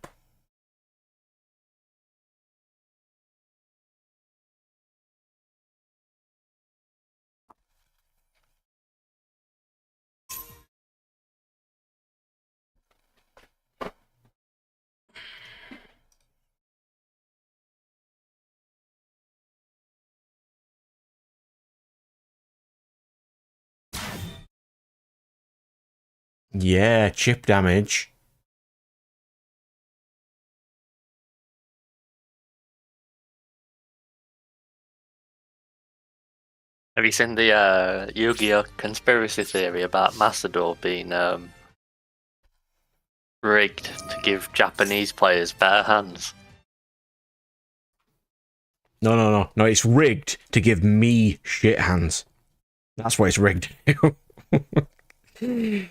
[SPEAKER 1] Yeah, chip damage.
[SPEAKER 2] Have you seen the Yu-Gi-Oh conspiracy theory about Macedor being rigged to give Japanese players better hands?
[SPEAKER 1] No, it's rigged to give me shit hands. That's what it's rigged to do.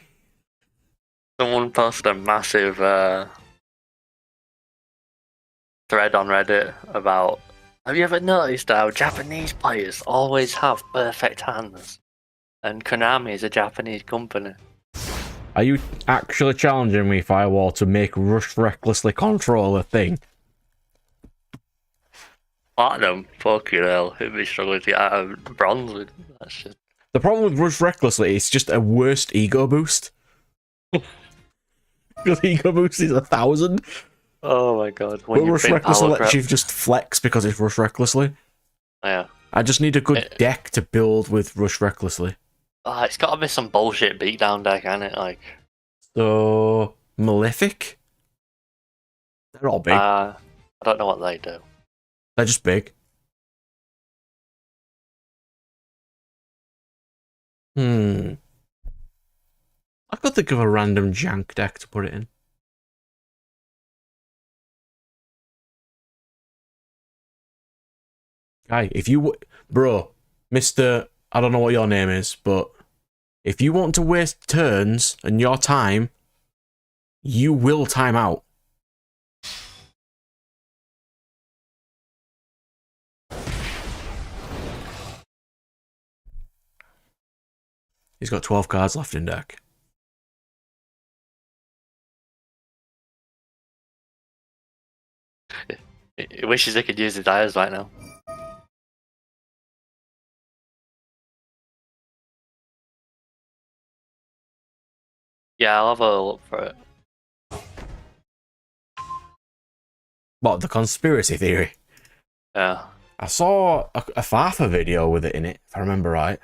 [SPEAKER 2] Someone posted a massive thread on Reddit about, have you ever noticed how Japanese players always have perfect hands? And Konami is a Japanese company.
[SPEAKER 1] Are you actually challenging me, Firewall, to make Rush Recklessly Control a thing?
[SPEAKER 2] Platinum? Fucking hell. Who'd be struggling to get out of bronze with that shit?
[SPEAKER 1] The problem with Rush Recklessly is just a worst ego boost. Because ego boost is 1,000.
[SPEAKER 2] Oh my god.
[SPEAKER 1] But
[SPEAKER 2] When you've
[SPEAKER 1] Rush
[SPEAKER 2] been
[SPEAKER 1] Recklessly
[SPEAKER 2] power
[SPEAKER 1] lets
[SPEAKER 2] grab.
[SPEAKER 1] you just flex because it's Rush Recklessly.
[SPEAKER 2] Yeah.
[SPEAKER 1] I just need a good deck to build with Rush Recklessly.
[SPEAKER 2] It's gotta be some bullshit beatdown deck, ain't it? Like.
[SPEAKER 1] So, Malefic? They're all big.
[SPEAKER 2] I don't know what they do.
[SPEAKER 1] They're just big. I could think of a random jank deck to put it in. Guy, if you... Bro, Mr... I don't know what your name is, but... If you want to waste turns and your time, you will time out. He's got 12 cards left in deck.
[SPEAKER 2] He wishes he could use his eyes right now. Yeah, I'll have a look for it.
[SPEAKER 1] What, the conspiracy theory?
[SPEAKER 2] Yeah.
[SPEAKER 1] I saw a Fafa video with it in it, if I remember right.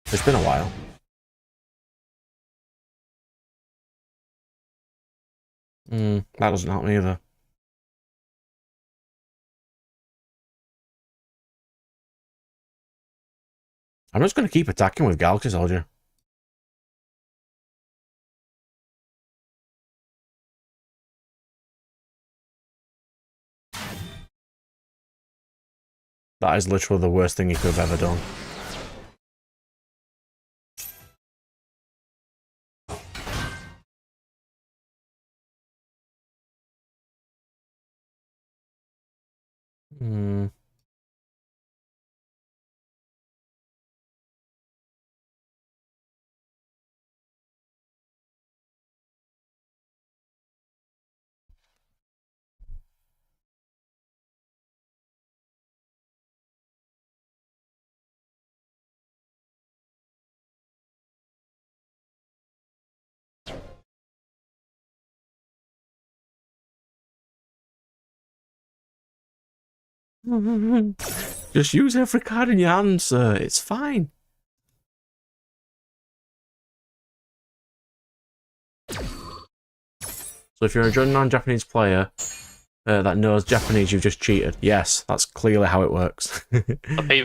[SPEAKER 1] It's been a while. That doesn't help me either. I'm just going to keep attacking with Galaxy Soldier. That is literally the worst thing he could have ever done. Just use every card in your hand, sir. It's fine. So if you're a non-Japanese player that knows Japanese, you've just cheated. Yes, that's clearly how it works.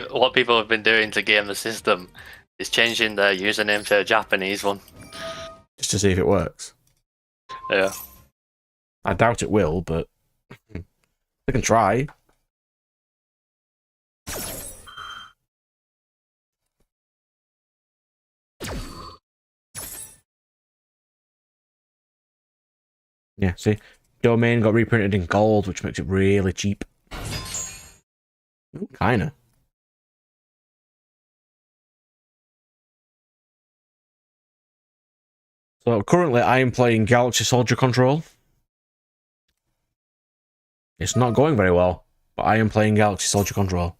[SPEAKER 2] What people have been doing to game the system is changing their username to a Japanese one.
[SPEAKER 1] Just to see if it works.
[SPEAKER 2] Yeah.
[SPEAKER 1] I doubt it will, but they can try. Yeah, see? Domain got reprinted in gold, which makes it really cheap. Kinda. So currently I am playing Galaxy Soldier Control. It's not going very well, but I am playing Galaxy Soldier Control.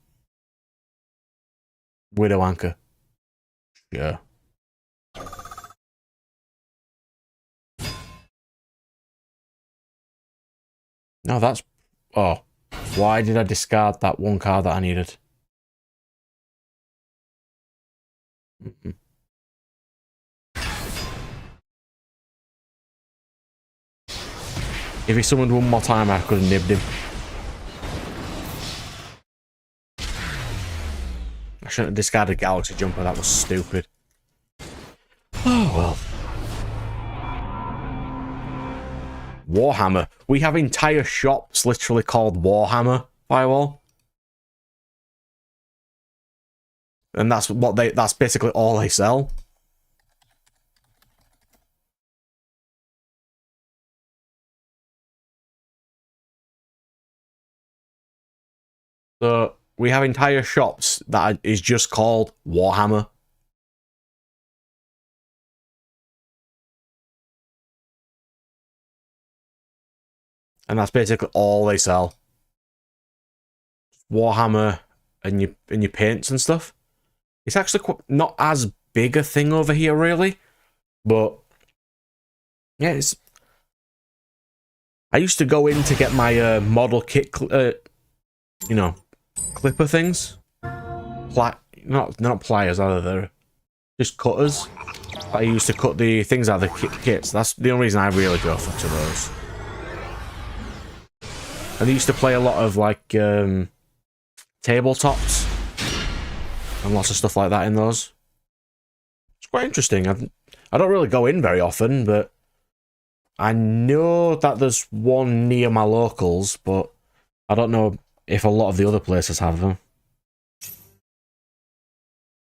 [SPEAKER 1] Widow Anchor. Yeah. No, that's... Oh. Why did I discard that one card that I needed? If he summoned one more time, I could have nibbed him. I shouldn't have discarded Galaxy Jumper, that was stupid. Oh, well. Warhammer. We have entire shops literally called Warhammer Firewall. And that's basically all they sell. So we have entire shops that is just called Warhammer. And that's basically all they sell. Warhammer and your paints and stuff. It's actually not as big a thing over here, really. But yeah, I used to go in to get my model kit, you know, clipper things. Not pliers either. They're just cutters. I used to cut the things out of the kits. That's the only reason I really go for to those. And I used to play a lot of like tabletops and lots of stuff like that in those. It's quite interesting. I don't really go in very often, but I know that there's one near my locals, but I don't know if a lot of the other places have them.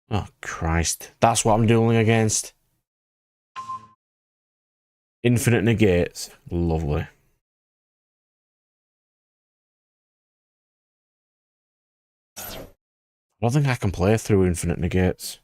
[SPEAKER 1] Oh, Christ. That's what I'm dueling against. Infinite negates. Lovely. I don't think I can play through infinite negates.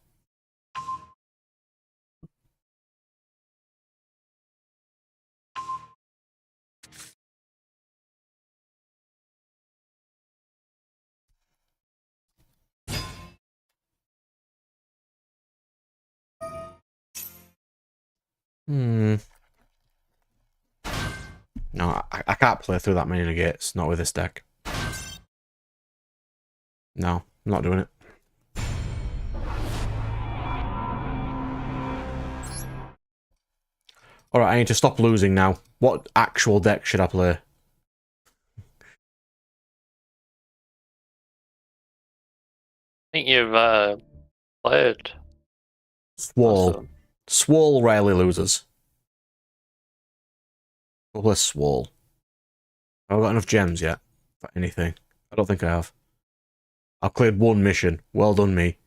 [SPEAKER 1] No, I can't play through that many negates, not with this deck. No, I'm not doing it. Alright, I need to stop losing now. What actual deck should I play?
[SPEAKER 2] I think you've played.
[SPEAKER 1] Swole. Swole rarely loses. We'll play Swole. Have I got enough gems yet? For anything? I don't think I have. I've cleared one mission. Well done, me.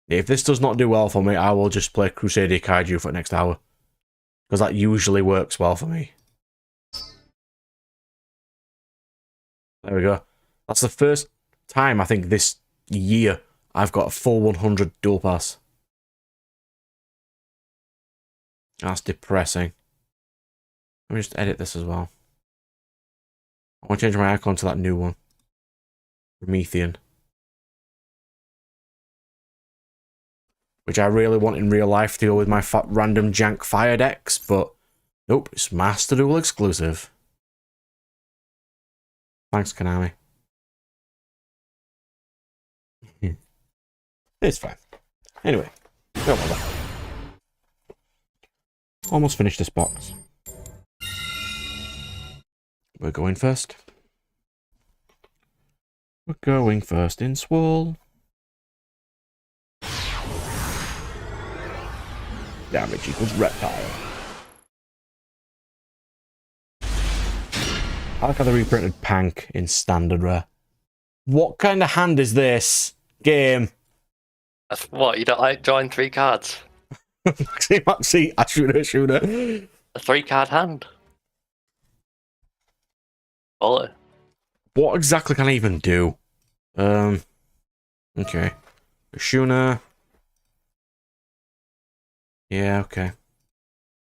[SPEAKER 1] If this does not do well for me, I will just play Crusader Kaiju for the next hour. Because that usually works well for me. There we go. That's the first time, I think, this year I've got a full 100 dual pass. That's depressing. Let me just edit this as well. I want to change my icon to that new one. Promethean. Which I really want in real life to go with my random jank fire decks, but nope, it's Master Duel exclusive. Thanks, Konami. It's fine. Anyway, don't bother. Almost finished this box. We're going first. We're going first in Swole. Damage equals reptile. I like how they reprinted Pank in standard rare. What kind of hand is this game?
[SPEAKER 2] That's what, you don't like drawing 3 cards?
[SPEAKER 1] Maxi, shooter.
[SPEAKER 2] A 3-card hand. Quality.
[SPEAKER 1] What exactly can I even do? Okay. Shuna. Yeah, okay.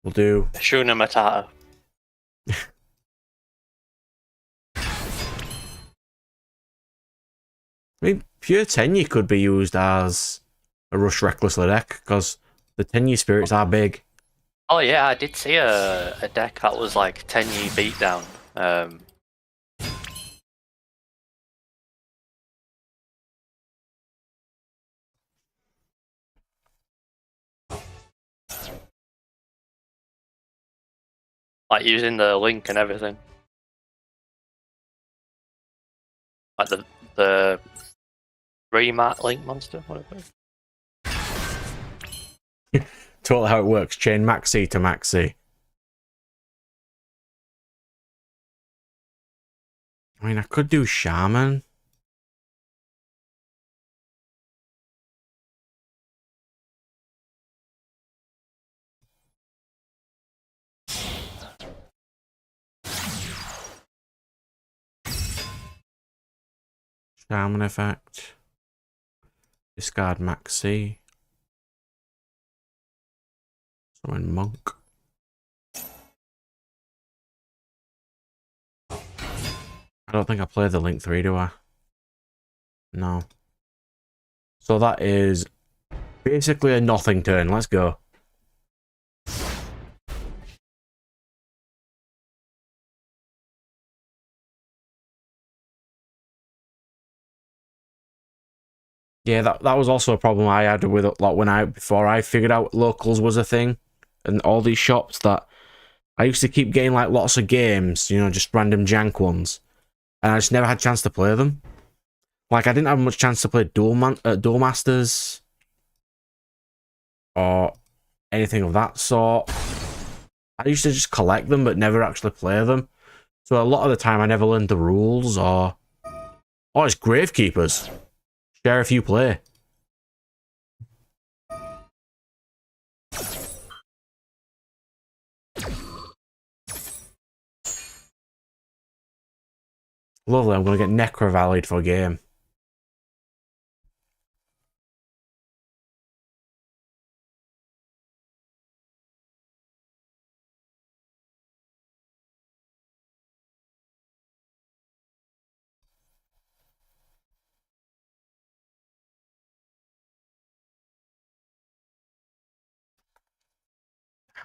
[SPEAKER 1] We'll do...
[SPEAKER 2] Shuna Matata.
[SPEAKER 1] I mean, pure Tenyi could be used as a Rush Recklessly deck, because the Tenyi spirits are big.
[SPEAKER 2] Oh yeah, I did see a deck that was like 10-year beatdown. Like using the link and everything. Like the remat link monster, whatever.
[SPEAKER 1] Totally how it works. Chain Maxi to Maxi. I mean, I could do Shaman. Shaman effect. Discard Maxi. Summon Monk. I don't think I played the Link 3, do I? No. So that is Basically a nothing turn. Let's go. Yeah, that was also a problem I had with it, like before I figured out locals was a thing, and all these shops that I used to keep getting like lots of games, you know, just random jank ones, and I just never had a chance to play them. Like I didn't have much chance to play Duel Masters or anything of that sort. I used to just collect them but never actually play them. So a lot of the time I never learned the rules or it's Gravekeepers. Share if you play. Lovely, I'm gonna get Necro Valleyed for a game.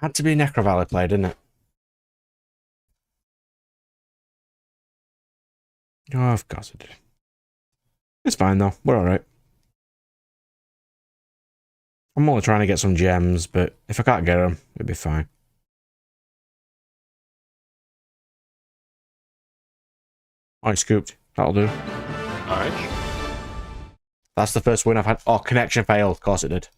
[SPEAKER 1] Had to be Necro Valley play, didn't it? Oh, of course it did. It's fine though, we're alright. I'm only trying to get some gems, but if I can't get them, it'll be fine. I scooped. That'll do.
[SPEAKER 2] Alright.
[SPEAKER 1] That's the first win I've had. Oh, connection failed. Of course it did.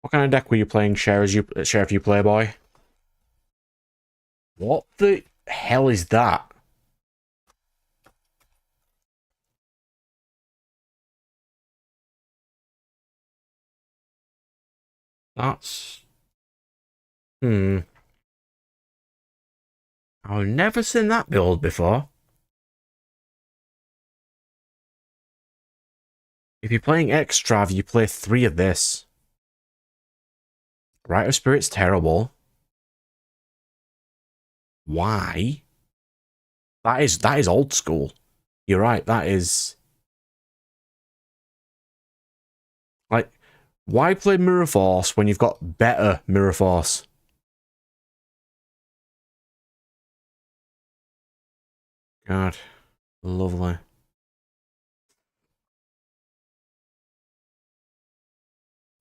[SPEAKER 1] What kind of deck were you playing, Share if you play, boy? What the hell is that? That's... I've never seen that build before. If you're playing Extrav, you play 3 of this. Rite of Spirit's terrible. Why? That is old school. You're right, that is... Like, why play Mirror Force when you've got better Mirror Force? God. Lovely.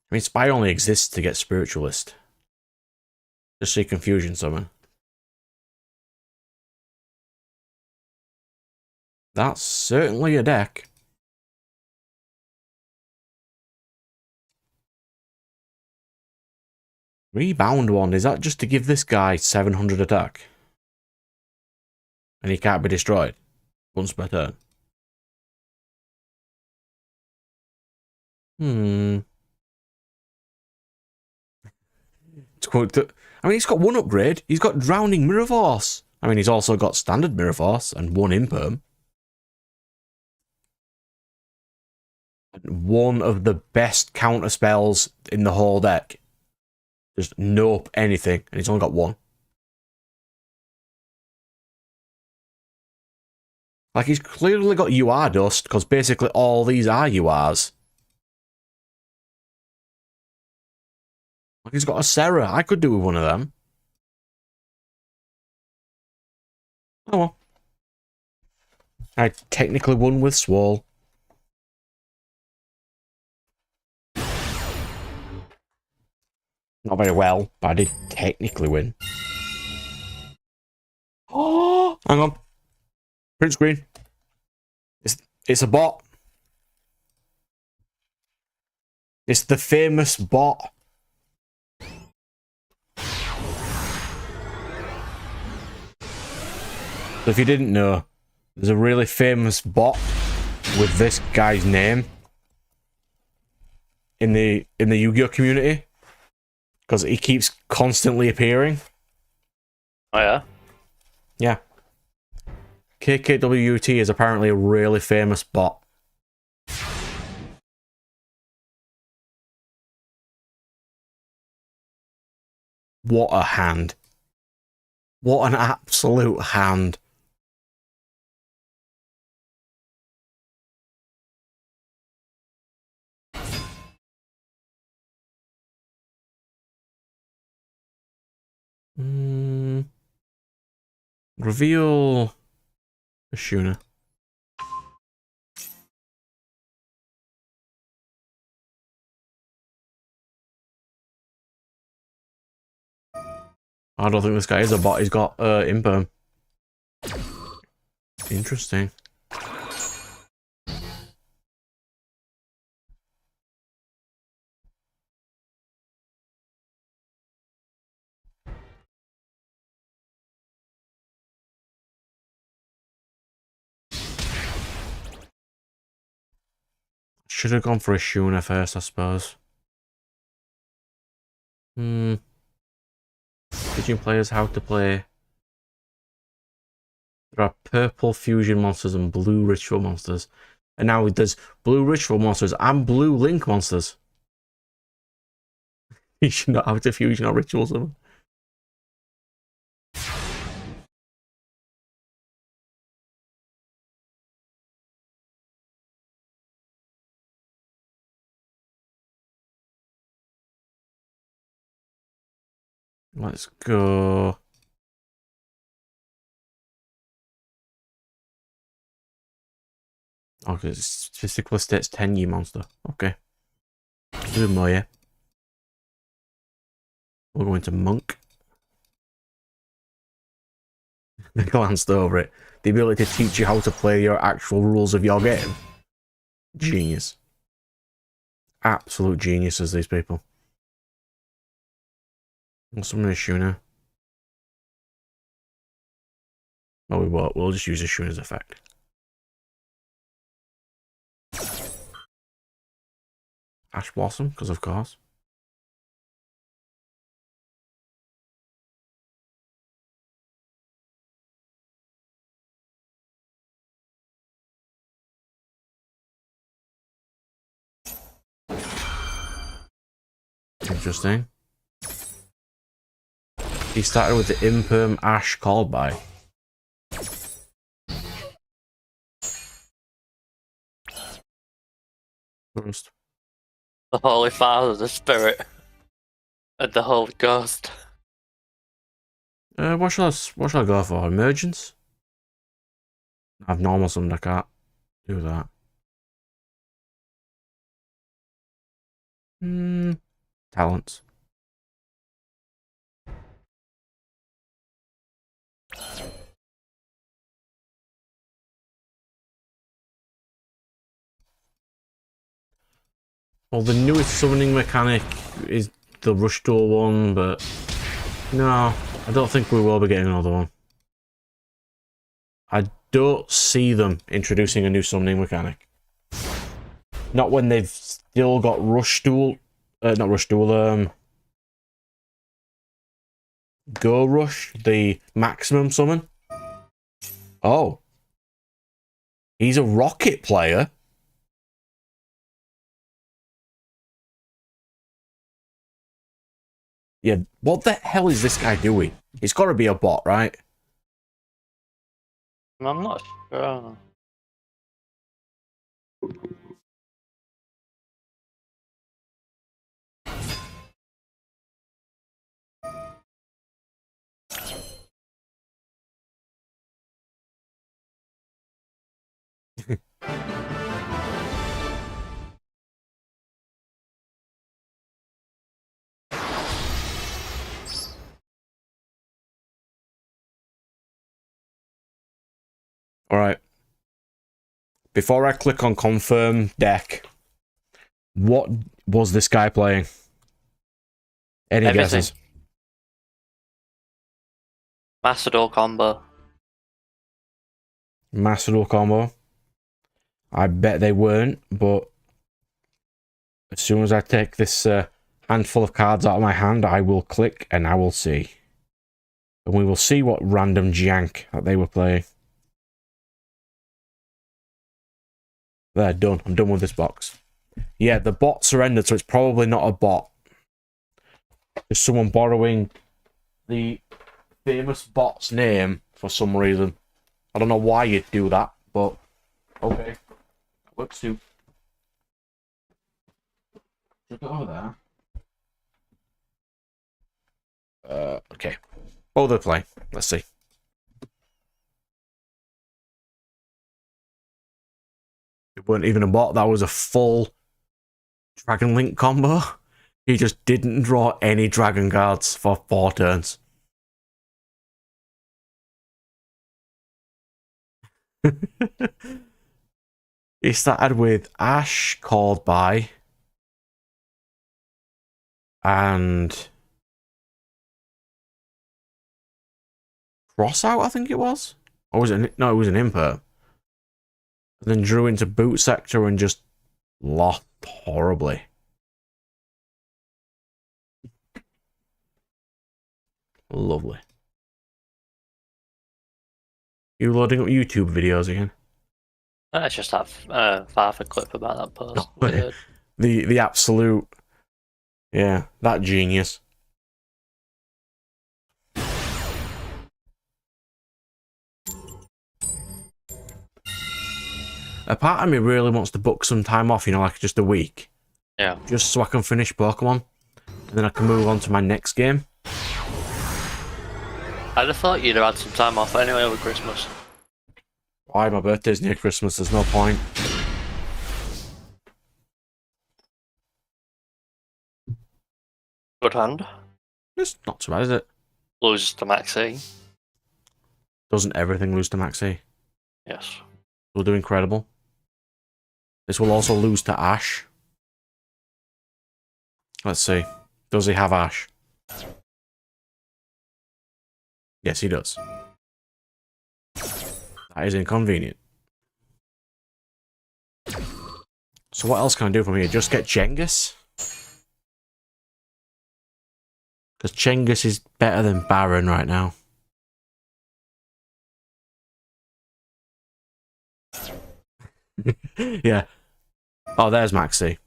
[SPEAKER 1] I mean, Spy only exists to get Spiritualist. Just see Confusion Summon. That's certainly a deck. Rebound one, is that just to give this guy 700 attack? And he can't be destroyed once per turn? I mean, he's got 1 upgrade. He's got Drowning Mirror Force. I mean, he's also got Standard Mirror Force and 1 Imperm. One of the best counter spells in the whole deck. Just nope anything, and he's only got 1. Like, he's clearly got UR Dust, because basically all these are URs. Like, he's got a Serra. I could do with one of them. Oh well. I technically won with Swole. Not very well, but I did technically win. Oh, hang on. Print screen. It's a bot. It's the famous bot. So if you didn't know, there's a really famous bot with this guy's name in the Yu-Gi-Oh community because he keeps constantly appearing.
[SPEAKER 2] Oh yeah?
[SPEAKER 1] Yeah. KKWT is apparently a really famous bot. What a hand. What an absolute hand. Reveal a Shuna. I don't think this guy is a bot. He's got imperm. Interesting. Should have gone for a Shuna first, I suppose. Teaching players how to play. There are purple fusion monsters and blue ritual monsters. And now there's blue ritual monsters and blue link monsters. You should not have to fusion or ritual summon. Let's go. Okay, it's physical states 10-year monster. Okay. Do more, yeah. We'll go into Monk. They glanced over it. The ability to teach you how to play your actual rules of your game. Genius. Absolute geniuses, these people. What's some of the Shuna? No, we won't. We'll just use the Shuna's effect. Ash Blossom, because of course. Interesting. He started with the Imperm Ash called by. First.
[SPEAKER 2] The Holy Father, the Spirit, and the Holy Ghost.
[SPEAKER 1] What shall I go for? Emergence? I have normal summon, I can't do that. Talents. Well, the newest summoning mechanic is the Rush Duel one, but no, I don't think we will be getting another one. I don't see them introducing a new summoning mechanic. Not when they've still got Rush Duel, not Rush Duel, Go Rush, the maximum summon. Oh. He's a rocket player. Yeah, what the hell is this guy doing? It's got to be a bot, right?
[SPEAKER 2] I'm not sure.
[SPEAKER 1] Alright. Before I click on confirm deck, what was this guy playing? Any
[SPEAKER 2] Everything.
[SPEAKER 1] guesses?
[SPEAKER 2] Master Duel combo.
[SPEAKER 1] Master Duel combo? I bet they weren't, but as soon as I take this handful of cards out of my hand, I will click and I will see. And we will see what random jank that they were playing. There, done. I'm done with this box. Yeah, the bot surrendered, so it's probably not a bot. It's someone borrowing the famous bot's name for some reason. I don't know why you'd do that, but okay. Works too. Should go over there. Okay. Oh, they're playing. Let's see. It weren't even a bot. That was a full Dragon Link combo. He just didn't draw any dragon cards for 4 turns. He started with Ash called by and Cross out, I think it was. Or was it? No, it was an Imper. And then drew into Boot Sector and just lost horribly. Lovely. You loading up YouTube videos again?
[SPEAKER 2] Let's just have half a clip about that post. Weird.
[SPEAKER 1] The absolute, yeah, that genius. A part of me really wants to book some time off, you know, like just a week.
[SPEAKER 2] Yeah.
[SPEAKER 1] Just so I can finish Pokemon. And then I can move on to my next game.
[SPEAKER 2] I'd have thought you'd have had some time off anyway over Christmas.
[SPEAKER 1] Why? My birthday's near Christmas, there's no point.
[SPEAKER 2] Good hand.
[SPEAKER 1] It's not too bad, is it?
[SPEAKER 2] Loses to Maxi.
[SPEAKER 1] Doesn't everything lose to Maxi?
[SPEAKER 2] Yes.
[SPEAKER 1] We'll do incredible. This will also lose to Ash. Let's see. Does he have Ash? Yes, he does. That is inconvenient. So what else can I do from here? Just get Chengus? Because Chengus is better than Baron right now. Yeah. Oh, there's Maxi.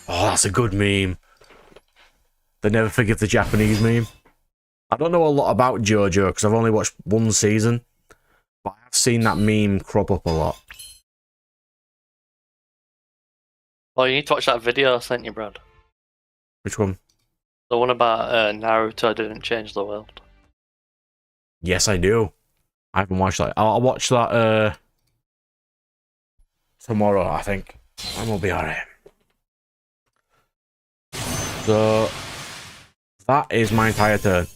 [SPEAKER 1] Oh, that's a good meme. They never forgive the Japanese meme. I don't know a lot about JoJo because I've only watched 1 season, but I've seen that meme crop up a lot.
[SPEAKER 2] Well, you need to watch that video I sent you, Brad.
[SPEAKER 1] Which one?
[SPEAKER 2] The one about Naruto didn't change the world.
[SPEAKER 1] Yes, I do. I haven't watched that. I'll watch that tomorrow, I think. And we'll be alright. So, that is my entire turn.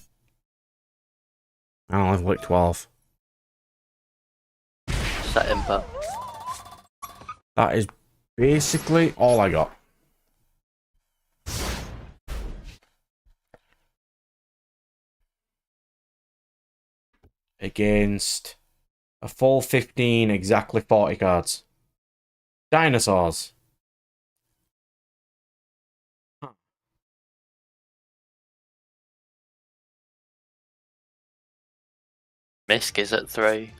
[SPEAKER 1] And I'll have like 12.
[SPEAKER 2] Set Imper.
[SPEAKER 1] That is basically all I got. Against a full 15, exactly 40 cards. Dinosaurs.
[SPEAKER 2] Misk is at 3.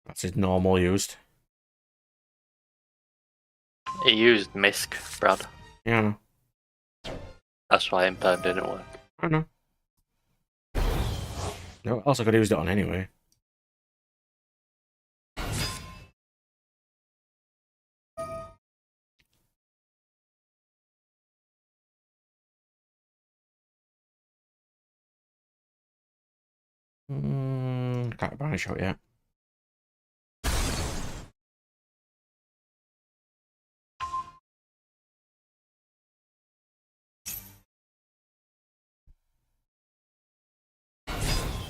[SPEAKER 1] That's his normal used.
[SPEAKER 2] He used Misk, Brad.
[SPEAKER 1] Yeah, I know.
[SPEAKER 2] That's why Imper didn't work.
[SPEAKER 1] I know. No, what else I could have used it on anyway. Can't banish out yet.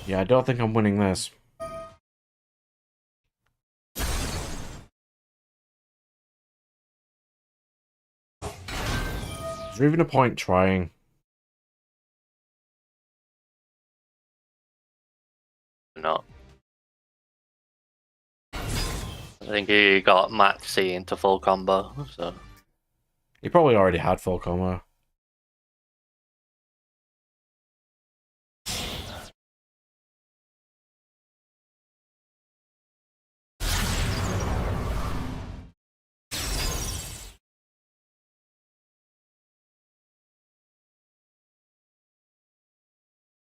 [SPEAKER 1] Yeah, I don't think I'm winning this. Is there even a point trying?
[SPEAKER 2] Not. I think he got Maxi into full combo, so.
[SPEAKER 1] He probably already had full combo.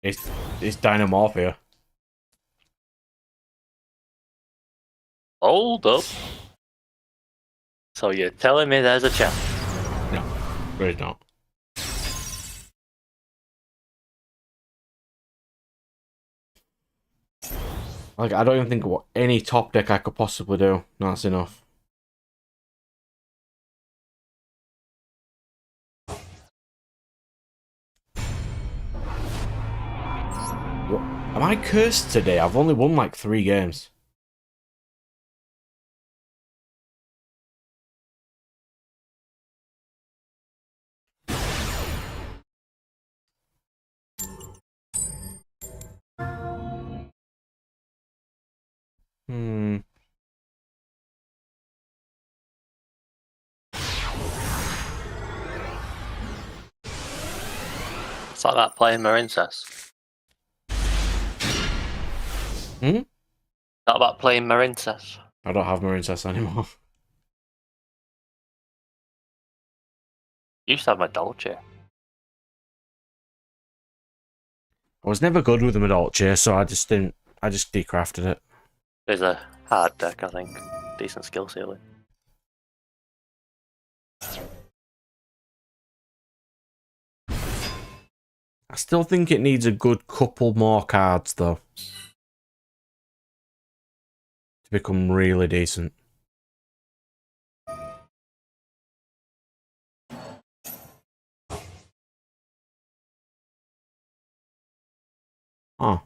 [SPEAKER 1] It's Dynamorphia.
[SPEAKER 2] Hold up. So you're telling me there's a chance?
[SPEAKER 1] No, there's not. Like, I don't even think what any top deck I could possibly do. No, that's enough. What? Am I cursed today? I've only won like 3 games. Hmm.
[SPEAKER 2] It's like that playing Marincess.
[SPEAKER 1] Hmm?
[SPEAKER 2] Not about playing Marincess.
[SPEAKER 1] I don't have Marincess anymore.
[SPEAKER 2] Used to have my Dolce.
[SPEAKER 1] I was never good with the Madolche, so I just didn't. I just decrafted it.
[SPEAKER 2] It's a hard deck, I think. Decent skill ceiling.
[SPEAKER 1] I still think it needs a good couple more cards, though, to become really decent. Oh.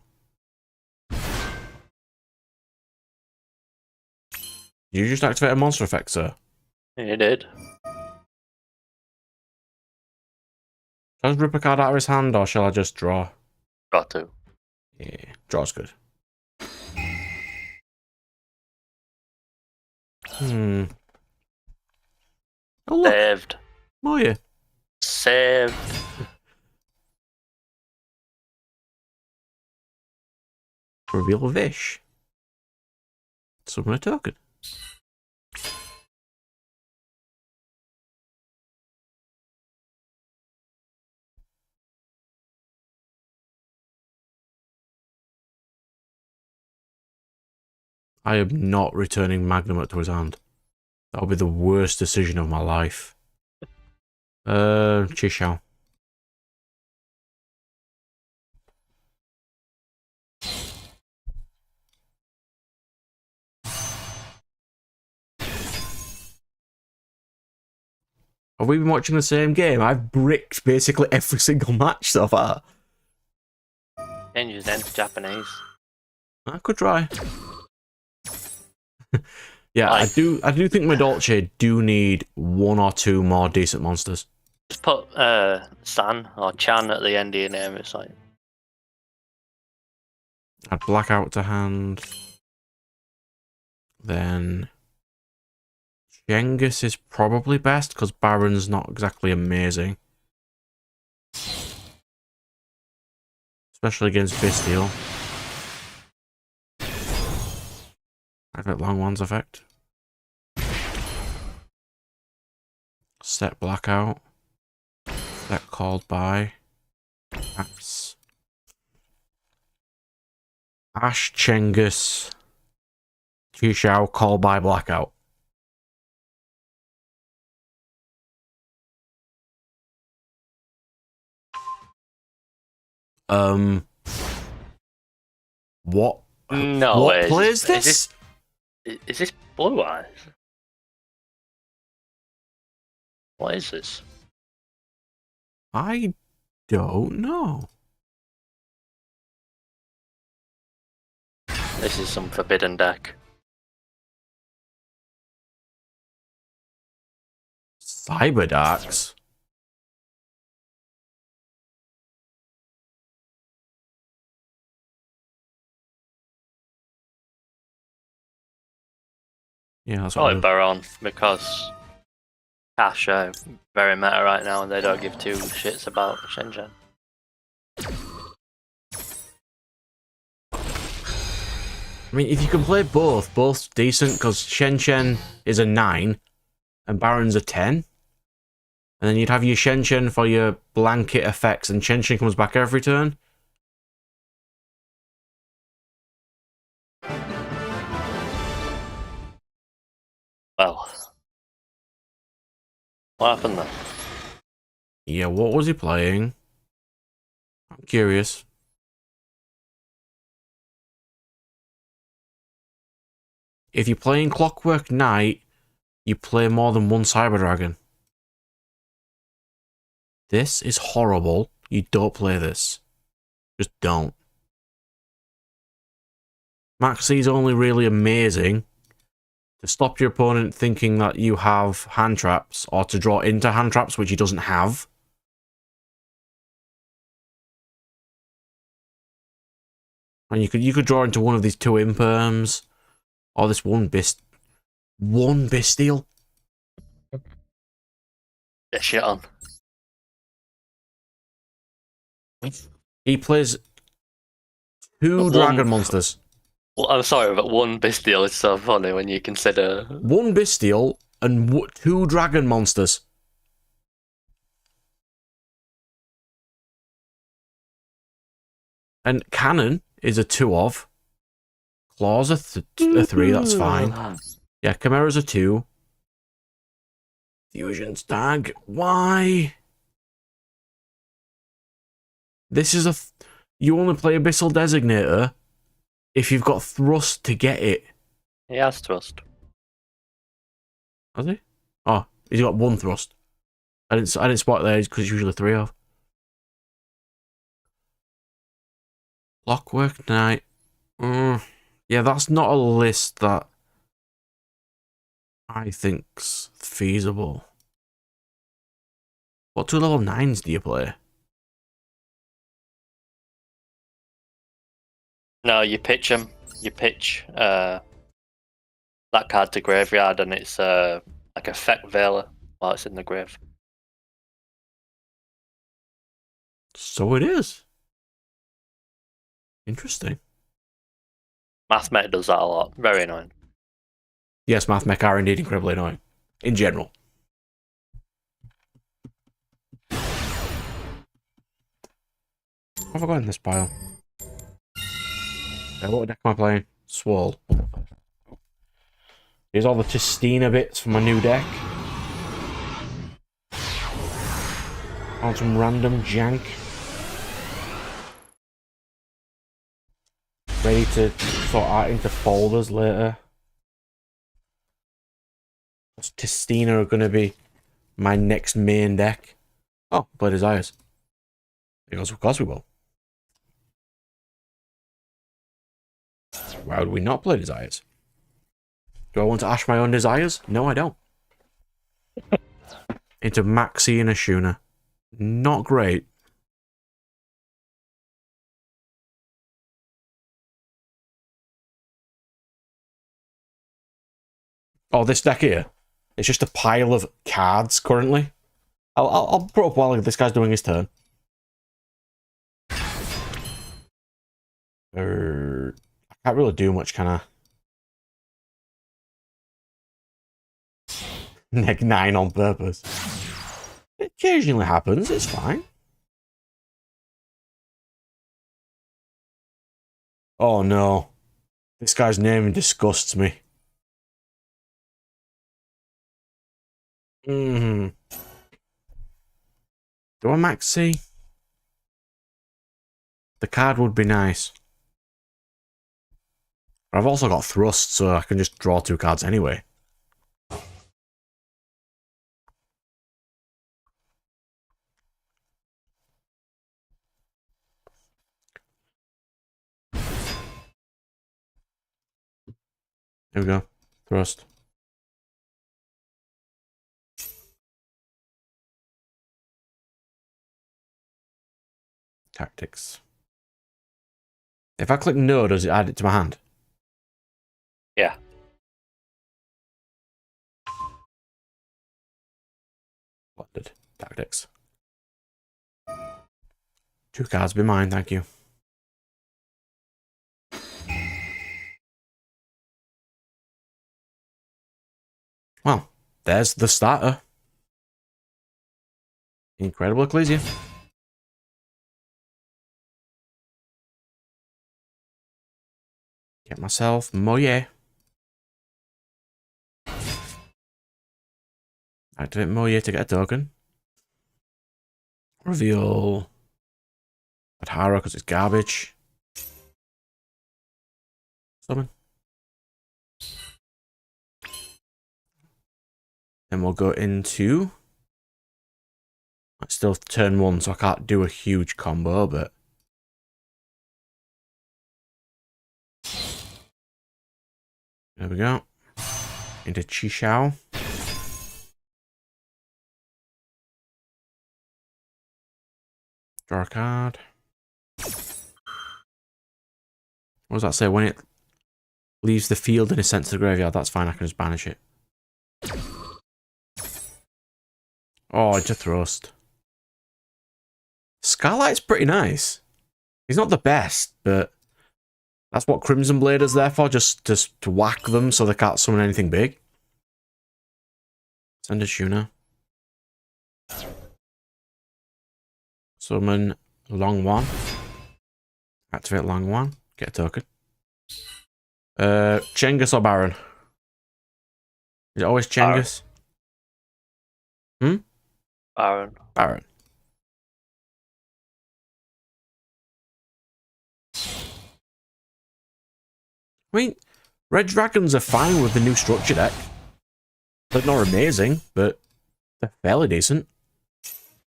[SPEAKER 1] You just activate a monster effect, sir?
[SPEAKER 2] You did.
[SPEAKER 1] Shall I just rip a card out of his hand, or shall I just draw?
[SPEAKER 2] Got to.
[SPEAKER 1] Yeah, draw's good. Hmm. Oh, look.
[SPEAKER 2] Saved.
[SPEAKER 1] Moya.
[SPEAKER 2] Saved.
[SPEAKER 1] Reveal Vish. Summon a token. I am not returning Magnemite to his hand. That would be the worst decision of my life. Chishow. Have we been watching the same game? I've bricked basically every single match so far.
[SPEAKER 2] Change his name to Japanese.
[SPEAKER 1] I could try. Yeah,
[SPEAKER 2] Like,
[SPEAKER 1] I do think my Dolce do need 1 or 2 more decent monsters.
[SPEAKER 2] just put San or Chan at the end of your name. It's like
[SPEAKER 1] Add Blackout to hand. Then Genghis is probably best because Baron's not exactly amazing. Especially against Bestial. Activate Long One's effect. Set Blackout. Set Called by. Axe. Ash Chengus. Qishao Called by Blackout. What?
[SPEAKER 2] no
[SPEAKER 1] What
[SPEAKER 2] way.
[SPEAKER 1] play is this?
[SPEAKER 2] Is this Blue Eyes? What is this?
[SPEAKER 1] I don't know.
[SPEAKER 2] This is some forbidden deck.
[SPEAKER 1] Cyberdarks? Yeah, that's what
[SPEAKER 2] Oh,
[SPEAKER 1] I do.
[SPEAKER 2] Baron, because Cash are very meta right now, and they don't give two shits about Shenzhen.
[SPEAKER 1] I mean, if you can play both decent, because Shen is a 9 and Baron's a 10. And then you'd have your Shen for your blanket effects, and Shen comes back every turn.
[SPEAKER 2] Well, what happened there?
[SPEAKER 1] Yeah, what was he playing? I'm curious. If you're playing Clockwork Knight, you play more than one Cyber Dragon. This is horrible. You don't play this. Just don't. Maxi's only really amazing to stop your opponent thinking that you have hand traps, or to draw into hand traps, which he doesn't have. And you could draw into one of these two imperms, or this one Bestial.
[SPEAKER 2] Get shit on.
[SPEAKER 1] He plays two dragon monsters.
[SPEAKER 2] Well, I'm sorry, but one Bestial is so funny when you consider...
[SPEAKER 1] One Bestial and two dragon monsters. And Cannon is a 2 of. Claw's a 3, that's fine. Yeah, Chimera's a 2. Fusion Stag, why? This is you only play Abyssal Designator if you've got thrust to get it.
[SPEAKER 2] He has thrust.
[SPEAKER 1] Has he? Oh, he's got one thrust. I didn't spot it there because it's usually 3 of. Clockwork Knight. Yeah, that's not a list that I think's feasible. What 2 level 9s do you play?
[SPEAKER 2] No, you pitch him. You pitch that card to graveyard, and it's like effect veiler while it's in the grave.
[SPEAKER 1] So it is. Interesting.
[SPEAKER 2] Mathmech does that a lot. Very annoying.
[SPEAKER 1] Yes, Mathmech are indeed incredibly annoying. In general. What have I got in this pile? What deck am I playing? Swole. Here's all the Tistina bits for my new deck. On some random jank. Ready to sort out into folders later. Tistina are going to be my next main deck. Oh, play Desires. Because of course we will. Why would we not play Desires? Do I want to ash my own Desires? No, I don't. Into Maxi and Ashuna. Not great. Oh, this deck here. It's just a pile of cards currently. I'll put up while this guy's doing his turn. I can't really do much, can I? Neg 9 on purpose. It occasionally happens, it's fine. Oh no. This guy's name disgusts me. Do I maxi? The card would be nice. But I've also got thrust, so I can just draw 2 cards anyway. There we go. Thrust. Tactics. If I click no, does it add it to my hand?
[SPEAKER 2] Yeah.
[SPEAKER 1] Standard tactics. 2 cards be mine, thank you. Well, there's the starter. Incredible Ecclesia. Get myself Moye. Activate Moye to get a token. Reveal Adhara because it's garbage. Summon. Then we'll go into... It's still turn 1, so I can't do a huge combo, but... There we go. Into Chishao. Draw a card. What does that say? When it leaves the field and is sent to the graveyard, that's fine, I can just banish it. Oh, into Thrust. Scarlight's pretty nice. He's not the best, but that's what Crimson Blade is there for, just to whack them so they can't summon anything big. Send a Shuna. Summon Long One. Activate Long One. Get a token. Chengus or Baron? Is it always Chengus?
[SPEAKER 2] Baron. Baron.
[SPEAKER 1] Baron. I mean, Red Dragons are fine with the new structure deck. They're not amazing, but they're fairly decent.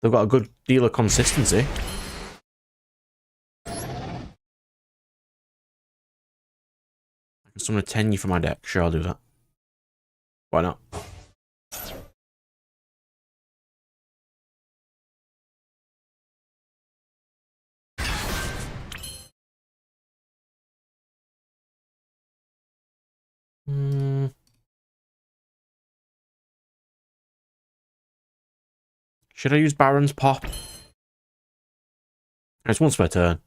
[SPEAKER 1] They've got a good deal of consistency. I can summon a Tenyi for my deck. Sure, I'll do that. Why not? Should I use Baron's Pop? It's once per turn.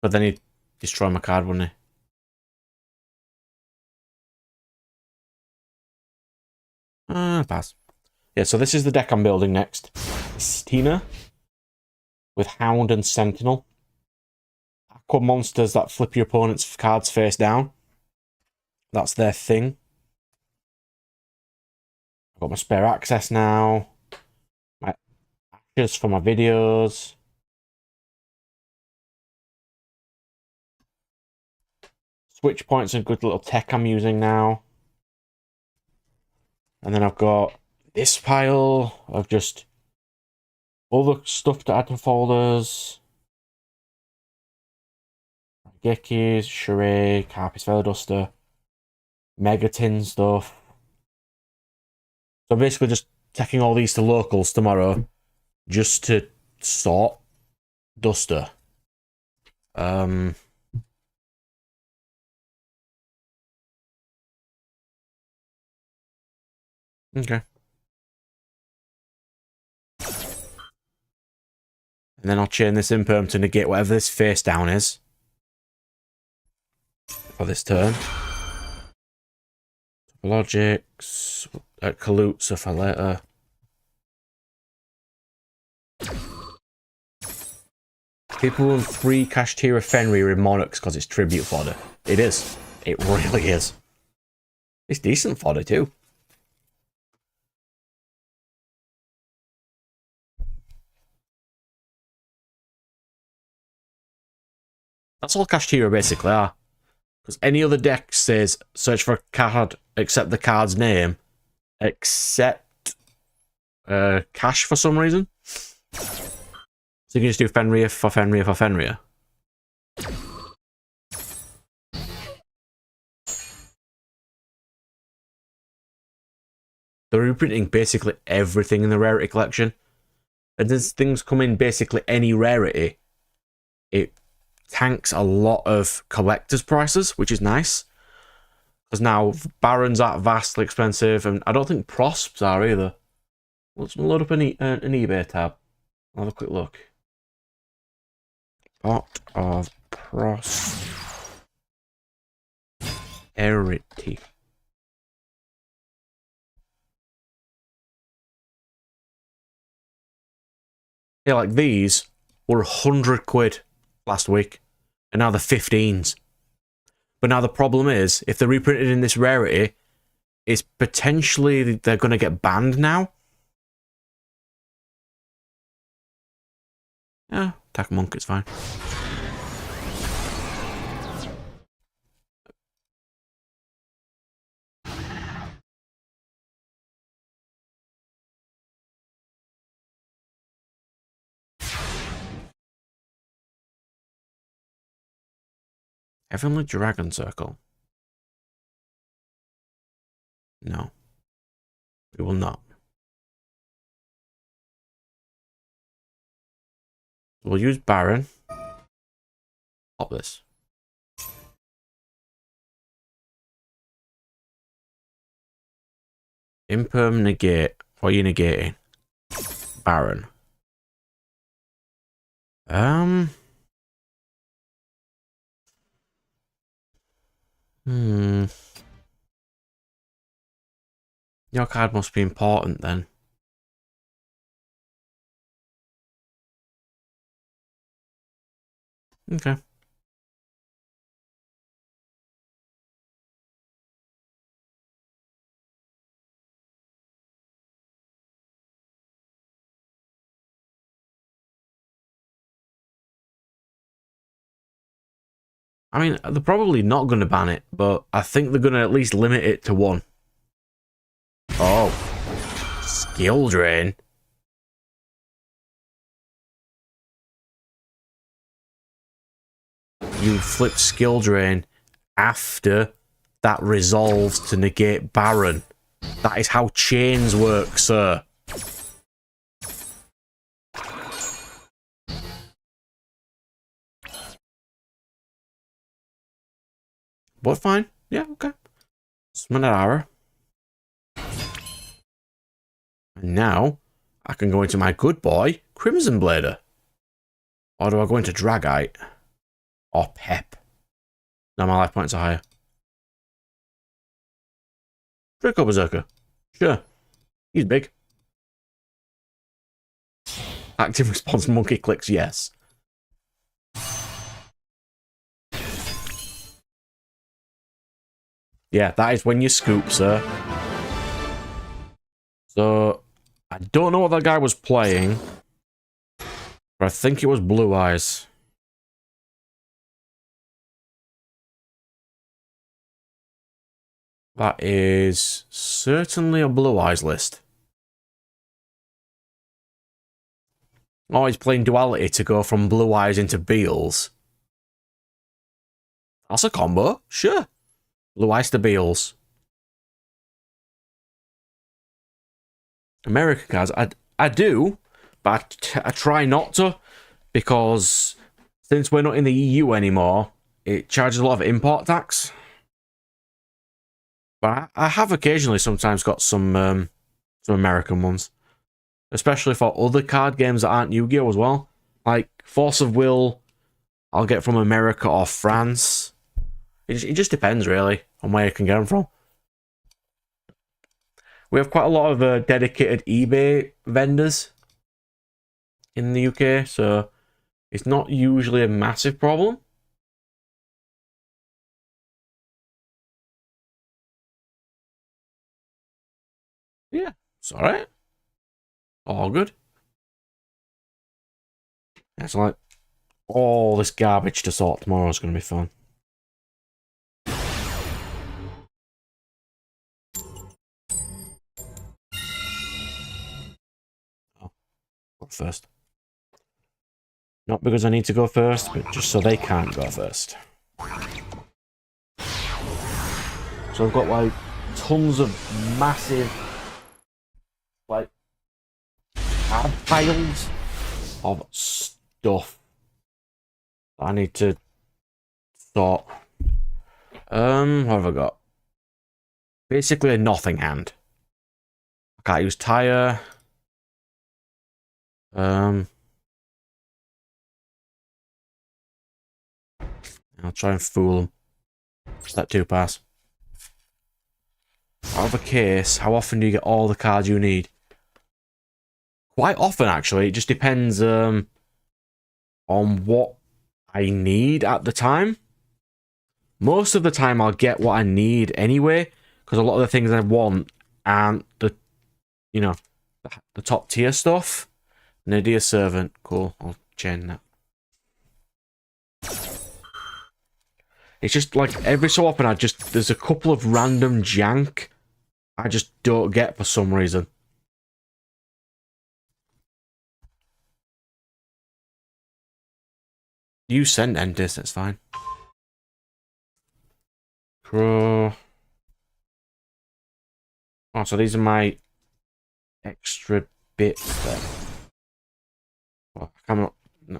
[SPEAKER 1] But then he'd destroy my card, wouldn't he? Pass. Yeah, so this is the deck I'm building next. Stina. With Hound and Sentinel. Aqua monsters that flip your opponent's cards face down. That's their thing. I've got my spare access now. My ashes for my videos. Switch points a good little tech I'm using now. And then I've got this pile of just all the stuff to add to folders. Gekis, Shrek, Harpy's Feather Duster, Megatin stuff. So I'm basically just taking all these to locals tomorrow just to sort Duster. Okay. And then I'll chain this Imperm to negate whatever this face down is for this turn. Logics at Kalutza for later. People want 3 Kashtira Fenrir in Monarchs because it's tribute fodder. It is. It really is. It's decent fodder too. That's all Kashtira basically are. Because any other deck says search for a card except the card's name, except Cash for some reason. So you can just do Fenrir for Fenrir for Fenrir. They're reprinting basically everything in the rarity collection. And as things come in basically any rarity, it tanks a lot of collector's prices, which is nice. Because now Barons aren't vastly expensive, and I don't think Prosps are either. Let's load up an eBay tab. I'll have a quick look. Pot of prosperity. Yeah, like these were 100 quid last week, and now they're 15s. But now the problem is, if they're reprinted in this rarity, it's potentially they're going to get banned now. Yeah, attack monk, it's fine. Heavenly Dragon Circle. No. We will not. We'll use Baron. Pop this. Imperm negate. What are you negating? Baron. Your card must be important then. Okay. I mean, they're probably not going to ban it, but I think they're going to at least limit it to one. Oh. Skill drain. You flip skill drain after that resolves to negate Baron. That is how chains work, sir. But fine. Yeah, okay. Summon an arrow. And now, I can go into my good boy, Crimson Blader. Or do I go into Dragite? Or Pep? Now my life points are higher. Draco Berserker. Sure. He's big. Active response monkey clicks, yes. Yeah, that is when you scoop, sir. So, I don't know what that guy was playing, but I think it was Blue Eyes. That is certainly a Blue Eyes list. Oh, he's playing Duality to go from Blue Eyes into Beals. That's a combo, sure. Blue Eyes to Beals. American cards, I do, but I try not to, because since we're not in the EU anymore, it charges a lot of import tax. But I have occasionally sometimes got some American ones, especially for other card games that aren't Yu-Gi-Oh as well. Like Force of Will, I'll get from America or France. It just depends really on where you can get them from. We have quite a lot of dedicated eBay vendors in the UK, so it's not usually a massive problem. Yeah, it's alright. All good. It's like all this garbage to sort tomorrow is going to be fun. Oh, go first. Not because I need to go first, but just so they can't go first. So I've got like tons of massive like card piles of stuff I need to sort. What have I got? Basically a nothing hand. I can't use tire. Um, I'll try and fool them. Step 2 pass. Out of a case, how often do you get all the cards you need? Quite often, actually. It just depends on what I need at the time. Most of the time, I'll get what I need anyway, because a lot of the things I want aren't the top tier stuff. Nadir Servant, cool. I'll chain that. It's just like every so often, there's a couple of random jank I just don't get for some reason. You send Entis, that's fine. Crow. Oh, so these are my extra bits then. Well, I cannot. No,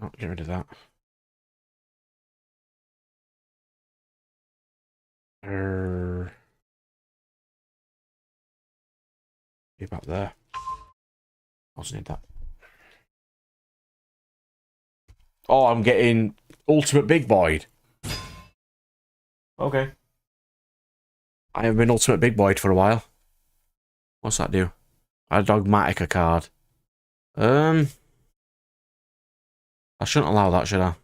[SPEAKER 1] not get rid of that. Be back there. Also need that. Oh, I'm getting Ultimate Big Boy. Okay. I have been Ultimate Big Boy for a while. What's that do? A Dogmatica card. I shouldn't allow that, should I?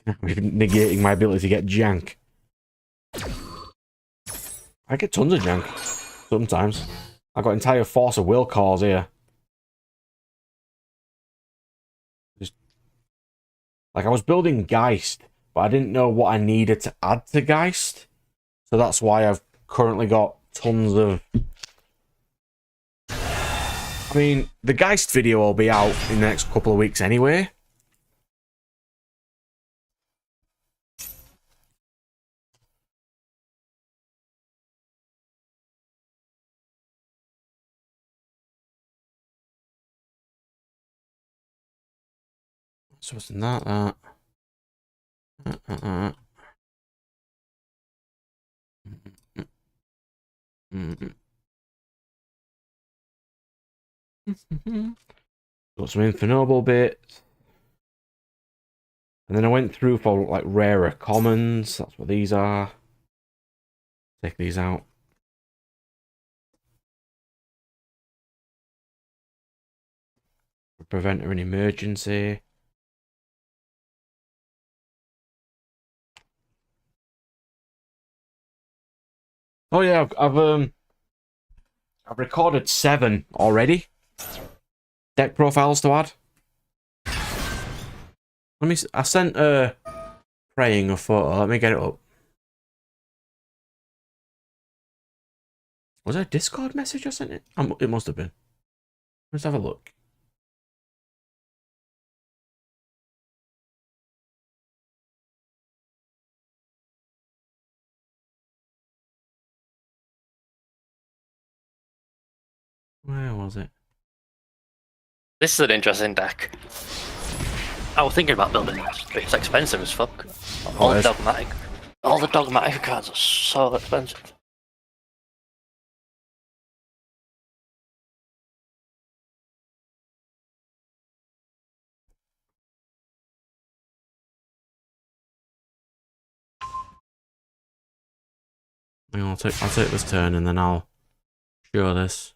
[SPEAKER 1] I'm negating my ability to get jank. I get tons of jank. Sometimes. I've got entire Force of Will cores here. Just like I was building Geist, but I didn't know what I needed to add to Geist. So that's why I've currently got tons of... I mean, the Geist video will be out in the next couple of weeks anyway. So it's not that. Got some Infernoble bits. And then I went through for like rarer commons. That's what these are. Take these out. Prevent an emergency. Oh yeah, I've recorded 7 already. Deck profiles to add. Let me. I sent praying a photo. Let me get it up. Was it a Discord message I sent it? It must have been. Let's have a look. Where was it?
[SPEAKER 2] This is an interesting deck. I was thinking about building this, but it's expensive as fuck. All the dogmatic cards are so expensive.
[SPEAKER 1] Hang on, I'll take this turn and then I'll show this.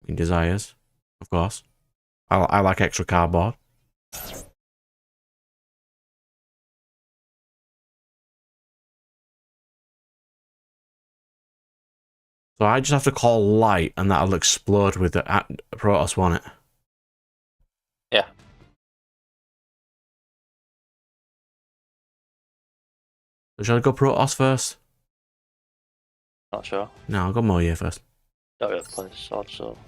[SPEAKER 1] In Desires, of course. I like extra cardboard. So I just have to call light and that'll explode with the Protoss, won't it?
[SPEAKER 2] Yeah.
[SPEAKER 1] So shall I go Protoss first?
[SPEAKER 2] Not sure.
[SPEAKER 1] No, I'll go Moye first.
[SPEAKER 2] Don't really play sword, so.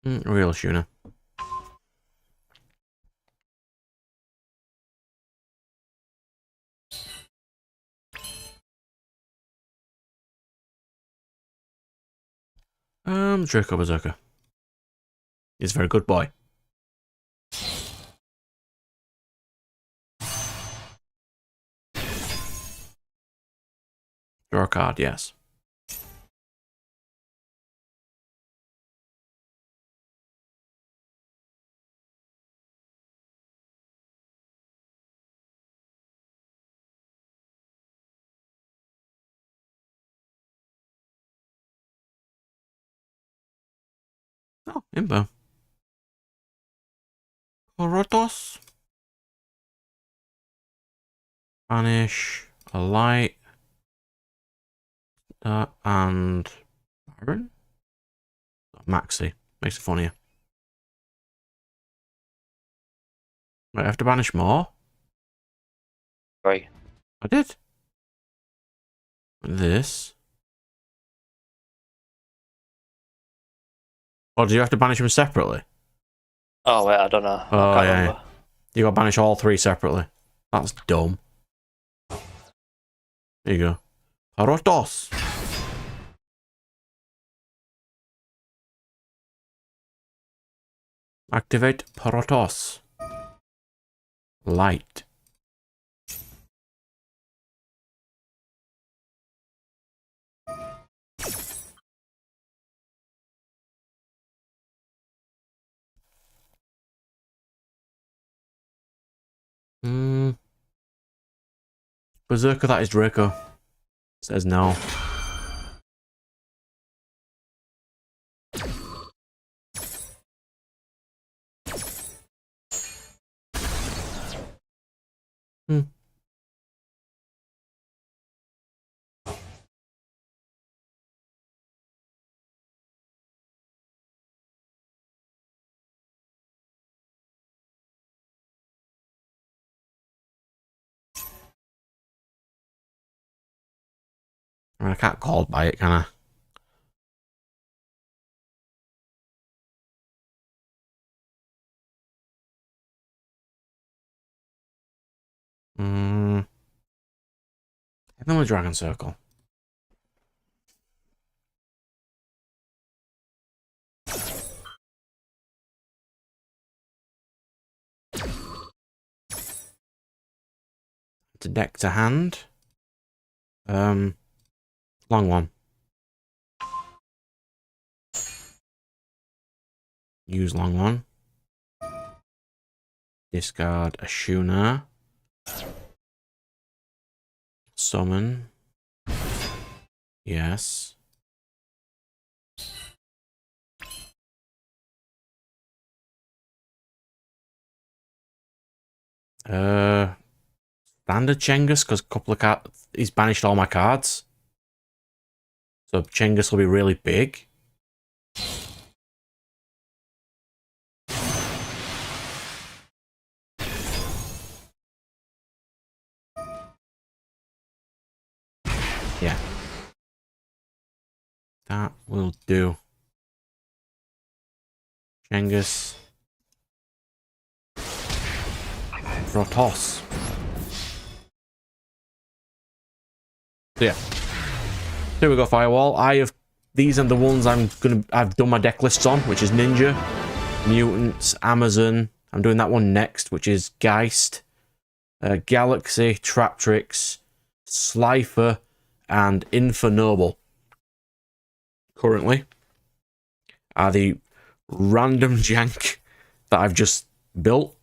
[SPEAKER 1] Real Shuna. Draco Berserker. He's a very good boy. Draw a card, yes. Oh, Imbo. Korotos. Banish. A light. And Baron? Maxi. Makes it funnier. Wait, I have to banish more?
[SPEAKER 2] Right.
[SPEAKER 1] I did. This. Or do you have to banish them separately?
[SPEAKER 2] Oh wait, I don't know.
[SPEAKER 1] Oh,
[SPEAKER 2] I can't
[SPEAKER 1] yeah.
[SPEAKER 2] remember.
[SPEAKER 1] You gotta banish all 3 separately. That's dumb. There you go. Korotos. Activate Korotos. Light. Berserker, that is Draco. Says no. I can't call by it, can I? Heavenly Dragon Circle. To deck to hand. Long one. Use long one. Discard a Shuna. Summon. Yes. Standard Chengus, because a couple of cards. He's banished all my cards. So Chengus will be really big. Yeah. That will do. Chengus. Protoss. So yeah. Here we go, Firewall. These are the ones I've done my deck lists on, which is Ninja, Mutants, Amazon. I'm doing that one next, which is Geist, Galaxy, Traptrix, Slifer, and Infernoble. Currently are the random jank that I've just built,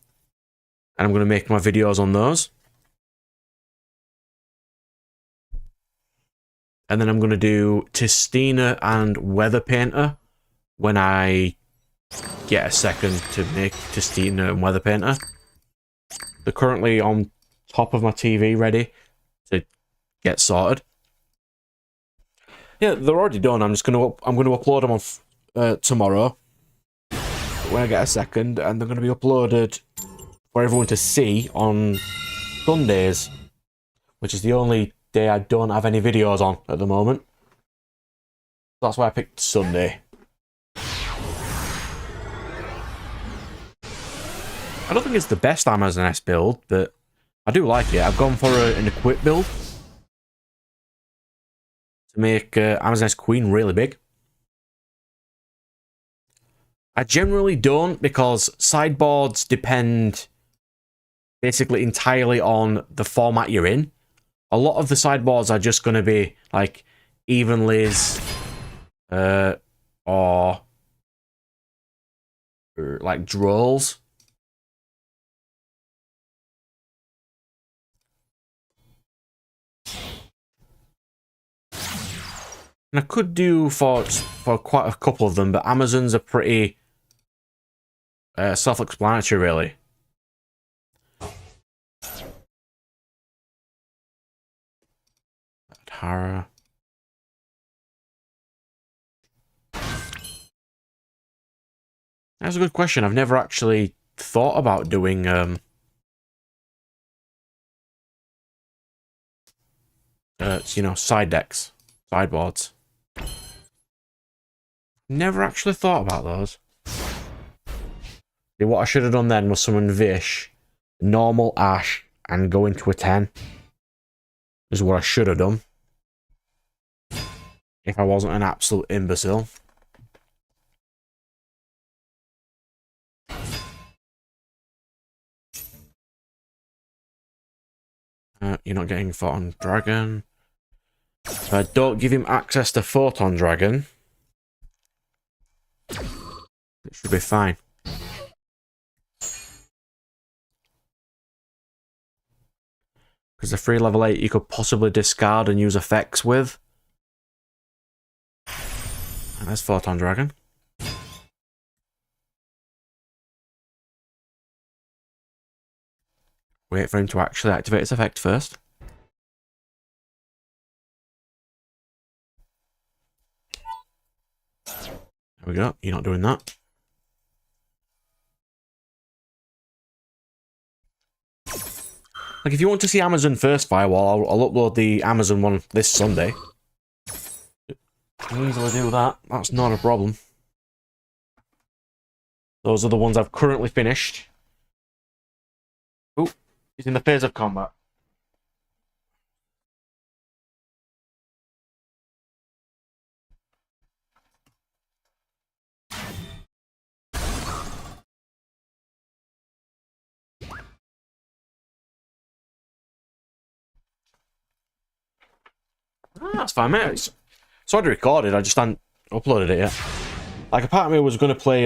[SPEAKER 1] and I'm going to make my videos on those. And then I'm going to do Tistina and Weather Painter when I get a second to make Tistina and Weather Painter. They're currently on top of my TV ready to get sorted. Yeah, they're already done. I'm going to upload them on tomorrow when I get a second, and they're going to be uploaded for everyone to see on Sundays, which is the only day I don't have any videos on at the moment. That's why I picked Sunday. I don't think it's the best Amazon S build, but I do like it. I've gone for an equip build to make Amazon S Queen really big. I generally don't, because sideboards depend basically entirely on the format you're in. A lot of the sideboards are just going to be like evenlies, or like Duels. And I could do for quite a couple of them, but Amazons are pretty self-explanatory, really. Horror. That's a good question. I've never actually thought about doing you know, side decks, sideboards. Never actually thought about those. What I should have done then was summon Vish, normal Ash, and go into a 10. Is what I should have done. If I wasn't an absolute imbecile. You're not getting Photon Dragon. If I don't give him access to Photon Dragon, it should be fine. Because the free level 8 you could possibly discard and use effects with. And there's Photon Dragon. Wait for him to actually activate his effect first. There we go. You're not doing that. Like, if you want to see Amazon first, Firewall, I'll upload the Amazon one this Sunday. I'll easily do that. That's not a problem. Those are the ones I've currently finished. Oh, he's in the phase of combat. That's fine, mate. It's already recorded, I just hadn't uploaded it yet. Like, a part of me was going to play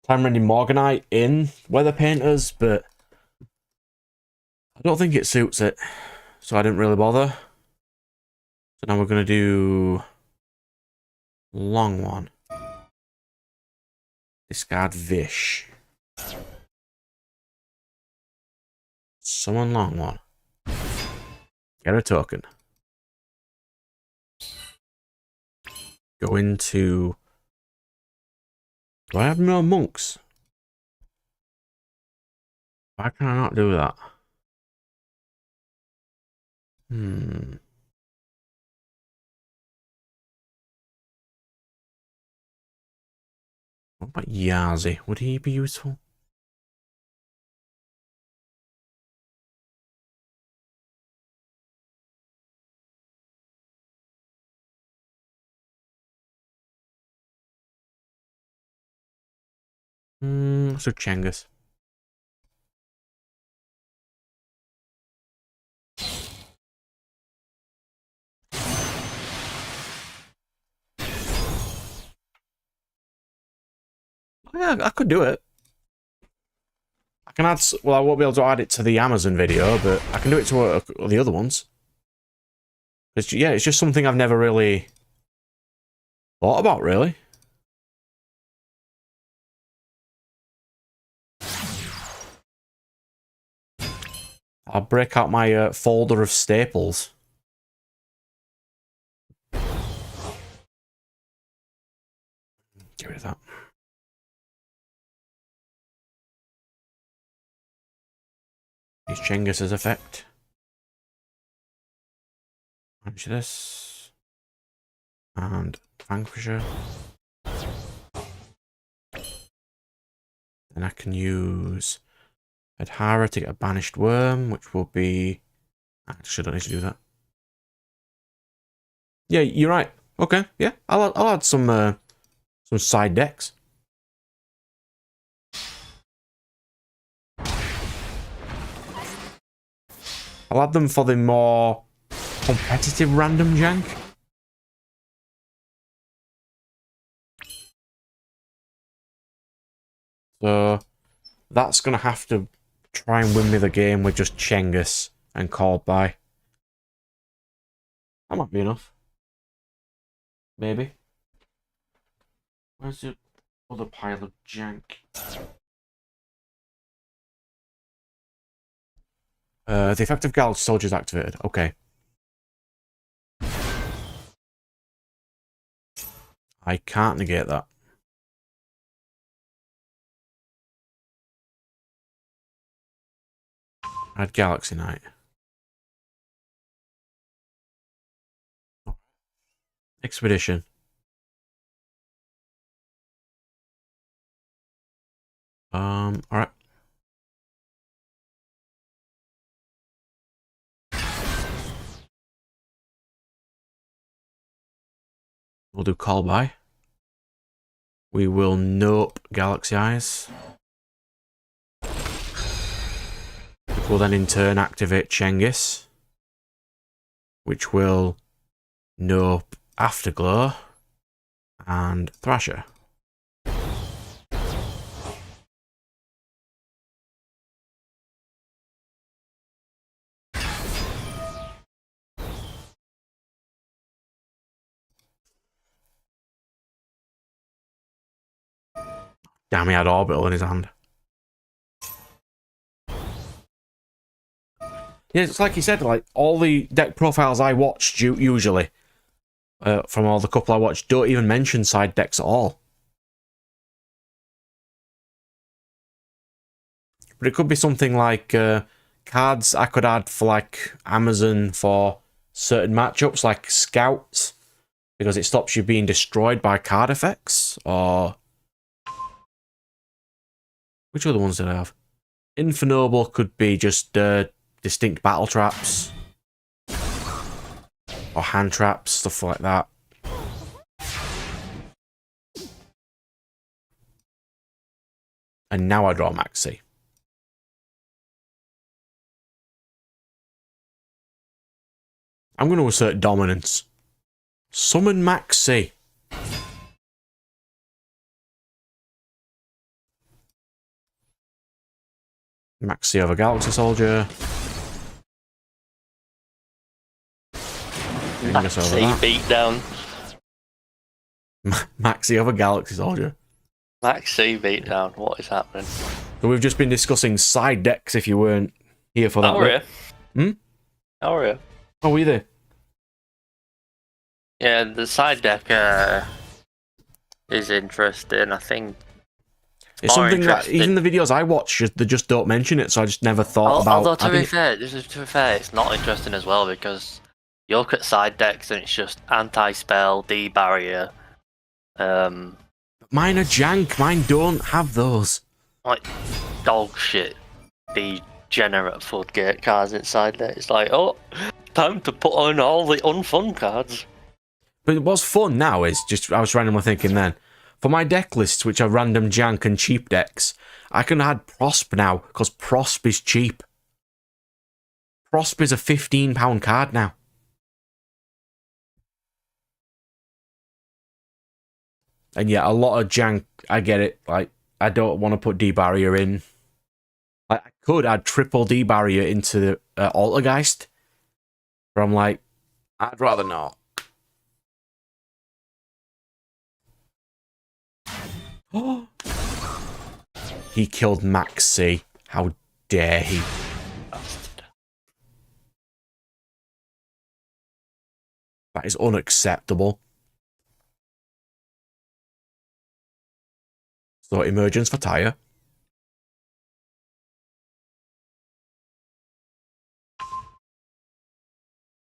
[SPEAKER 1] Time Rending Morganite in Weather Painters, but I don't think it suits it, so I didn't really bother. So now we're going to do long one. Discard Vish. Summon long one. Get a token. Go into... Do I have no monks? Why can I not do that? What about Yazi? Would he be useful? So Chengus. Yeah, I could do it. I can add... Well, I won't be able to add it to the Amazon video, but I can do it to the other ones. Yeah, it's just something I've never really thought about, really. I'll break out my folder of staples. Get rid of that. Use Chengus's effect. Punch this. And Vanquisher. Then I can use Adhara to get a Banished Worm, which will be... Actually, I don't need to do that. Yeah, you're right. Okay, yeah. I'll add some side decks. I'll add them for the more competitive random jank. So that's going to have to try and win me the game with just Chengus and called by. That might be enough. Maybe. Where's the other pile of jank? The effective Galaxy Soldier is activated. Okay. I can't negate that. Add Galaxy Knight. Expedition. Alright. We'll do call by. We will nope Galaxy Eyes. Which will then in turn activate Chengus. Which will nope Afterglow. And Thrasher. Damn, he had Orbital in his hand. Yeah, it's like you said, like, all the deck profiles I watched usually, from all the couple I watched, don't even mention side decks at all. But it could be something like cards I could add for, like, Amazon for certain matchups, like Scouts, because it stops you being destroyed by card effects, or... Which other ones did I have? Infernoble could be just distinct battle traps. Or hand traps, stuff like that. And now I draw Maxi. I'm going to assert dominance. Summon Maxi. Maxi over Galaxy Soldier.
[SPEAKER 2] Maxi beatdown.
[SPEAKER 1] Maxi over Galaxy Soldier.
[SPEAKER 2] Maxi beatdown. What is happening?
[SPEAKER 1] So we've just been discussing side decks if you weren't here for that.
[SPEAKER 2] How are you?
[SPEAKER 1] Hmm?
[SPEAKER 2] How are you?
[SPEAKER 1] Oh, were you there?
[SPEAKER 2] Yeah, the side deck is interesting. I think
[SPEAKER 1] it's something that even the videos I watch, they just don't mention it, so I just never thought about.
[SPEAKER 2] Although to be fair, it's not interesting as well because you look at side decks and it's just anti-spell, D-barrier.
[SPEAKER 1] Mine are jank. Mine don't have those.
[SPEAKER 2] Like dog shit, degenerate floodgate cards inside there. It's like, oh, time to put on all the unfun cards.
[SPEAKER 1] But what's fun now is just, I was randomly thinking then, for my deck lists, which are random jank and cheap decks, I can add Prosp now, because Prosp is cheap. Prosp is a £15 card now. And yeah, a lot of jank, I get it. Like, I don't want to put D-Barrier in. I could add triple D-Barrier into the Altergeist. But I'm like, I'd rather not. He killed Maxi. How dare he? That is unacceptable. So, emergence for Tyre.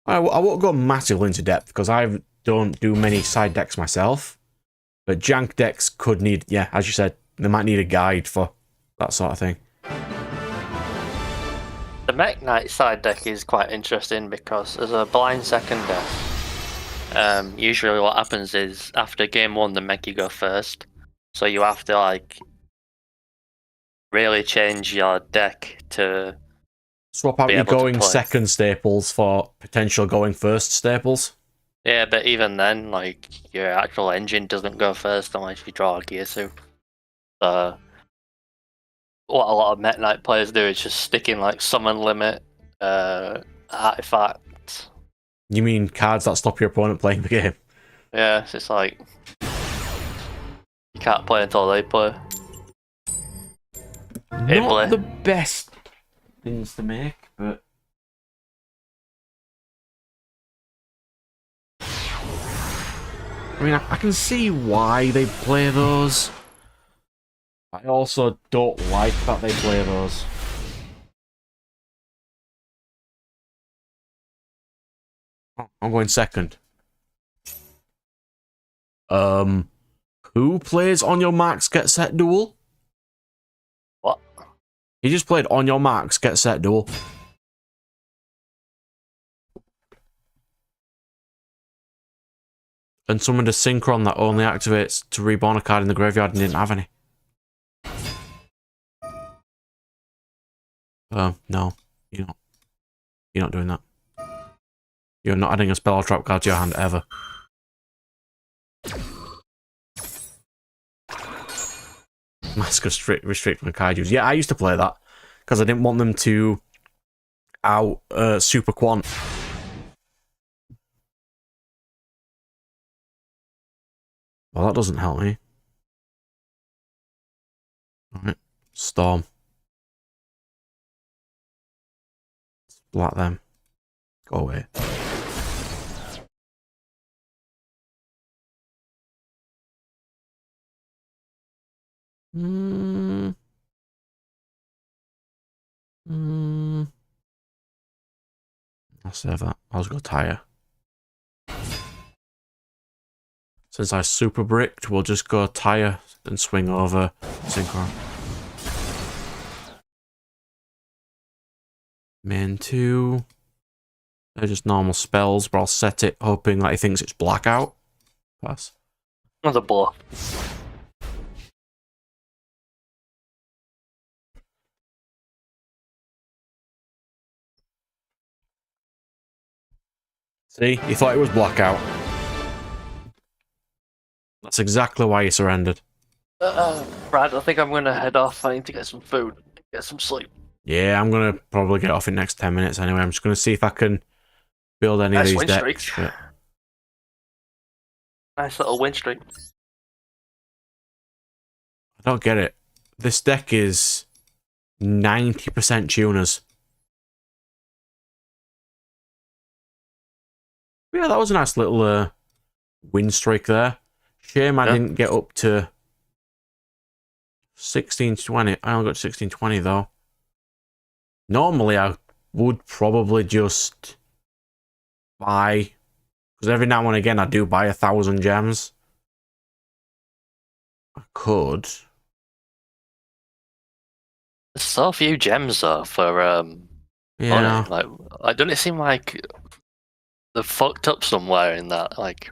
[SPEAKER 1] I won't go massively into depth because I don't do many side decks myself. But jank decks could need, yeah, as you said, they might need a guide for that sort of thing.
[SPEAKER 2] The Mech Knight side deck is quite interesting because as a blind second deck, usually what happens is after game one, the Mech you go first. So you have to like really change your deck to
[SPEAKER 1] Swap out
[SPEAKER 2] be
[SPEAKER 1] your
[SPEAKER 2] able to
[SPEAKER 1] going
[SPEAKER 2] play.
[SPEAKER 1] second staples for potential going first staples.
[SPEAKER 2] Yeah, but even then, like, your actual engine doesn't go first unless you draw a gear suit. So, what a lot of Meta Knight players do is just stick in, like, summon limit, artifact.
[SPEAKER 1] You mean cards that stop your opponent playing the game?
[SPEAKER 2] Yeah, it's just like, you can't play until they play.
[SPEAKER 1] Not the best things to make, but... I mean, I can see why they play those. I also don't like that they play those. Oh, I'm going second. Who plays on your marks, get set, duel?
[SPEAKER 2] What?
[SPEAKER 1] He just played on your marks, get set, duel. And summoned a synchron that only activates to reborn a card in the graveyard and didn't have any. No. You're not. You're not doing that. You're not adding a spell or trap card to your hand ever. Mask of restrict my card use. Yeah, I used to play that because I didn't want them to out super quant. Well, that doesn't help me. Alright. Storm. Splat them. Go away. I'll save that. I'll just go tire. Since I super bricked, we'll just go tire and swing over synchro. Main 2. They're just normal spells, but I'll set it hoping that he thinks it's blackout. Pass.
[SPEAKER 2] Another bluff.
[SPEAKER 1] See? He thought it was blackout. That's exactly why he surrendered.
[SPEAKER 2] Brad, I think I'm gonna head off. I need to get some food, get some sleep.
[SPEAKER 1] Yeah, I'm gonna probably get off in the next 10 minutes anyway. I'm just gonna see if I can build any of these
[SPEAKER 2] win
[SPEAKER 1] decks.
[SPEAKER 2] streak. Nice little win streak.
[SPEAKER 1] I don't get it. This deck is 90% tuners. Yeah, that was a nice little win streak there. Shame I didn't get up to 1620. I only got to 1620 though. Normally I would probably just buy, because every now and again I do buy 1,000 gems. I could.
[SPEAKER 2] There's so few gems though for
[SPEAKER 1] Yeah.
[SPEAKER 2] money. Like, doesn't it seem like they're fucked up somewhere in that? Like,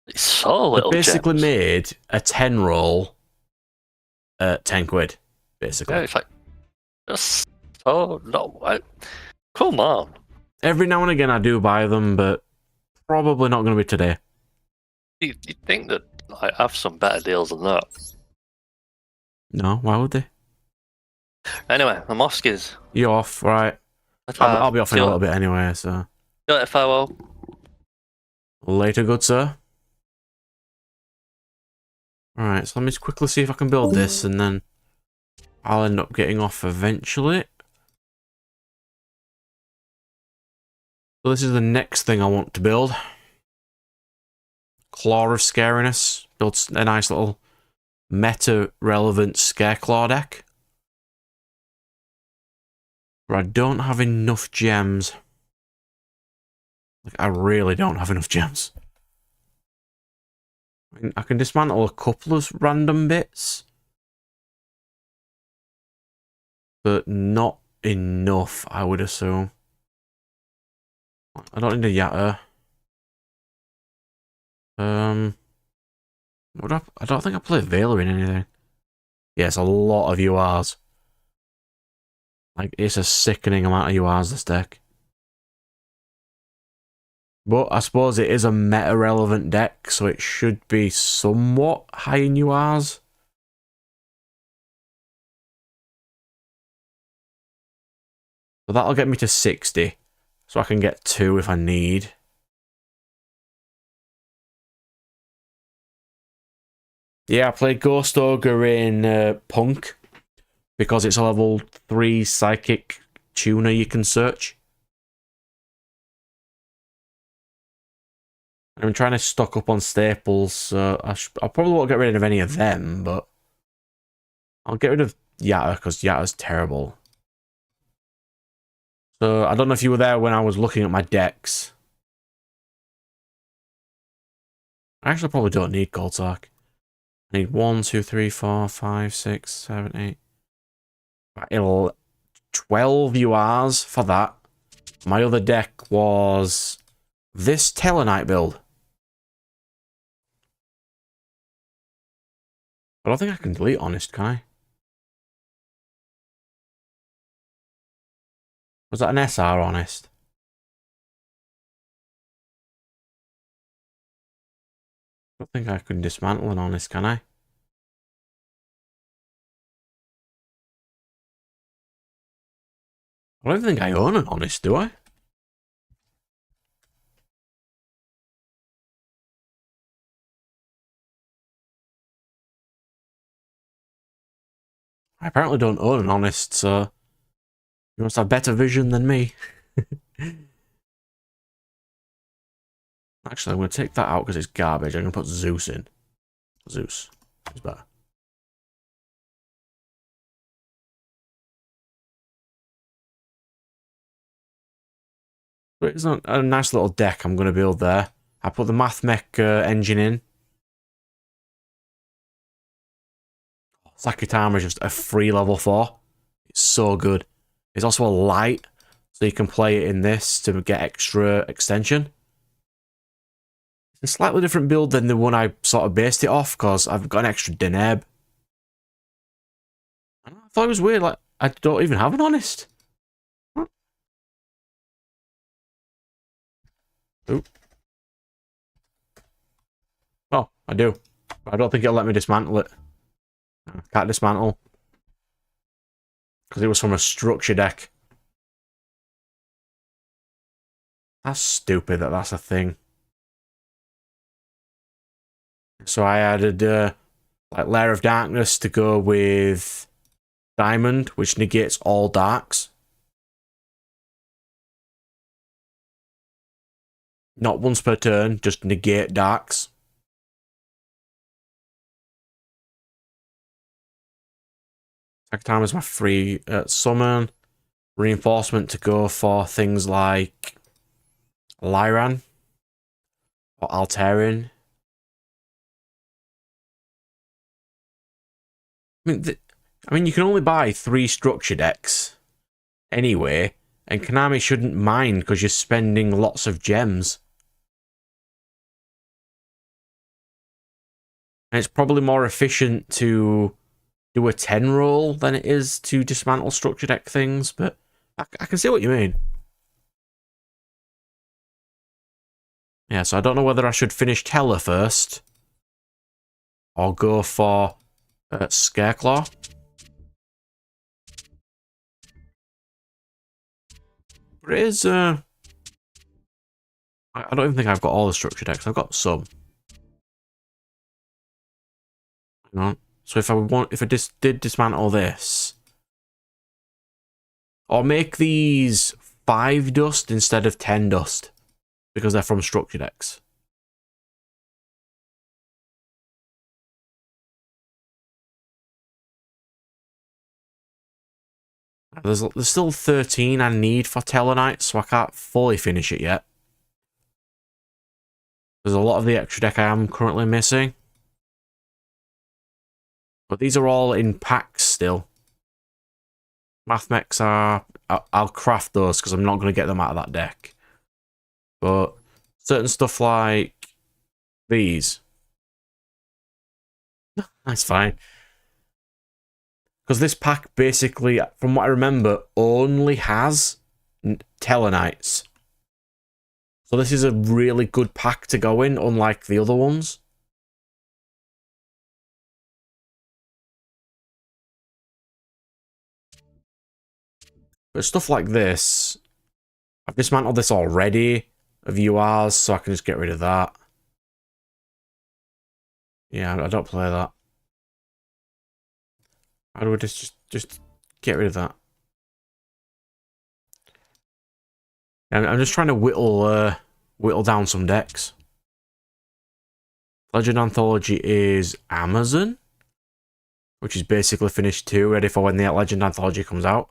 [SPEAKER 2] it's so little.
[SPEAKER 1] They basically
[SPEAKER 2] gems.
[SPEAKER 1] made a 10 roll at 10 quid, basically.
[SPEAKER 2] Yeah, it's like just so no. Come on.
[SPEAKER 1] Every now and again I do buy them, but probably not going to be today.
[SPEAKER 2] You'd think that I have some better deals than that.
[SPEAKER 1] No, why would they?
[SPEAKER 2] Anyway, I'm off, Skiz.
[SPEAKER 1] You're off, right? I'll be off in a little bit anyway, so.
[SPEAKER 2] Farewell.
[SPEAKER 1] Later, good sir. Alright, so let me just quickly see if I can build this, and then I'll end up getting off eventually. So this is the next thing I want to build. Claw of Scariness. Build a nice little meta-relevant Scareclaw deck. But I don't have enough gems. Like, I really don't have enough gems. I can dismantle a couple of random bits, but not enough, I would assume. I don't need a Yatta. I don't think I play Veiler in anything. Yes, a lot of URs. Like, it's a sickening amount of URs, this deck. But I suppose it is a meta-relevant deck, so it should be somewhat high in URs. So that'll get me to 60. So I can get 2 if I need. Yeah, I played Ghost Ogre in Punk because it's a level 3 psychic tuner you can search. I'm trying to stock up on staples, so I probably won't get rid of any of them, but I'll get rid of Yatta because Yatta's terrible. So I don't know if you were there when I was looking at my decks. I actually probably don't need Goldsack. I need 1, 2, 3, 4, 5, 6, 7, 8. It'll 12 URs for that. My other deck was this Tellarknight build. I don't think I can delete Honest, can I? Was that an SR Honest? I don't think I can dismantle an Honest, can I? I don't think I own an Honest, do I? I apparently don't own an Honest, so you must have better vision than me. Actually, I'm going to take that out because it's garbage. I'm going to put Zeus in. Zeus is better. But it's a nice little deck I'm going to build there. I put the MathMech engine in. Sakitama is just a free level 4. It's so good. It's also a light, so you can play it in this to get extra extension. It's a slightly different build than the one I sort of based it off, because I've got an extra Deneb. I thought it was weird, like, I don't even have an Honest. Oop. Oh, I do. But I don't think it'll let me dismantle it. I can't dismantle. Because it was from a structure deck. That's stupid that that's a thing. So I added like Lair of Darkness to go with Diamond, which negates all darks. Not once per turn, just negate darks. Second time is my free summon. Reinforcement to go for things like Lyran or Altarian. I mean, you can only buy 3 structure decks anyway, and Konami shouldn't mind because you're spending lots of gems. And it's probably more efficient to do a 10 roll than it is to dismantle structure deck things, but I can see what you mean. Yeah, so I don't know whether I should finish Teller first or go for Scareclaw. But it is, I don't even think I've got all the structure decks. I've got some. Hang on. So if I did dismantle this, or make these 5 dust instead of 10 dust, because they're from structure decks. There's still 13 I need for Tellarknight, so I can't fully finish it yet. There's a lot of the extra deck I am currently missing. But these are all in packs still. MathMechs are... I'll craft those because I'm not going to get them out of that deck. But certain stuff like these. That's fine. Because this pack basically, from what I remember, only has Tellarknights. So this is a really good pack to go in, unlike the other ones. But stuff like this, I've dismantled this already of URs, so I can just get rid of that. Yeah, I don't play that. How do we just get rid of that? I'm just trying to whittle down some decks. Legend Anthology is Amazon, which is basically finished too, ready for when the Legend Anthology comes out.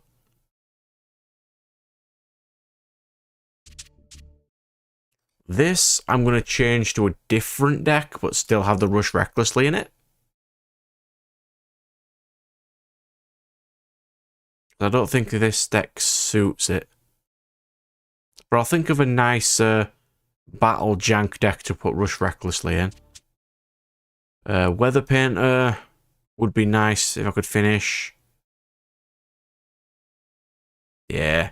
[SPEAKER 1] This, I'm going to change to a different deck, but still have the Rush Recklessly in it. I don't think this deck suits it. But I'll think of a nice Battle Jank deck to put Rush Recklessly in. Weather Painter would be nice if I could finish. Yeah.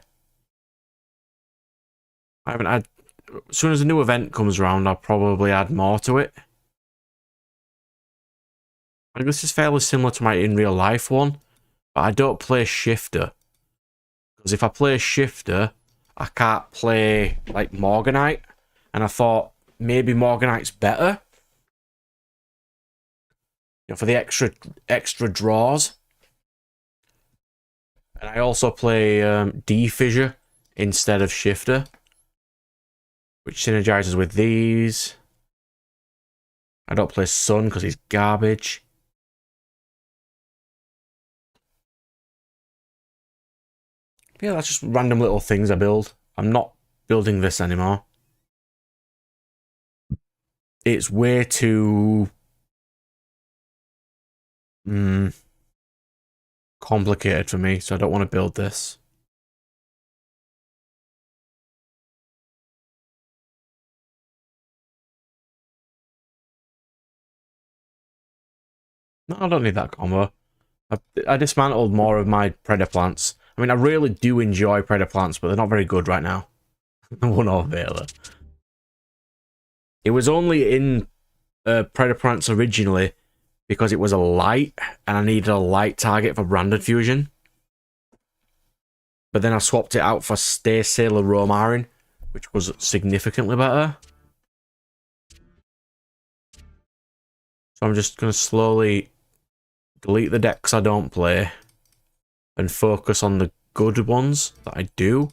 [SPEAKER 1] I haven't had... As soon as a new event comes around, I'll probably add more to it. I think this is fairly similar to my in real life one, but I don't play Shifter. Because if I play Shifter, I can't play, like, Morganite. And I thought, maybe Morganite's better. You know, for the extra draws. And I also play D-Fissure instead of Shifter, which synergizes with these. I don't play Sun because he's garbage. Yeah, that's just random little things I build. I'm not building this anymore. It's way too... complicated for me, so I don't want to build this. No, I don't need that combo. I dismantled more of my Predator plants. I mean, I really do enjoy Predator plants, but they're not very good right now. One or the other. It was only in Predator plants originally because it was a light, and I needed a light target for Branded Fusion. But then I swapped it out for Stay Sailor Romarin, which was significantly better. So I'm just going to slowly delete the decks I don't play and focus on the good ones that I do.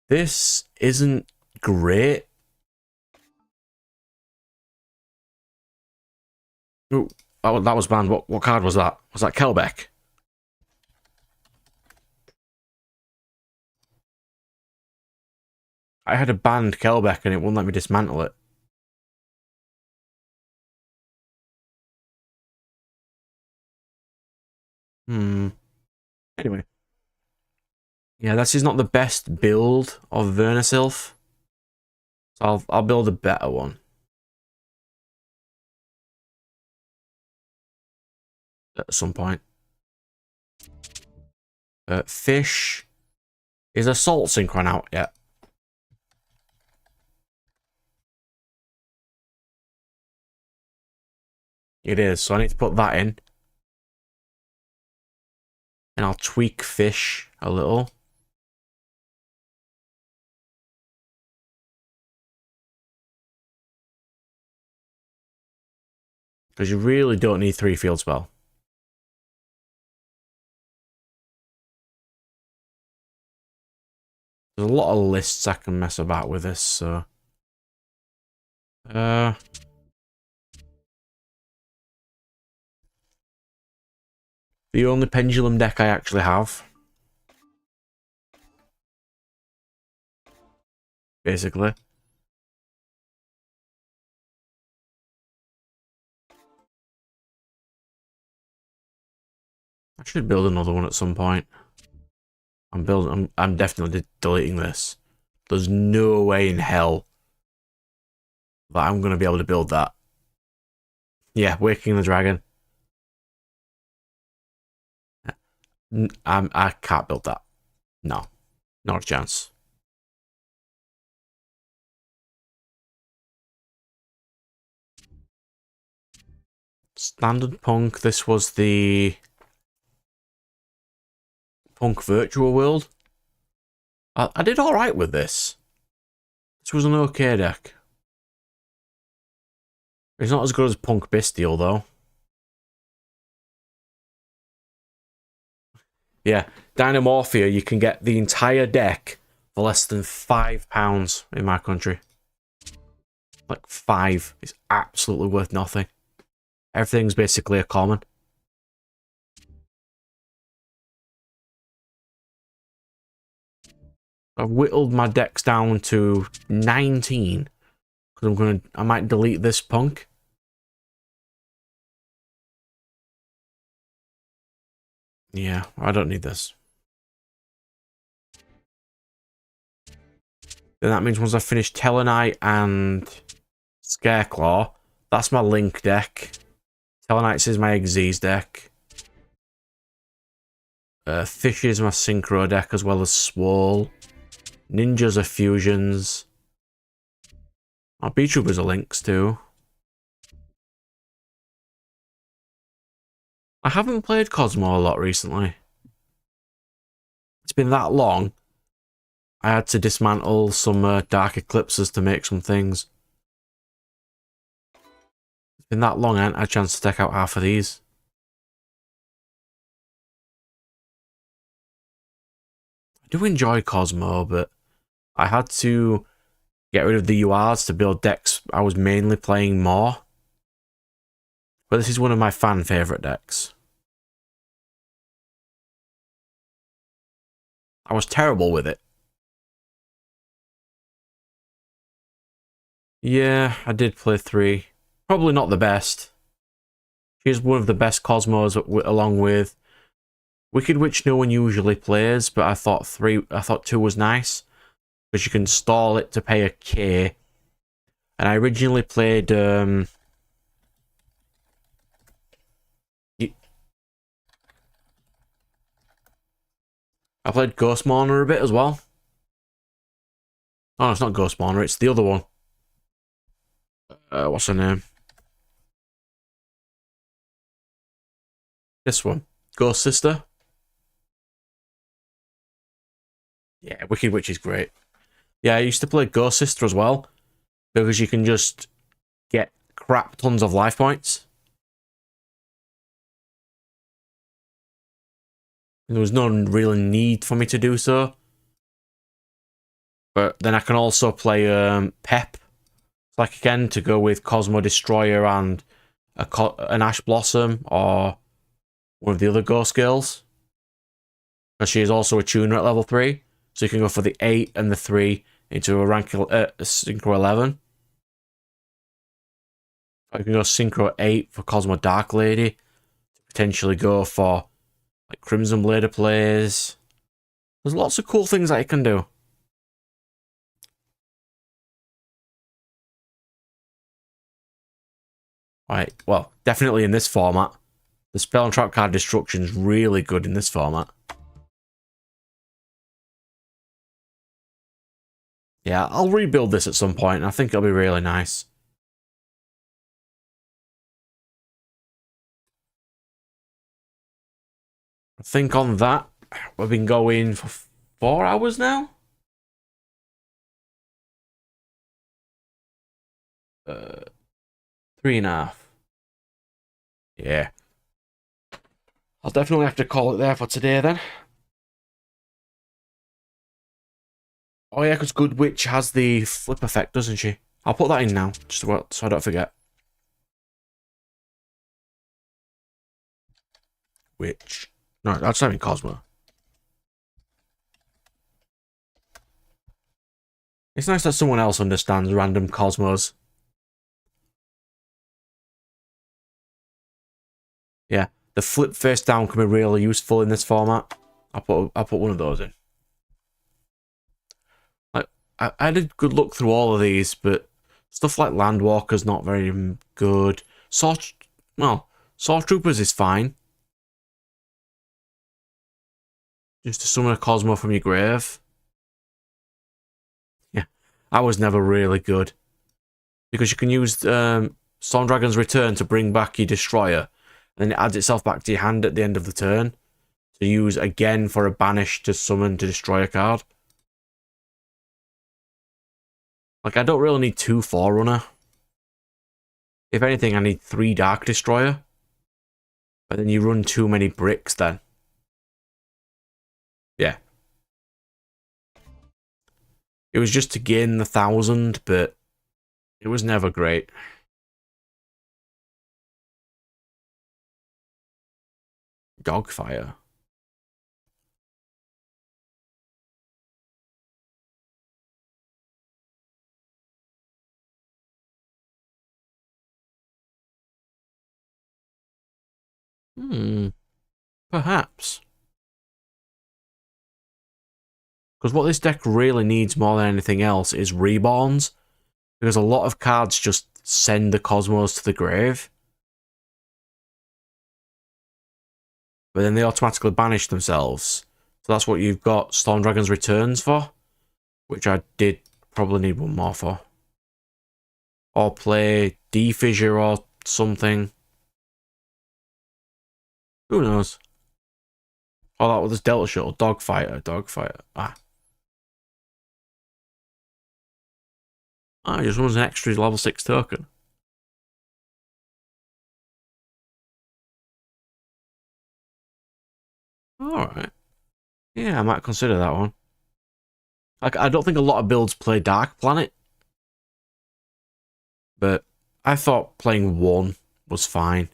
[SPEAKER 1] This isn't great. Ooh, that was banned. What card was that? Was that Kelbeck? I had a banned Kelbeck and it wouldn't let me dismantle it. Anyway. Yeah, this is not the best build of Vernisylph. So I'll build a better one. At some point. Fish. Is Assault Synchron out yet? It is, so I need to put that in. And I'll tweak Fish a little. Because you really don't need 3 field spell. There's a lot of lists I can mess about with this, so... The only Pendulum deck I actually have. Basically. I should build another one at some point. I'm definitely deleting this. There's no way in hell that I'm going to be able to build that. Yeah, Waking the Dragon. I can't build that. No, not a chance. Standard Punk. This was the Punk Virtual World. I did all right with this. This was an okay deck. It's not as good as Punk Bestial though. Yeah, Dynamorphia, you can get the entire deck for less than £5 in my country. Like 5. It's absolutely worth nothing. Everything's basically a common. I've whittled my decks down to 19. Because I might delete this Punk. Yeah, I don't need this. Then that means once I finish Tellarknight and Scareclaw, that's my Link deck. Tellarknights is my Xyz deck. Fish is my Synchro deck as well as Swole. Ninjas are Fusions. My B-Troopers are Links too. I haven't played Cosmo a lot recently. It's been that long. I had to dismantle some Dark Eclipses to make some things. It's been that long I hadn't had a chance to take out half of these. I do enjoy Cosmo, but I had to get rid of the URs to build decks I was mainly playing more. But this is one of my fan favourite decks. I was terrible with it. Yeah, I did play 3. Probably not the best. She's one of the best Cosmos along with Wicked Witch no one usually plays, but I thought 2 was nice. Because you can stall it to pay a K. And I originally played I played Ghost Mourner a bit as well. Oh, no, it's not Ghost Mourner, it's the other one. What's her name? This one. Ghost Sister. Yeah, Wicked Witch is great. Yeah, I used to play Ghost Sister as well. Because you can just get crap tons of life points. There was no real need for me to do so. But then I can also play Pep. Like again, to go with Cosmo Destroyer and an Ash Blossom or one of the other Ghost Girls. Because she is also a tuner at level 3. So you can go for the 8 and the 3 into a Synchro 11. Or you can go Synchro 8 for Cosmo Dark Lady. Potentially go for like Crimson Blader plays. There's lots of cool things that you can do. Right, well, definitely in this format. The Spell and Trap card destruction is really good in this format. Yeah, I'll rebuild this at some point, and I think it'll be really nice. I think on that, we've been going for 4 hours now? 3.5. Yeah. I'll definitely have to call it there for today then. Oh yeah, because Good Witch has the flip effect, doesn't she? I'll put that in now, just so I don't forget. Witch. No, that's not in Cosmo. It's nice that someone else understands random Cosmos. Yeah, the flip face down can be really useful in this format. I'll put one of those in. Like I did good look through all of these, but stuff like Landwalker's not very good. Saw Troopers is fine. Just to summon a Cosmo from your grave. Yeah, that was never really good. Because you can use Storm Dragon's Return to bring back your Destroyer. And then it adds itself back to your hand at the end of the turn. To use again for a banish to summon to destroy a card. Like, I don't really need 2 Forerunner. If anything, I need 3 Dark Destroyer. But then you run too many bricks then. Yeah. It was just to gain the 1,000, but it was never great. Dogfire. Perhaps. Because what this deck really needs more than anything else is Reborns. Because a lot of cards just send the Cosmos to the grave. But then they automatically banish themselves. So that's what you've got Storm Dragon's Returns for. Which I did probably need one more for. Or play D-Fissure or something. Who knows? Oh, that was Delta Shuttle. Dogfighter. Just runs an extra level 6 token. Alright. Yeah, I might consider that one. Like, I don't think a lot of builds play Dark Planet. But I thought playing 1 was fine.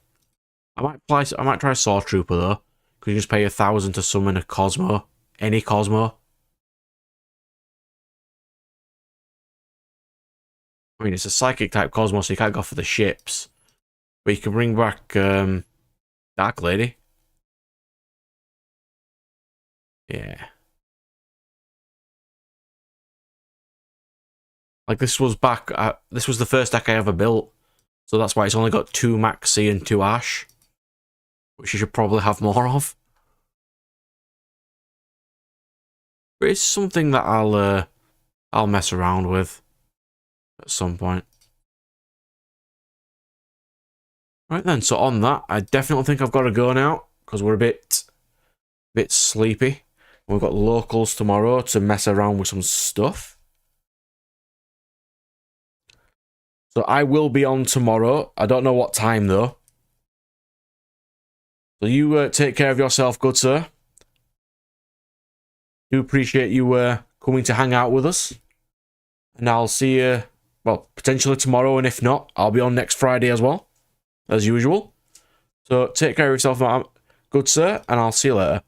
[SPEAKER 1] I might try Saw Trooper though. Because you just pay 1,000 to summon a Cosmo. Any Cosmo. I mean, it's a psychic type Cosmo, so you can't go for the ships. But you can bring back Dark Lady. Yeah. Like, this was this was the first deck I ever built. So that's why it's only got 2 Maxi and 2 Ash. Which you should probably have more of. But it's something that I'll mess around with at some point. Right then, so on that, I definitely think I've got to go now, because we're a bit sleepy. We've got locals tomorrow to mess around with some stuff. So I will be on tomorrow. I don't know what time though. So you take care of yourself, good sir. Do appreciate you coming to hang out with us. And I'll see you, well, potentially tomorrow, and if not, I'll be on next Friday as well, as usual. So take care of yourself, good sir, and I'll see you later.